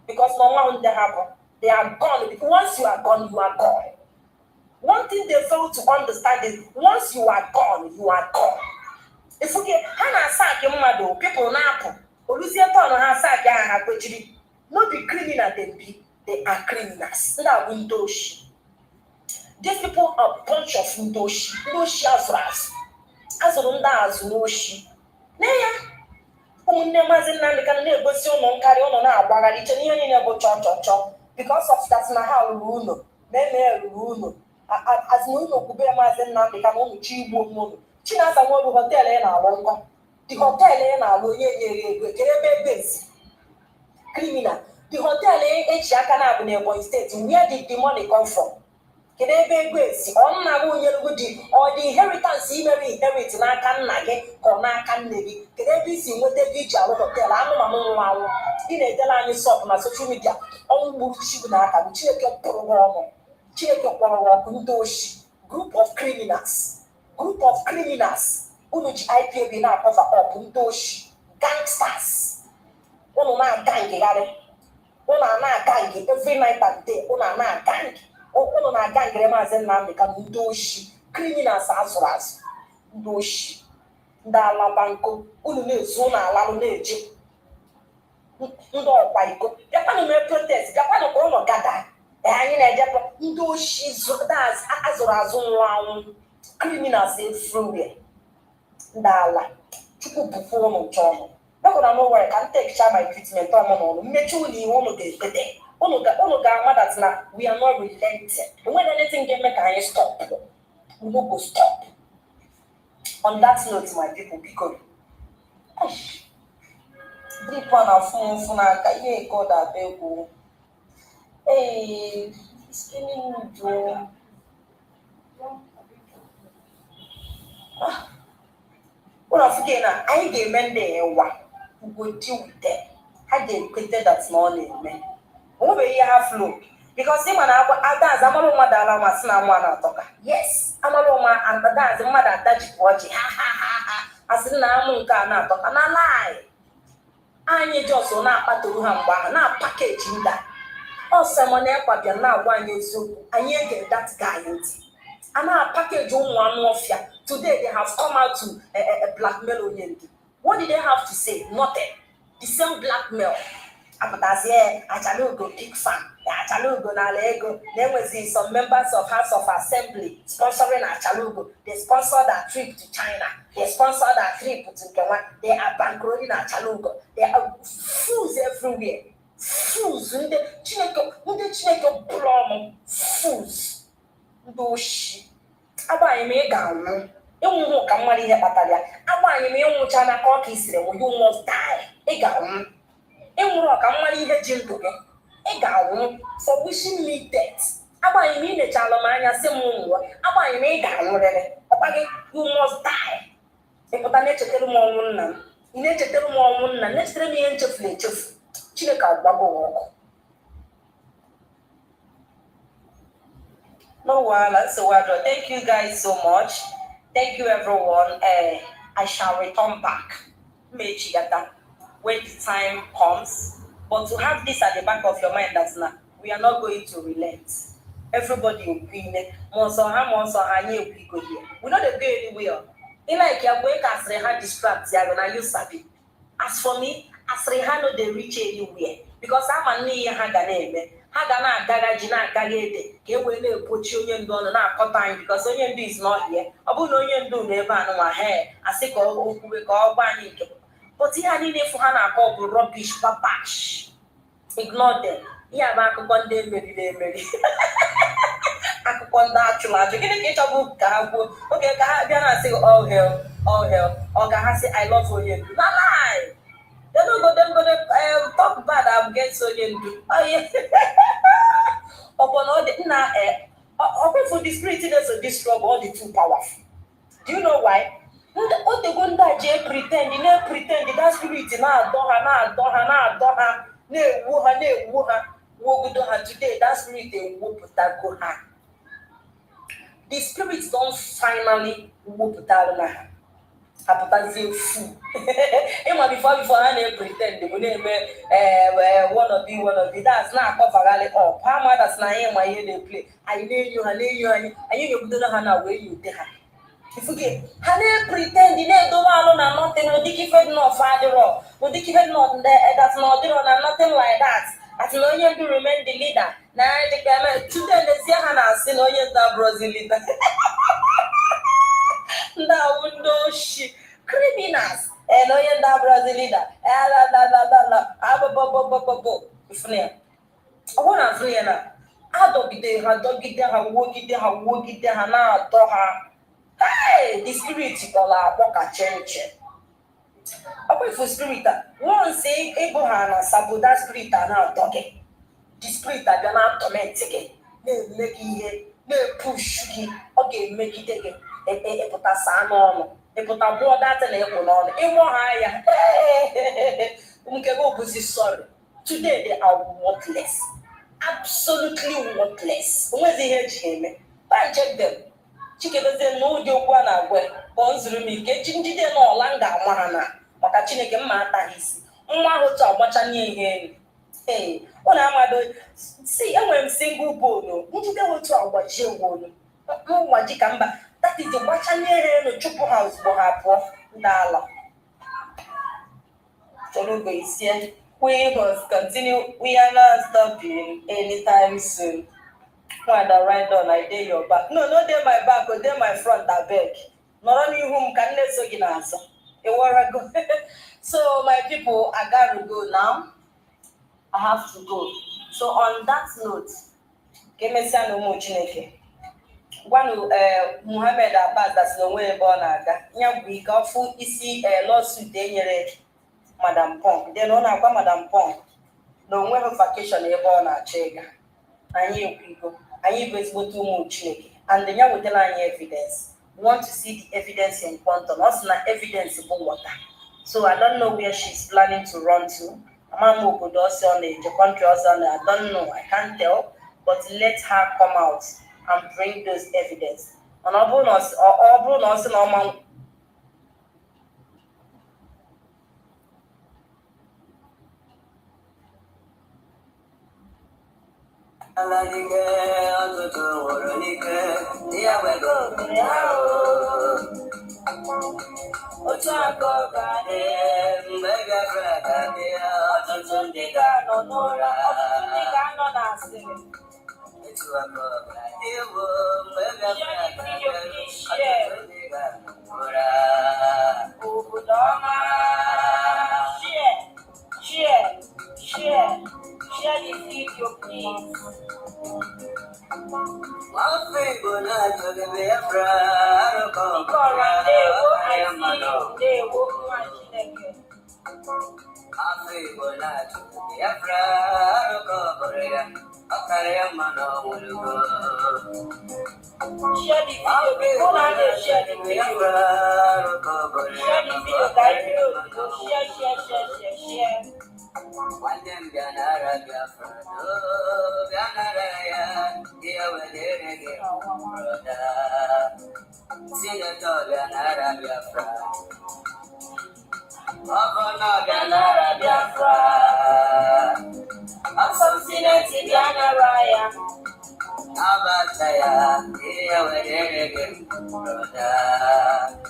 Because no one they happen. They are gone. Once you are gone, you are gone. One thing they fail to understand is once you are gone, you are gone. If we get Hana Saki Mado, people now, Olusia Tono Hasaki and not be criminal, they are criminals. That windows. These people are a bunch of windows. No shafras. As on that, no she. Naya. Mazi Nnamdi can never see on carry on our bagage and never chop. Because of that, na how Runo, Meme Runo. As no could be Mazi Nnamdi can only cheap woman. China's a hotel in our Longo. The hotel in our base. Criminal. The hotel in Chakana in Ebony State. Where did the money come from? Can they be grace? On or the inheritance he may inherit Nakan Nage or Nakan Navy. Can they be seen with the beach hotel? I'm not in a Delany shop on social media. On move Shibunaka, check your program, check your Kundoshi. Group of criminals. Unuch IPB now cover up Kundoshi. Gangsters. One gang, gang every night and day. Gang. Ono na gang Mazi Nnamdi ka ndoshi criminals azuraz ndoshi ndala banko unu na-ezu na ala na-eje ndo ọkwa iko yakwanụ me protest yakwanụ ka ụlọ gada anyị na-eje ndoshi azụrụ azụ nwa anwụ criminals everywhere ndala chukwu bụfu ụnụ chọọ ekwana no worry can take my treatment ọmụ n'ọnụ mmechi ụlọ iwu ụnụ ga-ekpete. That now we are not relenting. When anything can make us stop, we will go stop. On that note, my people, because deep one of Funaka, ye God a bego. Hey, skinning Joe. Well, again, I gave men there who go deal with them. I did created that morning, man. Over here have flow because him and I dance. I'm a mother, my son, one toka. Yes, I'm a woman and the dance. Mother, that watch. Ha. I said, I'm not talk. And I lie. I need just so not to do him, not packaging that. Or someone else, but now one year so I get that guy. And I package one mafia. Today they have come out to blackmail Onyendu. What did they have to say? Nothing. The same blackmail. Achalugo big fan. Achalugo na lego. There was some members of House of Assembly sponsoring Achalugo. They sponsored a trip to China. They sponsored a trip to Kenya. They are bankrolling Achalugo. There are fools everywhere. Fools. Chineke blom. Fools. Doshi. Aba ime gamu. Ewu ka mmari ihe kpatara. Aba ime enwucha na ka ọ ka isire you must die. Ị gamu. Enwere ka mmara ihe ji ndụ gị ị ga-anwụ for wishing me death. Agbanyeghị m inechala m anya sị m nwụọ agbanyeghị m ị ga-anwụrịrị ọkwa gị you must die. Ịpụta na-echetara m ọnwụ nna m ị na-echetara m ọnwụ nna na-echetara m ihe nchefuru echefu Chineke agbago ọkụ. No, that's so well. Thank you guys so much. Thank you, everyone. I shall return back. Mechigata, when the time comes. But to have this at the back of your mind, that's not. We are not going to relent. Everybody will be in it. We know they go anywhere. In like your way, as they had distract, they are gonna use sabi. As for me, as Rehano they reach anywhere because I'm a near Haganeme. Hagana Gagaji na Gagade, get when they put you in on a time because Onion is not here. Abu Onion do never know my hair. I say go we call banning. But he had in for Hana called rubbish papash. Ignore them. Yeah, back one day, maybe. Akwụkwọ ndị achụrụ achụ gịnị ka ịchọbụ ka ha kwuo oge ka ha bịa na-asị all hell ọ ga ha sị I love onye ndu na lie they no go talk bad against onye ndu ọbụna ọ dị nna ọkwefu the spirit is so this struggle all the too powerful do you know why otego ndị a ji pretend na-pretend that spirit na-adọ ha na-ewu ha wogudo ha today that spirit ewepụtago ha the spirits don't finally wepụtara na ha apụtazie fu ịma before ha na-pretend bụ na-eme one of the that's na-akọfagharị up ha madas na anyị ma ihe na-eple anyị na-enyo ha anyị ga-ebudoro ha na wee yote ha ifuge ha na-pretend na-edowe alụ na nothing ụdịka ife dị n'ọfa adịrọ ụdịka ife dị that's not ọdịrọ na nothing like that as na onye ndu remain the leader na today n'ezie ha na-asị na onye ndu abụrụzi leader ndị awụ ndị oshi criminals na onye ndu abụrụzi leader ifune ọ bụrụ na afụ ya na adọgide ha wogide ha na-atọ ha the spirit kpọrọ akpọ ka chenche ọkwa ifu spirit a once ego ha na saboda spirit a na-atọ gị the spirit abịa na-atọmenti gị na-eme gị ihe na-epushu gị ọ ga-emegide gị ịpụta saa n'ọnụ ịpụta bụọ datị na ịkwụ n'ọnụ ịgbọ ha ya nke gị obuzi sorry today they are worthless absolutely worthless onwezi ihe eji eme check them chikedozie na ụdị okwu a na-agwa kpọọ nzuru m ike chi njide n'ọla m ga-ama ha na maka chineke mma ataghị isi nwa ahụ otu agbacha nye ihe elu ọ na-amado si enwere m single bone njide otu agbajie wolu mgbaji ka mba that is gbacha nye ihe elu chụpụ ha ozugbo ha pụọ ndị ala chọrọ isie we must continue we are not stopping anytime soon. Father, right on, I dare your back. No dey my back, but dey my front, I beg. Not only whom can let so answer. Go. So my people, I gotta go now. I have to go. So on that note, Kemesia no mo Chineke. One Muhammad Abbas that's no way born aga. Nya we got full isi lawsuit denyere Madam Pong. Then on agwa Madam Pong. No way vacation e born na chega. Anyị ekwigo anyị bụ ezigbote ụmụ Chineke and ya wetara anyị evidence we want to see the evidence in quantum also na evidence bụ water so I don't know where she's planning to run to ama obodo ọsọ na-eje country ọsọ na I don't know I can't tell but let her come out and bring those evidence and ọ bụrụ na ọsọ na ọma Alalike ọtụtụ nwụrụ n'ike ya wego otu aka ọka dị mgbe Biafra ka dị ọtụtụ ndị ga-anọ n'ụra ọtụtụ ndị ga-anọ n'asịrị etu aka ọka dị bụ mgbe Biafra ka dị ọtụtụ ndị ga-anọ n'ụra obodo ọma share the video please. One thing will not to the Biafra, I don't come I am a dog. One thing will not to the Biafra, I don't come I am a dog. Share the video, people share the Biafra, I don't come share the video, guys, share. One them Biafra, Biafra, ya, dear, brother. See the dog and Biafra. Governor and Biafra. Associate Diana Raya. Abataya. Here we brother.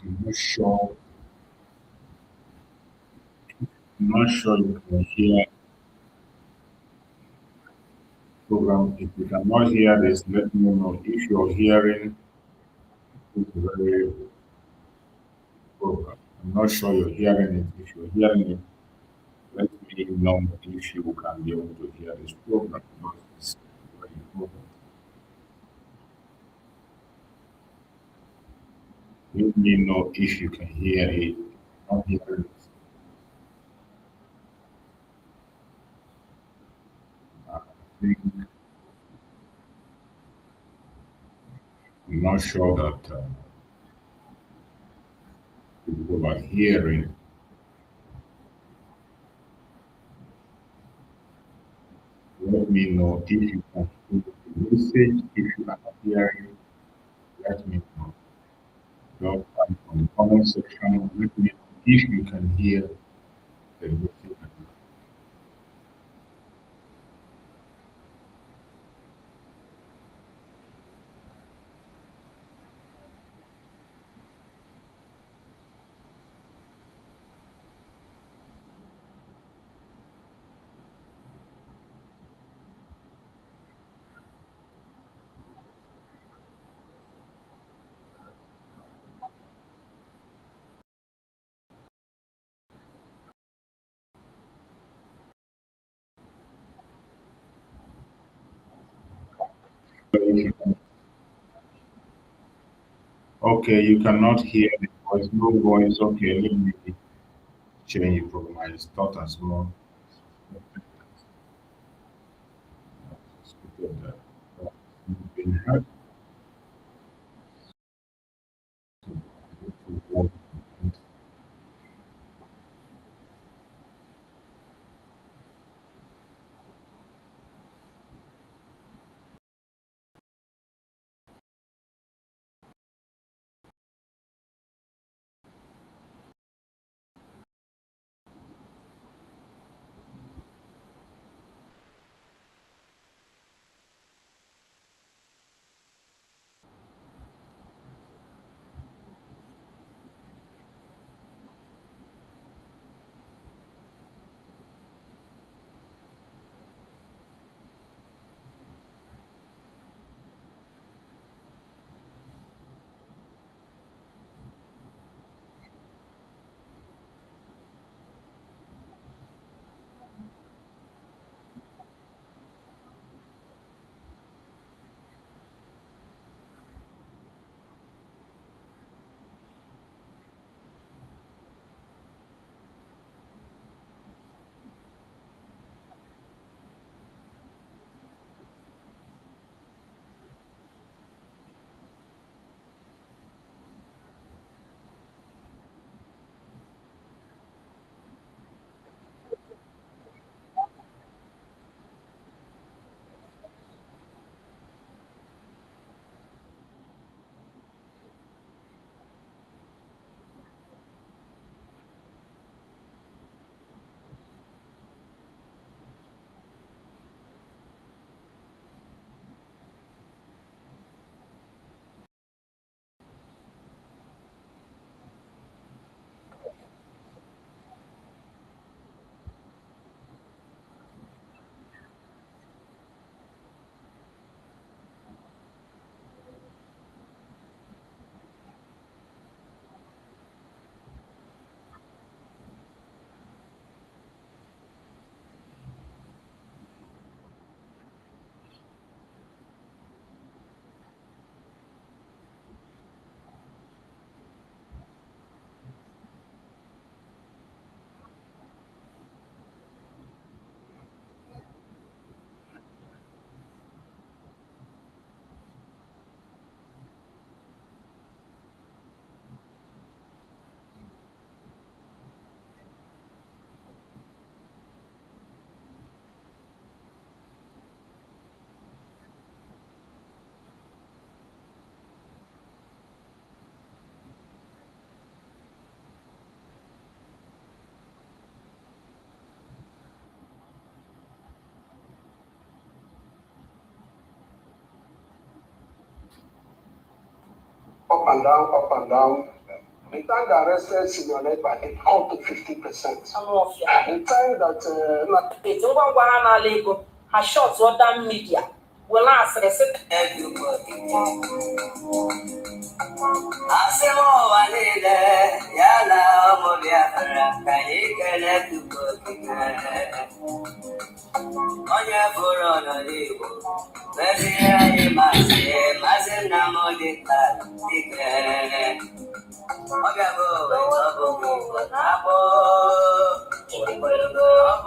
I'm not sure. I'm not sure you can hear program. If you cannot hear this, let me know. If you're hearing this very program, I'm not sure you're hearing it. If you're hearing it, let me know if you can be able to hear this program because it's very important. Let me know if you can hear it. Not hearing it. I think I'm not sure that people are hearing. Let me know if you can hear the message. If you are not hearing, let me know. Just type on the comment section. Let me know if you can hear the message. Okay, you cannot hear the voice. No voice. Okay, let me change it from my start as more. Up and down. The time that arrested senior Ekpa, it out to 50%. The time that it's over one Lego has shot other media will ask the Asemo walile yala omo Biafra kayikele tuko onye furu n'Igbo meziri anyị Mazi Nnamdi dike ọbịago ọbụghị Igbo na-akpọ ọ bụ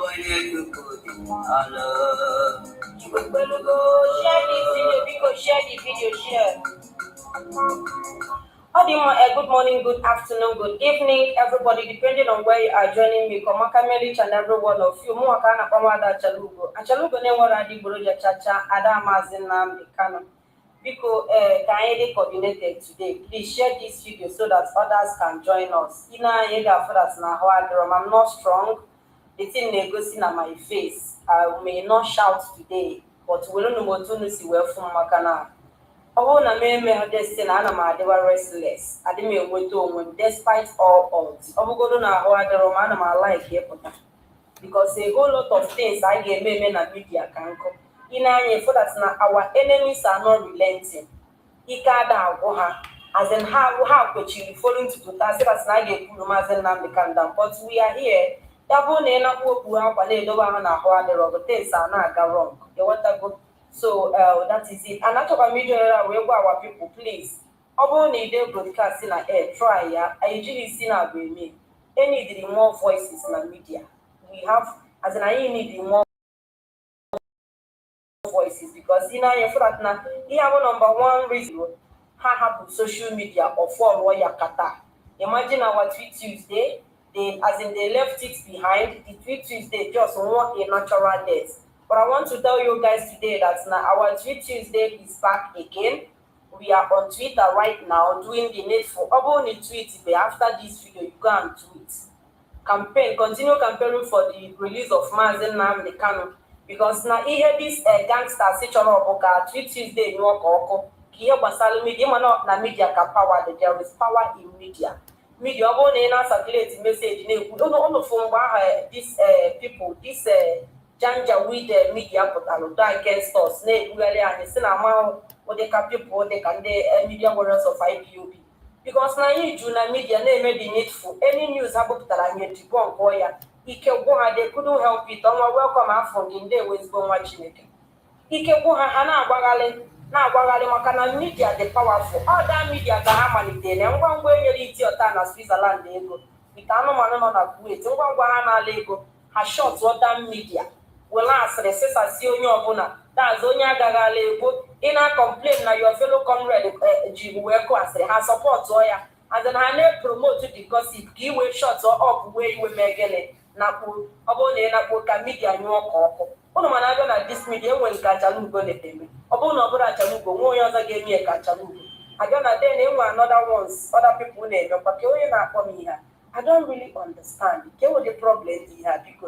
onye Chukwu dị ọlụ share this video because share the video share. Good morning, good afternoon, good evening, everybody, depending on where you are joining me. Komaka each and every one of you. Muakana Pamada Achalugo. Achalugo ne waradi Buruja Chacha, Ada Mazi Nnamdi Kanu. Biko kindly coordinated today. Please share this video so that others can join us. Ina yega for us na I'm not strong. The thing they go see on my face. I may not shout today, but we don't know what to see where from Makana. Oh, na me destiny ana ma adewa restless. Ade me enweto onwe despite all odds. Obugodo na ho adero ma ana ma like here pota. Because a whole lot of things I get me na media can come. Ina anye for that na our enemies are not relenting. Ika da agwo ha. As in how kwechiri following to that say that na get kulu Mazi Nnamdi Kanu. But we are here. Dabo na ena ku okwu akwa na edoba ha na ho adero but things are na aga wrong. You want to go So that is it. And actually, media we go our people, please. Obo need a broadcast in a air, try ya. I usually see now with me. Any more voices in the media. We have, as in I need more voices because you know you feel that now you have a number one reason how happen social media or for lawyer kata. Imagine our tweet Tuesday, they as in they left it behind. The tweet Tuesday just want a natural death. But I want to tell you guys today that now our tweet Tuesday is back again. We are on Twitter right now doing the needful. Only tweet after this video, you go and tweet. Continue campaigning for the release of Mazi Nnamdi Kanu because na ihe this gangster si chọrọ bụ ka tweet Tuesday nyụọ ka ọkụ ka ihe gbasara media ịma na media ka power dị there is power in media ọ bụrụ na ị na-circulate message na-ekwu ụnụ fụ mgbe aha this people this janja with media pụtara do against us na-ekwugharị anyị si na amahụ ụdịka people dịka ndị media warriors of IPOB because na anyị ju na media na-eme the needful any news ha bụpụtara anyị debunk ya ike gwụ ha they couldn't help it ọnwa welcome afọ gị ndị ewezigbo nwa Chineke ike gwụ ha ha na-agbagharị maka na media dị powerful ọda media ka ha malitere na ngwa enyere iti ọta na Switzerland ego ite anụmanụ nọ na Kuwait ngwa ha na-ala ego ha short ọda media were asịrị sịsasi onye ọbụla that's onye agaghị ala ego ị na-complain na your fellow comrade ji wee kụ asịrị ha support ya and then ha na-promote the gossip ka iwe short up wee iwe mee gịnị nakpuo ọ bụrụ na ị nakpuo ka media nyụọ ka ọkụ ụnụ mana abịa na dis media enwere nke achalugo na-eteme ọ bụrụ na ọ bụrụ achalugo nwe onye ọzọ ga-eme ya ka achalugo abịa na den enwe another ones other people na-emekwa ka onye na-akpọ m ihe I don't really understand ke enwe the problem dị ihe biko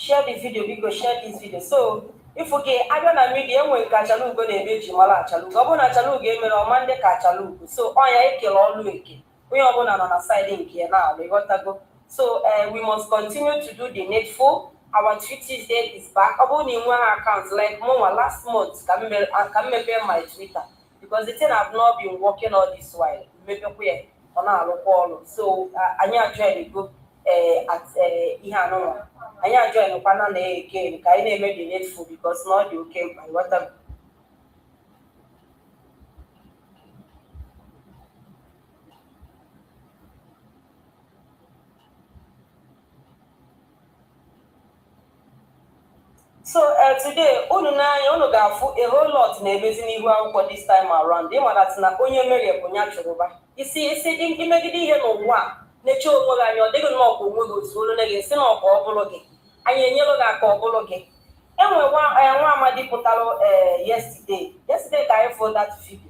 share the video because share this video so if okay abịa na media enwe nke achalugo na-eme ji mara achalugo ọ bụrụ na achalugo emere ọma ndị ka achalugo so ọ ya ekele ọlụ eke onye ọbụla nọ na side nke ya na-alụ ịghọtago so we must continue to do the needful our Tuesday is back ọ bụrụ na ị nweghị account like mụnwa last month ka m mepee my Twitter because the thing I've not been working all this while mepekwa ya ọ na-alụkwa ọlụ so anyị ajụghị go at ihe anụnwa anyị ajụghịkwa na again ka anyị na-eme the needful because na ọ dị oke mkpa ịghọta so today unu n'anya unu ga-afụ a whole lot na-emezi n'ihu akwụkwọ this time around ịmara na onye mere bụ nya chụrụba isi imegide ihe n'ụwa na-eche onwe gị anya ọ dịghị nnọọ ka onwe gị ozugbo gị si na ọka ọ bụrụ gị anyị enyelụ gị aka ọ bụrụ gị enwe nwa amadi pụtara yesterday ka anyị fụ that video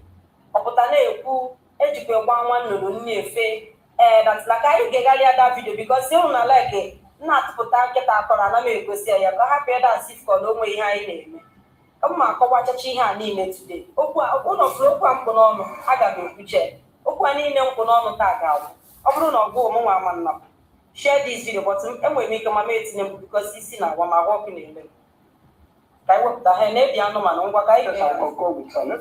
ọ pụta na-ekwu ejikwa gwa nwa nnụnụ nne efe datịla ka anyị gegharịa that video because ịhụ na like na-atụpụta nkịta atọrọ ana m egosi ya ka hapụ ede asifkọ na onwe ihe anyị na-eme mma akọwachacha ihe a niile today ụlọ fụrụ okwu a mkpụ n'ọnụ aga m ekwuche okwu a niile mkpụ n'ọnụ taa ga-agwụ ọ bụrụ na ọ bụ ụmụnwa ama nnapụ share this video but enwere m ike ma m etinye m because isi na agwa ma agwa ọkụ na-eme ka anyị wepụta ha na-ebi anụmanụ ngwa ka anyị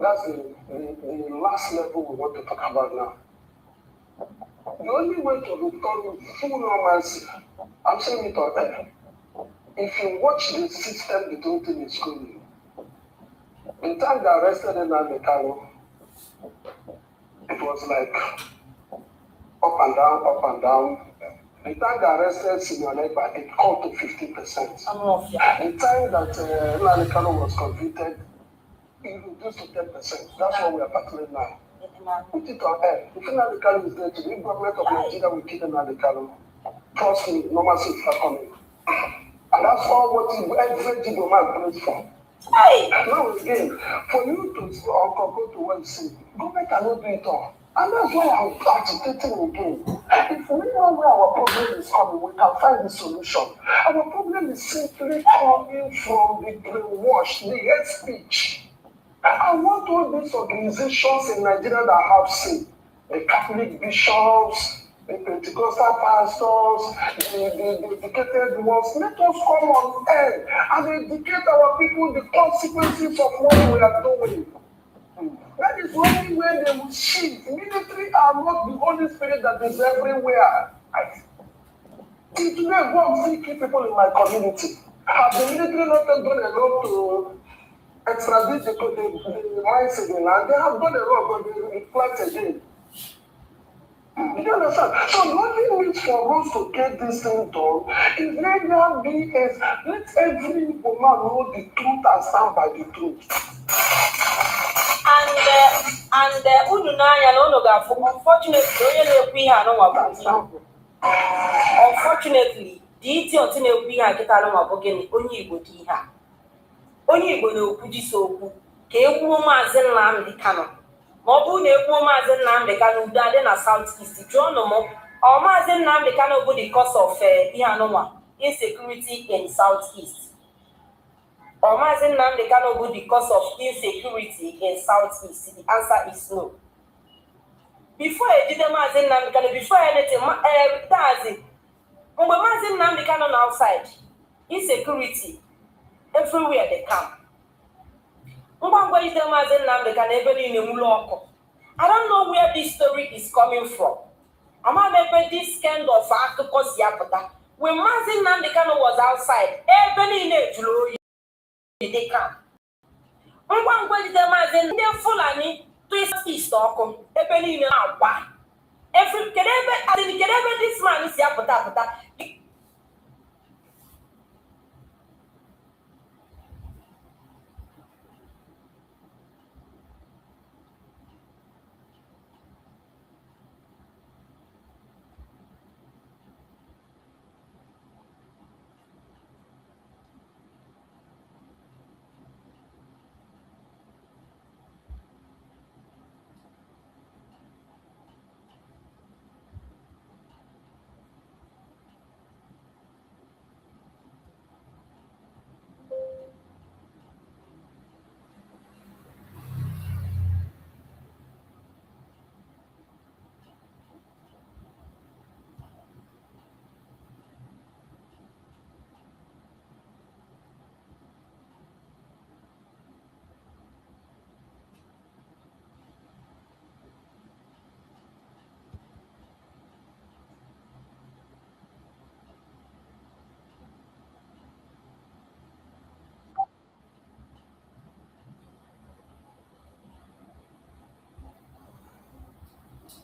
That's the last level we want to talk about now. The only way to return full normalcy, I'm saying it on air, if you watch the system the whole thing is going. In time they arrested Nnamdi Kanu, it was like up and down, up and down. The time they arrested Ekpa, it called to 50%. The time that Nnamdi Kanu was convicted, it reduced to 10%. That's what we are battling now. Put it on air. If Nnamdi Kanu is there to the government of Nigeria will kill Nnamdi Kanu. Trust me, normalcy is not coming. And that's all what every Jibo man prays for. Hey. Now again, for you to go to what you say, government cannot do it all. And that's why I'm agitating again. If we know where our problem is coming, we can find the solution. Our problem is simply coming from the brainwash, the hate speech. I want all these organizations in Nigeria that have seen the Catholic bishops, the Pentecostal pastors, the educated ones. Let us come on air and educate our people the consequences of what we are doing. That is the only way they will see. Military are not the Holy Spirit that is everywhere. Today, go and see key people in my community. Have the military not done enough to extradite the mines again? And they have done a lot, but they replant again. You understand? So nothing needs for us to get this thing done. If there be is let every woman know the truth and stand by the truth. And unfortunately, the idiot na-ekwu ihe a kịta alụma bụ gịnị onye Igbo dị ihe a. Onye Igbo na-ekwu jisi okwu ka egbuo Maazị Nnamdi Kanu. Ma ọ bụrụ na egbuo Maazị Nnamdi Kanu udo adị na South East, jụọnụ m ọ Maazị Nnamdi Kanu bụ the cause of ihe anụnwa insecurity in South East. Or Maazị Nnamdi Kanu bụ the cause of insecurity in South East? The answer is no. Before ejide Maazị Nnamdi Kanu, before anything, mgbe Maazị Nnamdi Kanu na outside, insecurity everywhere they come. Ngwa ejide Maazị Nnamdi Kanu ebe niile nwụrụ ọkụ. I don't know where this story is coming from. Ama ebe this kind of akụkọ si apụta. When Maazị Nnamdi Kanu was outside, ebe niile jụrụ oyi. They come. Ngwa ejide Maazị ndị Fulani twist east ọkụ ebe niile na-agba. Kedebe this man si apụta.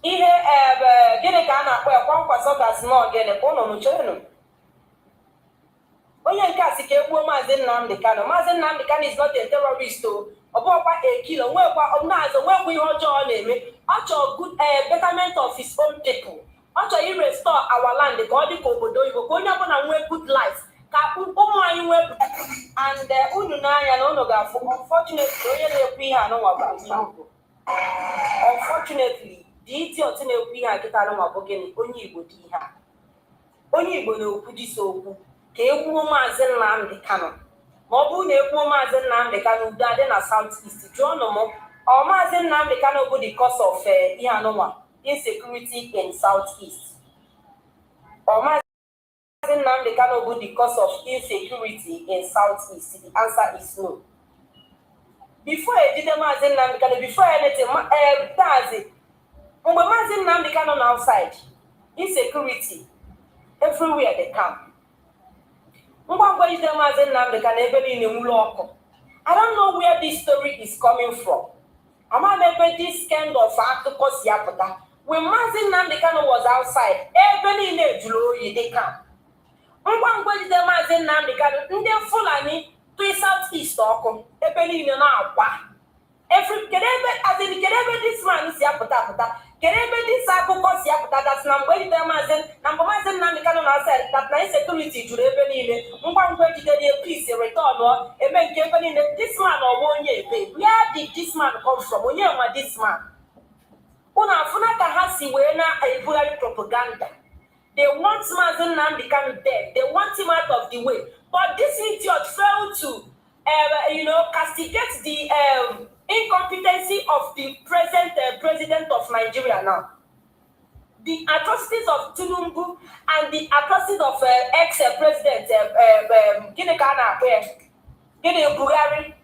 Ihe gịnị ka a na-akpọ ya kwankwaso gasị na ogene ka ụnụ nụchenụ. Onye nke a si ka egbuo Maazị Nnamdi Kanu. Maazị Nnamdi Kanu is not a terrorist o. Ọ bụkwa a killer, nwekwa ihe ọjọọ ọ na-eme. Ọ chọrọ good betterment of his own people. Ọ chọrọ i-restore our land ka ọ dị ka obodo Igbo, ka onye ọbụla nwee good life, ka ụmụ anyị nwee and unu n'anya na unu ga-afụ unfortunately onye na-ekwu ihe anụnwa bụ unfortunately the idiot na-ekwu ihe a kịta anụnwa bụ gịnị onye Igbo dị ihe a. Onye Igbo na-ekwu jisi okwu ka egbuo Maazị Nnamdi Kanu. Ma ọ bụrụ na egbuo Maazị Nnamdi Kanu udo adị na South East, jụọnụ m ọ Maazị Nnamdi Kanu bụ the cause of ihe anụnwa insecurity in South East. Or Maazị Nnamdi Kanu bụ the cause of insecurity in South East? The answer is no. Before ejide Maazị Nnamdi Kanu, before anything, mgbe Maazị Nnamdi Kanu na outside, insecurity everywhere they come. Ngwa ejide Maazị Nnamdi Kanu ebe niile nwụrụ ọkụ. I don't know where this story is coming from. Ama ebe this kind of akụkọ si apụta. When Maazị Nnamdi Kanu was outside, ebe niile jụrụ oyi they come. Ngwa ejide Maazị Nnamdi Kanu, ndị Fulani twist South East ọkụ ebe niile na-agba. Kedebe this man si apụta. Kedebe this akụkọ si apụta that na mgbe ejide Maazị Nnamdi Kanu na outside that na insecurity jụrụ ebe niile. Ngwa ejide peace return eme nke ebe niile. This man ọ bụ onye ebe. Where did this man come from? Onye nwa this man? Unu afụna ka ha si wee na-ebugharị propaganda. They want Maazị Nnamdi Kanu dead. They want him out of the way. But this idiot failed to castigate incompetency of the present president of Nigeria now, the atrocities of Tinubu and the atrocities of ex-president Buhari,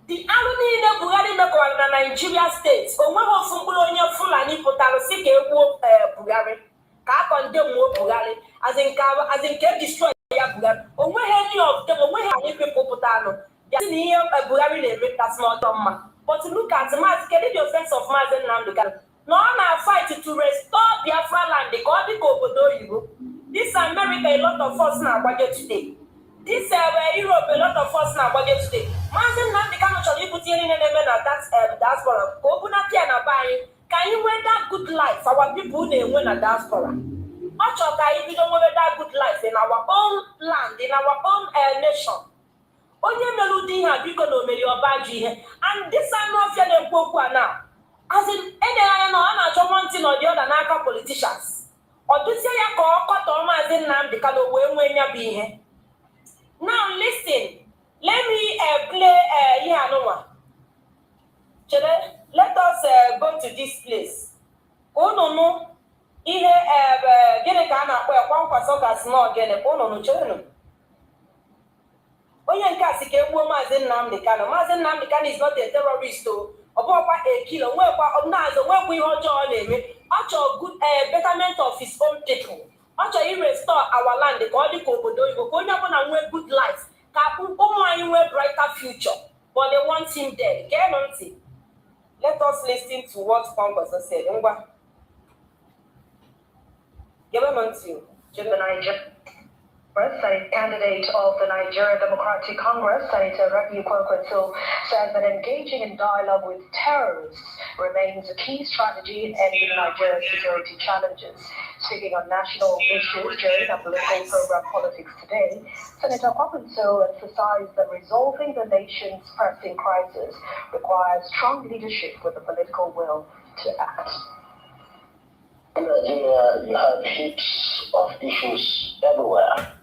the alumni Buhari mekọrọ na Nigeria state onweghị ofu mkpụrụ onye Fulani pụtara si ka egbuo Buhari ka a kọndemnuo Buhari as in ka destroy ya Buhari. Onweghị any of them, onweghị anyị people pụtanụ bịa si na ihe Buhari na-eme kasị n'ọtọ mma. But look at Mazi, kedu the offense of Mazi Nnamdi Kanu? No na fight to restore Biafra land ka ọ dị ka obodo oyibo. This America, a lot of us na-agbaje today. This Europe, a lot of us na-agbaje today. Mazi Nnamdi Kanu chọrọ ibute ihe niile na-eme na diaspora ka o bunata ya na be anyị ka anyị nwee that good life our people na-enwe na diaspora. Ọ chọrọ ka anyị bido nwere that good life in our own land, in our own nation. Onye mere ụdị ihe a biko na omeri ọba ajọ ihe. And this anọfịa na-ekwu okwu a na as in edere anya na ọ na-achọ one thing or the other n'aka politicians. Ọ dụzie ya ka ọ kọtọọ Mazi Nnamdi Kanu wee nwee nya bụ ihe. Now listen, let me play ihe anụnwa. Chere, let us go to this place. Unu ihe gịnị ka a na-akpọ ya kwankwaso gasị na ogene unu chere. Onye nke a si ka egbuo Mazi Nnamdi Kanu. Mazi Nnamdi Kanu is not a terrorist o. Ọ bụkwa a killer, nwekwa ọnazọ nwekwa ihe ọjọọ ọ na-eme. Ọ chọrọ good betterment of his own people. Ọ chọrọ restore our land ka ọ dị ka obodo oyibo ka onye ọbụla nwee good life ka ụmụ anyị nwee brighter future. But they want him dead. Gee ntị. Let us listen to what Kwankwaso said. Ngwa. Give him ntị. The Niger Senate candidate of the Nigeria Democratic Congress, Senator Rabiu Kwankwaso, says that engaging in dialogue with terrorists remains a key strategy in ending Nigeria's security challenges. Speaking on national issues during a political program Politics Today, Senator Kwankwaso emphasized that resolving the nation's pressing crisis requires strong leadership with the political will to act. In Nigeria, you have heaps of issues everywhere.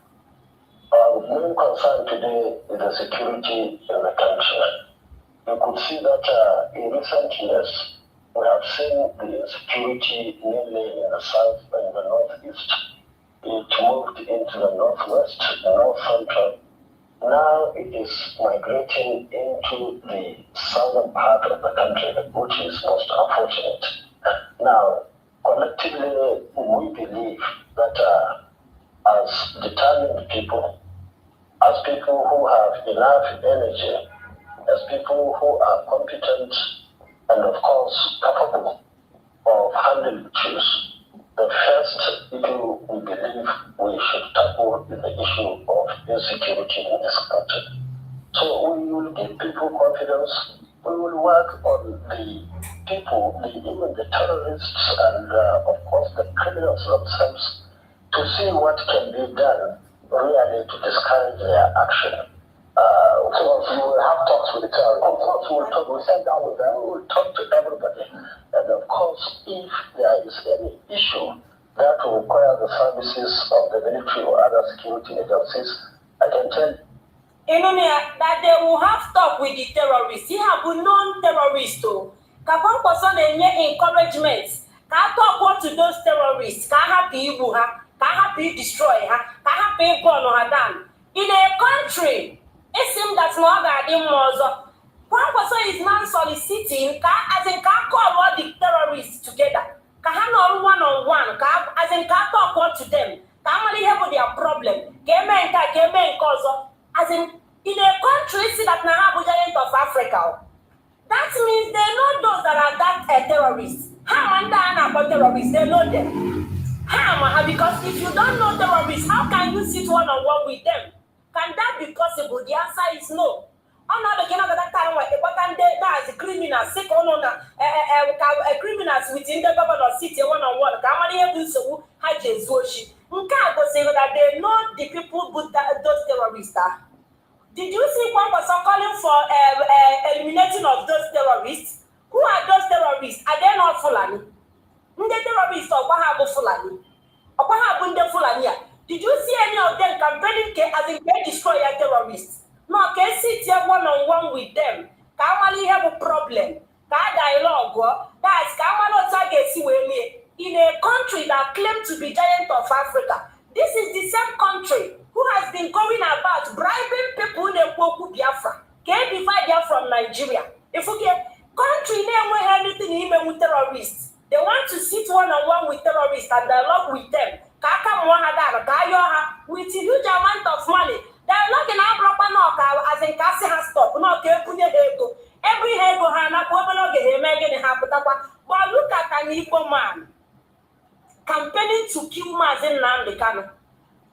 Our main concern today is the security in the country. You could see that in recent years, we have seen the insecurity mainly in the south and the northeast. It moved into the northwest, north central. Now it is migrating into the southern part of the country, which is most unfortunate. Now, collectively, we believe that as determined people, as people who have enough energy, as people who are competent and of course capable of handling issues, the first issue we believe we should tackle is the issue of insecurity in this country. So we will give people confidence. We will work on the people, even the terrorists and of course the criminals themselves, to see what can be done really to discourage their action. So we will have talks with the terrorists. Of course, we'll sit down with them, we'll talk to everybody. And of course, if there is any issue that will require the services of the military or other security agencies, I can tell you. That they will have talk with the terrorists. He have non-terrorists too. Kwankwaso na-enye encouragement. Ka talk to those terrorists. Ka happy ibu ha. Ka happy destroy ha. Ka happy burn ha down. In a country, it seems that no other more. Kwankwaso is now soliciting as in call all the terrorists together. Ka ha no one-on-one. As in talk to them. Ka only help their problem. Game cause. As in a country, see that now Abuja of Africa. That means they know those that are that terrorists. About terrorists, they know them. Because if you don't know terrorists, how can you sit one-on-one with them? Can that be possible? The answer is no. That's criminals, criminals within the government city one-on-one. That they know the people who those terrorists are. Did you see Kwankwaso calling for eliminating of those terrorists? Who are those terrorists? Are they not Fulani? The terrorists of Bahabu Fulani. Or Bahabu Fulani. Did you see any of them campaigning as if they destroy a terrorists? No, can sit here one-on-one with them. ka amala ihe bụ problem ka dialogue that's ka amala otu a ga-esi wee mee in a country that claims to be giant of Africa. This is the same country who has been going about bribing people na-ekwu okwu Biafra ka e divide them from Nigeria. If we get country na-enweghị anything ime with terrorists, they want to sit one-on-one with terrorists and dialogue with them. Ka aka mụọ ha dara ka ayọ ha with a huge amount of money. Dialogue na-abụrụkwa n'ọka as in ka asị ha stop n'ọka ebunye ha ego. Every ego ha nakwa obere oge ha eme gịnị ha pụtakwa. But look at an Igbo man campaigning to kill Mazi Nnamdi Kanu,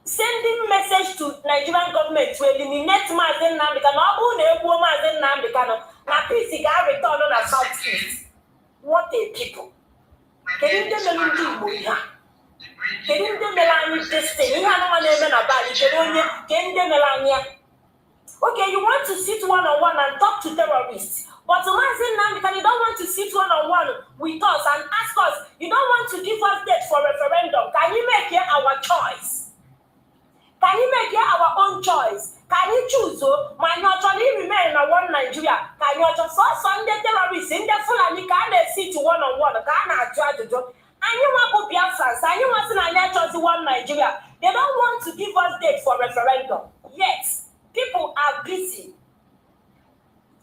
sending message to Nigerian government to eliminate Mazi Nnamdi Kanu. Ọ bụrụ na egbuo Mazi Nnamdi Kanu na peace ga-return na South East. What a people. Kedu ndị mere ndị Igbo ihe a? Kedu ndị mere anyị destiny? Ihe anụmanụ na-eme na bali kedu onye ke ndị mere anyị ya? Okay, you want to sit one-on-one and talk to terrorists. But Mazi Nnamdi Kanu, you don't want to sit one-on-one with us and ask us, you don't want to give us date for referendum. Can you make here our choice? Can you make here our own choice? Can you choose my naturally remain in one Nigeria? Can you just Sunday terrorists in the Fulani can they sit one-on-one? Can I try to do? And you want to be Biafrans, and you want to choose one Nigeria. They don't want to give us date for referendum. Yet, people are busy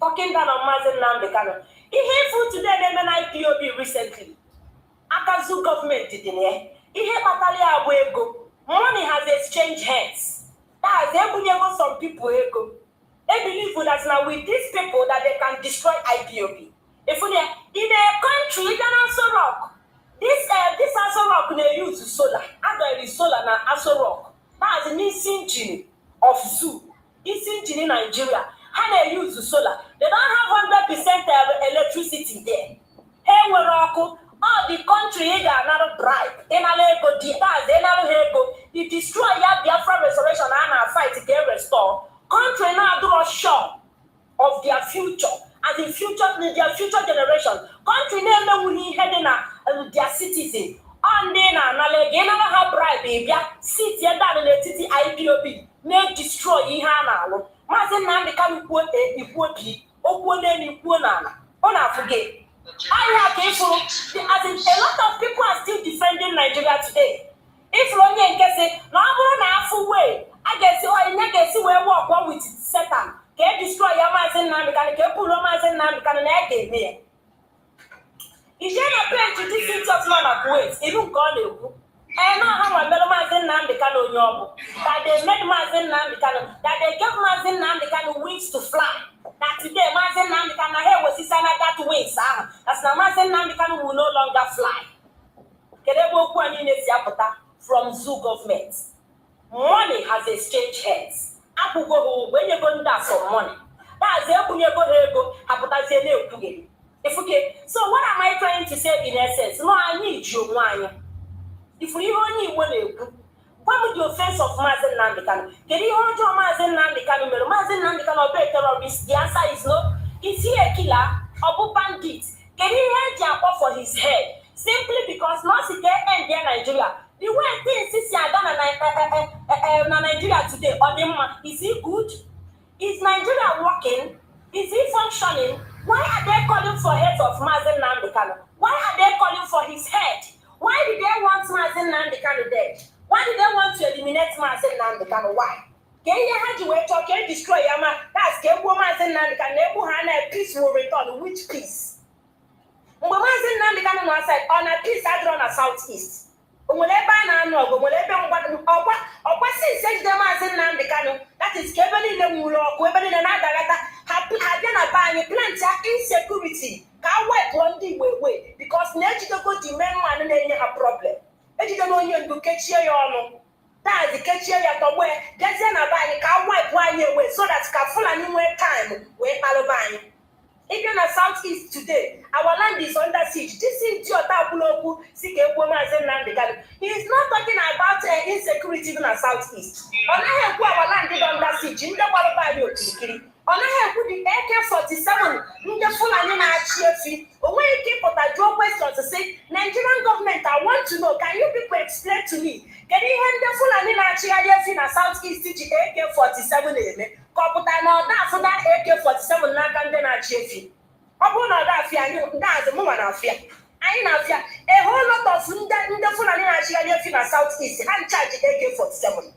talking down on Mazi Nnamdi Kanu. He hateful today, they made IPOB recently. Akazu government did in here. He had Batalia Abuego. Money has exchanged hands. That's some people ego. They believe that now with these people that they can destroy IPOB. If we in a country, then also rock. This also rock they use solar. Other is solar and also rock. That's the missing gene of zoo. It's in Nigeria. How they use the solar. They don't have 100% electricity there. Hey, we're all the country got another bribe. They destroy your Biafra restoration and fight to get restored. Country now do a show of their future as in their future generation. Country never will heading their citizen. And then never have bribe, baby. Sit here down in the city IPOB. May destroy Ihana. Mazi Nnamdi Kanu Ikwobi, Okwone Ikwo Ona forget. I have people, as in a lot of people are still defending Nigeria today. If Lonnie gets it, no one way. I guess you are never see where walk one with Satan. Can destroy your Mazi Nnamdi Kanu, can pull your Mazi Nnamdi Kanu again here. Is there a plan to this man of ways? Even call you. And now how my Mazi Nnamdi Kanu yob that they made Mazi Nnamdi Kanu, that they gave Mazi Nnamdi Kanu wings to fly. That today Mazi Nnamdi Kanu here was his that wings. That's now Mazi Nnamdi Kanu will no longer fly. From zoo government. Money has exchanged hands. When you're going down some money. That's if okay, so what am I trying to say in essence? No, I need you one. If we only want what would your offense of Mazi Nnamdi Kanu? Can you hold your Mazi Nnamdi Kanu? Mazi Nnamdi Kanu be terrorist? The answer is no. Is he a killer or bandit? Can he hide your for his head? Simply because not to get end in Nigeria. The way things is done in Nigeria today, is he good? Is Nigeria working? Is he functioning? Why are they calling for head of Mazi Nnamdi Kanu? Why are they calling for his head? Why did they want Mazi Nnamdi Kanu dead? Why did they want to eliminate Mazi Nnamdi Kanu? Why? Can you have to wait or can you destroy Yama? That's Mazi Nnamdi Kanu. Peace will return. Which peace? Mazi Nnamdi Kanu was said on a peace I draw on a southeast. That is Kevin in the Muro, Kevin in another insecurity. Can't wait one day way because nature go demand man and then have problem. You don't know you do catch your that's the catch your way. That's an abide can't wipe 1 year away so that's full and new time where Alabama. Even in southeast today, our land is under siege. This is your tabuloku, Mazi Nnamdi Kanu. He is not talking about insecurity in the southeast. On our land is under siege. In the Walabari, on the AK-47, in the Fulani Chief. When you keep on that draw questions to say, Nigerian government, I want to know, can you people explain to me? Kedu ihe ndị Fulani na-achịgharị efi na South East ji AK-47 eme ka ọ pụta na ọ da-afụ na AK-47 n'aka ndị na-achị efi? Ọ bụrụ na ọ da-afịa anyị ndị azụ mụnwa na-afịa anyị na-afịa a whole lot of ndị Fulani na-achịgharị efi na South East ha nchaji AK-47.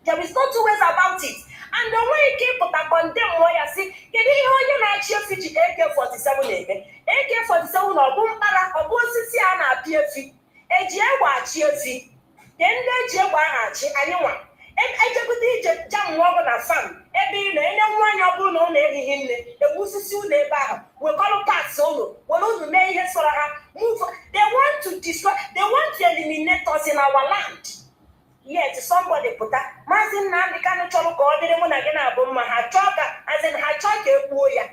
There is no two ways about it. And the way ike ịpụta kọndem mmụọ ya si kedu ihe onye na-achị efi ji AK-47 eme? AK-47 na ọ bụ mkpara ọ bụ osisi a na-apịa efi eji egbe achị efi ke ndị eji egbe ahụ achị anyị nwa ejegide ije jam ọgụ na fam ebe ị na-enye nwaanyị ọ bụrụ na ụlọ erighị nne egbusisi ụlọ ebe ahụ wekọrọ pats ụlọ were unu mee ihe sọrọ ha move. They want to destroy, they want to eliminate us in our land. Yet somebody pụta Mazi Nnamdi Kanu chọrọ ka ọ dịrị mụ na gị na-abụ mma ha chọọ ka ha chọọ ka ekwuo ya.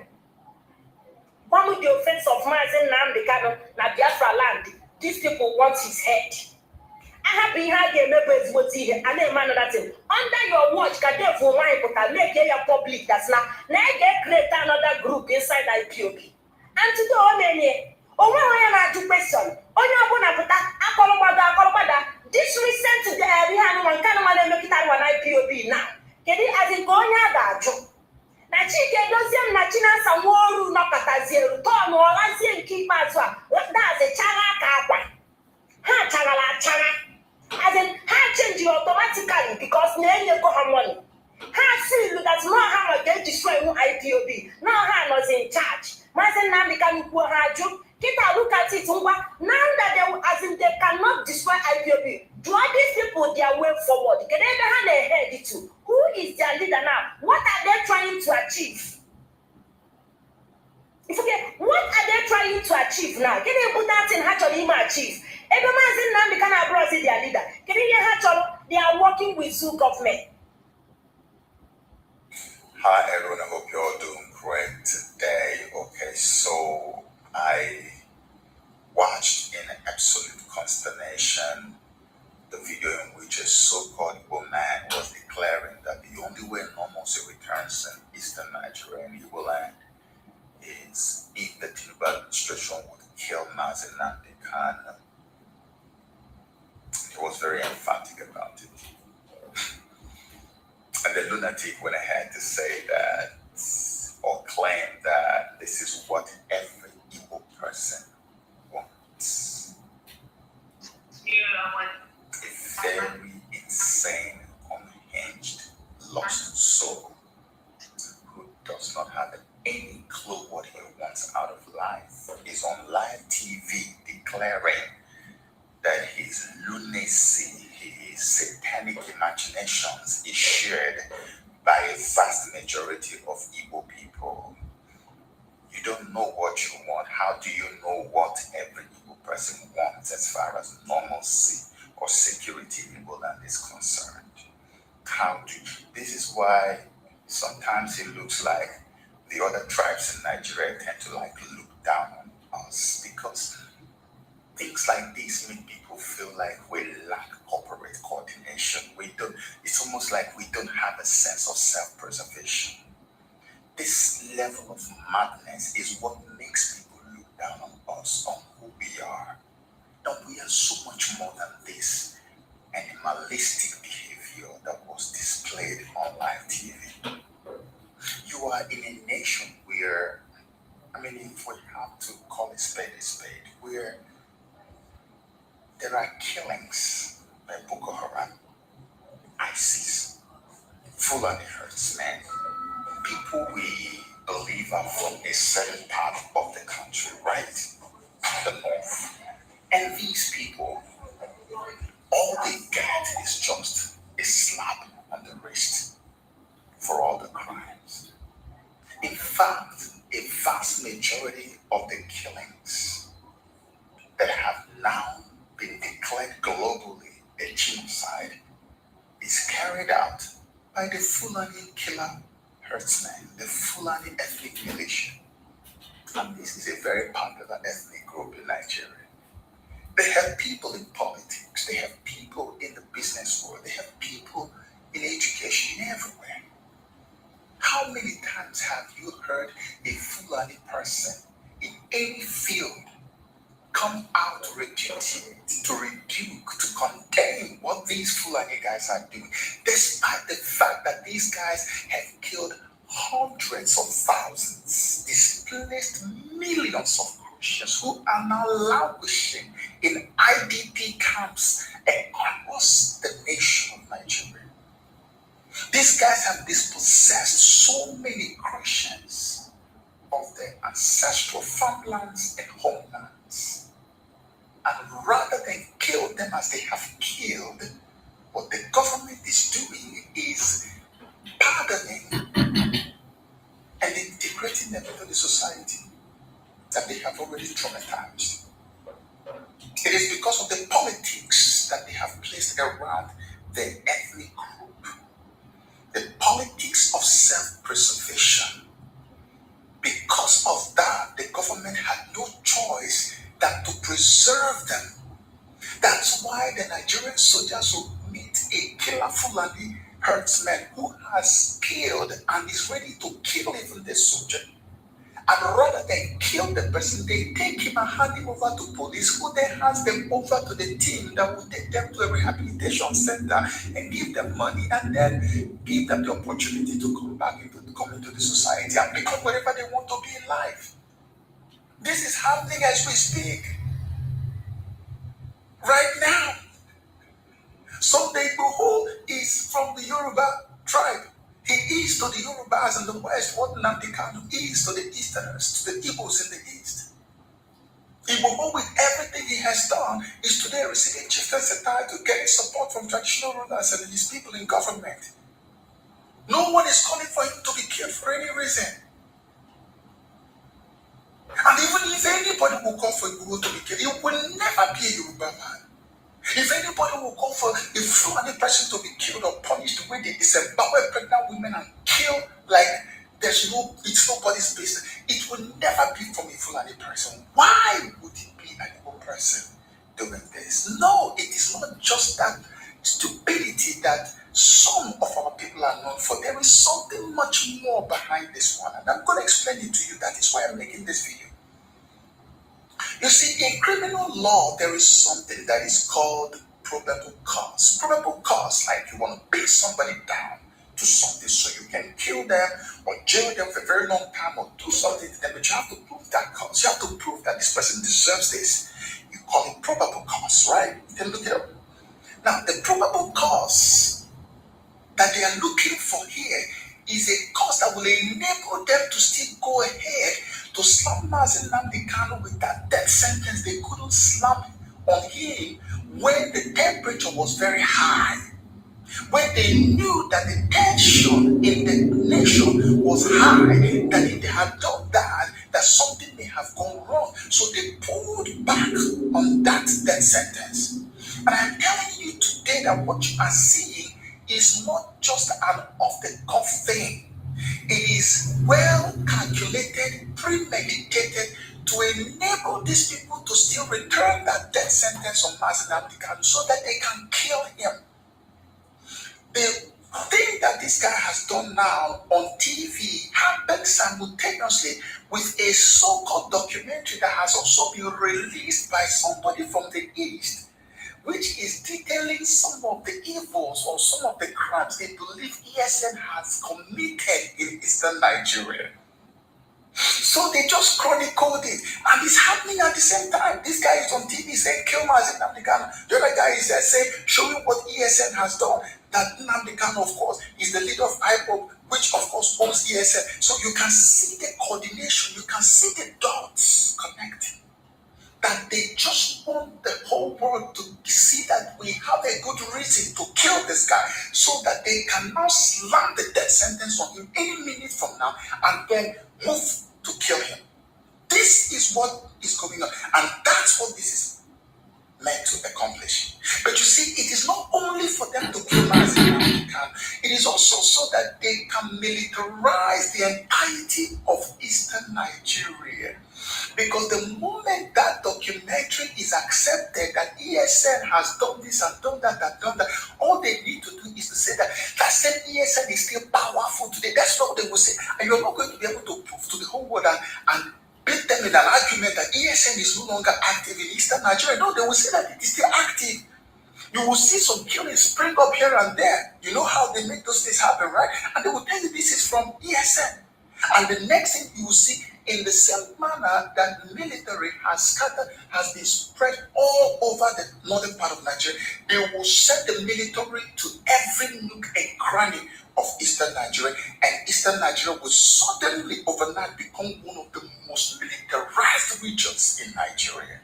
Gwa m the offense of Mazi Nnamdi Kanu na Biafra land. These people want his head. Ahapụ ihe a ga-eme bụ ezigbote ihe a na-eme another thing. Under your watch ka devil nwaanyị pụta make ya public that's na ga-create another group inside IPOB. And today ọ na-enye onwe onye na-ajụ question onye ọbụla pụta akọrọgbada this recent ihe anụnwa nke anụnwa na-emekịta nwa na IPOB na kedu azị nke onye a ga-ajụ na Chike Edozie m na Chinasa Nworu nọkọtazie tọnụ ọlazie nke ikpeazụ a daazị chara aka akwa ha chagara achara as in ha change automatically because na-enyego ha money ha feel that no ha ma ga-destroy IPOB no ha nọzi in charge. Mazi Nnamdi Kanu kwuo ha ajụ kita look at it ngwa now that they cannot destroy IPOB. Do all these people their way forward? Can they have their head to? Who is their leader now? What are they trying to achieve? It's okay. What are they trying to achieve now? Can they put that in actually achieve? Every Mazi Nnamdi Kanu abroad is their leader. Can they actually they are working with Zoo government? Hi everyone, I hope you're all doing great today. Okay, so I watched in absolute consternation the video in which a so-called Igbo man was declaring that the only way normalcy returns in eastern Nigeria and Igbo land is if the Tinubu administration would kill Mazi Nnamdi Kanu. He was very emphatic about it. And the lunatic went ahead to say that, or claim that this is what every Igbo person wants. A very insane, unhinged, lost soul who does not have any clue what he wants out of life is on live TV declaring that his lunacy, his satanic imaginations is shared by a vast majority of Igbo people. You don't know what you want. How do you know what every Igbo person wants as far as normalcy or security in Igbo land is concerned? This is why sometimes it looks like the other tribes in Nigeria tend to look down on us because things like this make people feel like we lack corporate coordination. It's almost like we don't have a sense of self-preservation. This level of madness is what makes people look down on us, on who we are. Now we are so much more than this animalistic behavior that was displayed on live TV. You are in a nation where, if we have to call a spade, where there are killings by Boko Haram, ISIS, Fulani herdsmen, people we believe are from a certain part of the country, right? The north. And these people, all they get is just a slap on the wrist for all the crimes. In fact, a vast majority of the killings that have now been declared globally a genocide is carried out by the Fulani killer herdsmen, the Fulani ethnic militia. And this is a very popular ethnic group in Nigeria. They have people in politics, they have people in the business world, they have people in education, everywhere. How many times have you heard a Fulani person in any field come out to repudiate, to rebuke, to condemn what these Fulani guys are doing, despite the fact that these guys have killed hundreds of thousands, displaced millions of Christians who are now languishing in IDP camps across the nation of Nigeria. These guys have dispossessed so many Christians of their ancestral farmlands and homelands. And rather than kill them as they have killed, what the government is doing is pardoning and integrating them into the society that they have already traumatized. It is because of the politics that they have placed around their ethnic group, the politics of self-preservation. Because of that, the government had no choice than to preserve them. That's why the Nigerian soldiers will meet a killer Fulani herdsman who has killed and is ready to kill even the soldier. And rather than kill the person, they take him and hand him over to police, who then hands them over to the team that will take them to a rehabilitation center and give them money and then give them the opportunity to come into the society and become whatever they want to be in life. This is happening as we speak. Right now. Sunday Igboho is from the Yoruba tribe. He is to the Yorubas in the west what Nnamdi Kanu is to the Easterners, to the Igbos in the east. Igboho, with everything he has done, is today receiving chieftain's title, getting support from traditional rulers and his people in government. No one is calling for him to be killed for any reason. And even if anybody will call for Igboho to be killed, it will never be a Yoruba man. If anybody will call for a Fulani person to be killed or punished the way they disembowel pregnant women and kill like it's nobody's business, it will never be from a Fulani person. Why would it be an Igbo person doing this? No, it is not just that stupidity that some of our people are known for. There is something much more behind this one, and I'm going to explain it to you. That is why I'm making this video. You see, in criminal law, there is something that is called probable cause. Probable cause, like you want to pin somebody down to something so you can kill them or jail them for a very long time or do something to them, but you have to prove that cause. You have to prove that this person deserves this. You call it probable cause, right? You can look it up. Now, the probable cause that they are looking for here is a cause that will enable them to still go ahead to slam Mazi Nnamdi Kanu with that death sentence they couldn't slam on him when the temperature was very high, when they knew that the tension in the nation was high, that if they had done that, that something may have gone wrong. So they pulled back on that death sentence. And I'm telling you today that what you are seeing is not just an off-the-cuff thing. It is well calculated, premeditated to enable these people to still return that death sentence on Mazi Nnamdi Kanu so that they can kill him. The thing that this guy has done now on TV happened simultaneously with a so-called documentary that has also been released by somebody from the East, which is detailing some of the evils or some of the crimes they believe ESN has committed in Eastern Nigeria. So they just chronicled it, and it's happening at the same time. This guy is on TV saying, kill Mazi Nnamdi Kanu. The other guy is there saying, showing what ESN has done. That Nnamdi Kanu, of course, is the leader of IPOB, which of course owns ESN. So you can see the coordination, you can see the dots connecting. That they just want the whole world to see that we have a good reason to kill this guy so that they can now slam the death sentence on him any minute from now and then move to kill him. This is what is going on, and that's what this is meant to accomplish. But you see, it is not only for them to kill Mazi Nnamdi Kanu, it is also so that they can militarize the entirety of Eastern Nigeria. Because the moment that documentary is accepted, that ESN has done this and done that and done that, all they need to do is to say that that same ESN is still powerful today. That's what they will say. And you're not going to be able to prove to the whole world and beat them them in an argument that ESN is no longer active in Eastern Nigeria. No, they will say that it is still active. You will see some killings spring up here and there. You know how they make those things happen, right? And they will tell you this is from ESN. And the next thing you will see, in the same manner that military has been spread all over the northern part of Nigeria, they will send the military to every nook and cranny of Eastern Nigeria, and Eastern Nigeria will suddenly overnight become one of the most militarized regions in Nigeria.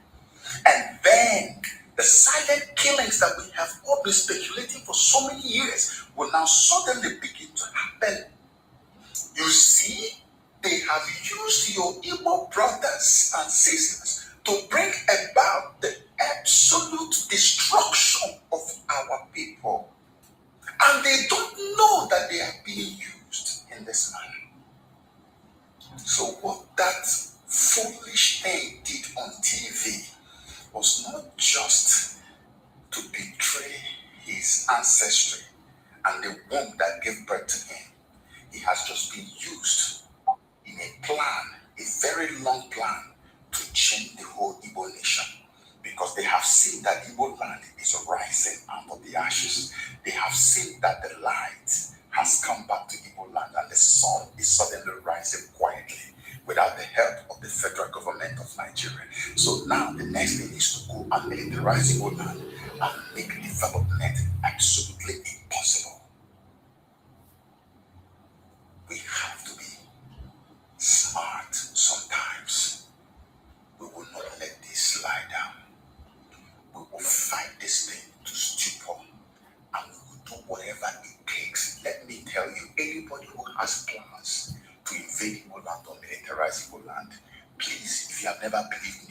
And then the silent killings that we have all been speculating for so many years will now suddenly begin to happen. You see, they have used your Igbo brothers and sisters to bring about the absolute destruction of our people. And they don't know that they are being used in this manner. So what that foolish thing did on TV was not just to betray his ancestry and the womb that gave birth to him. He has just been used in a plan, a very long plan, to change the whole Igbo nation. Because they have seen that Igbo land is rising out of the ashes. They have seen that the light has come back to Igbo land and the sun is suddenly rising quietly without the help of the federal government of Nigeria. So now the next thing is to go and militarize Igbo land and make development absolutely impossible. We have to be smart sometimes. We will not let this lie down. We will fight this thing to stupor, and we will do whatever it takes. Let me tell you, anybody who has plans to invade Igbo land or militarize Igbo land, please, if you have never believed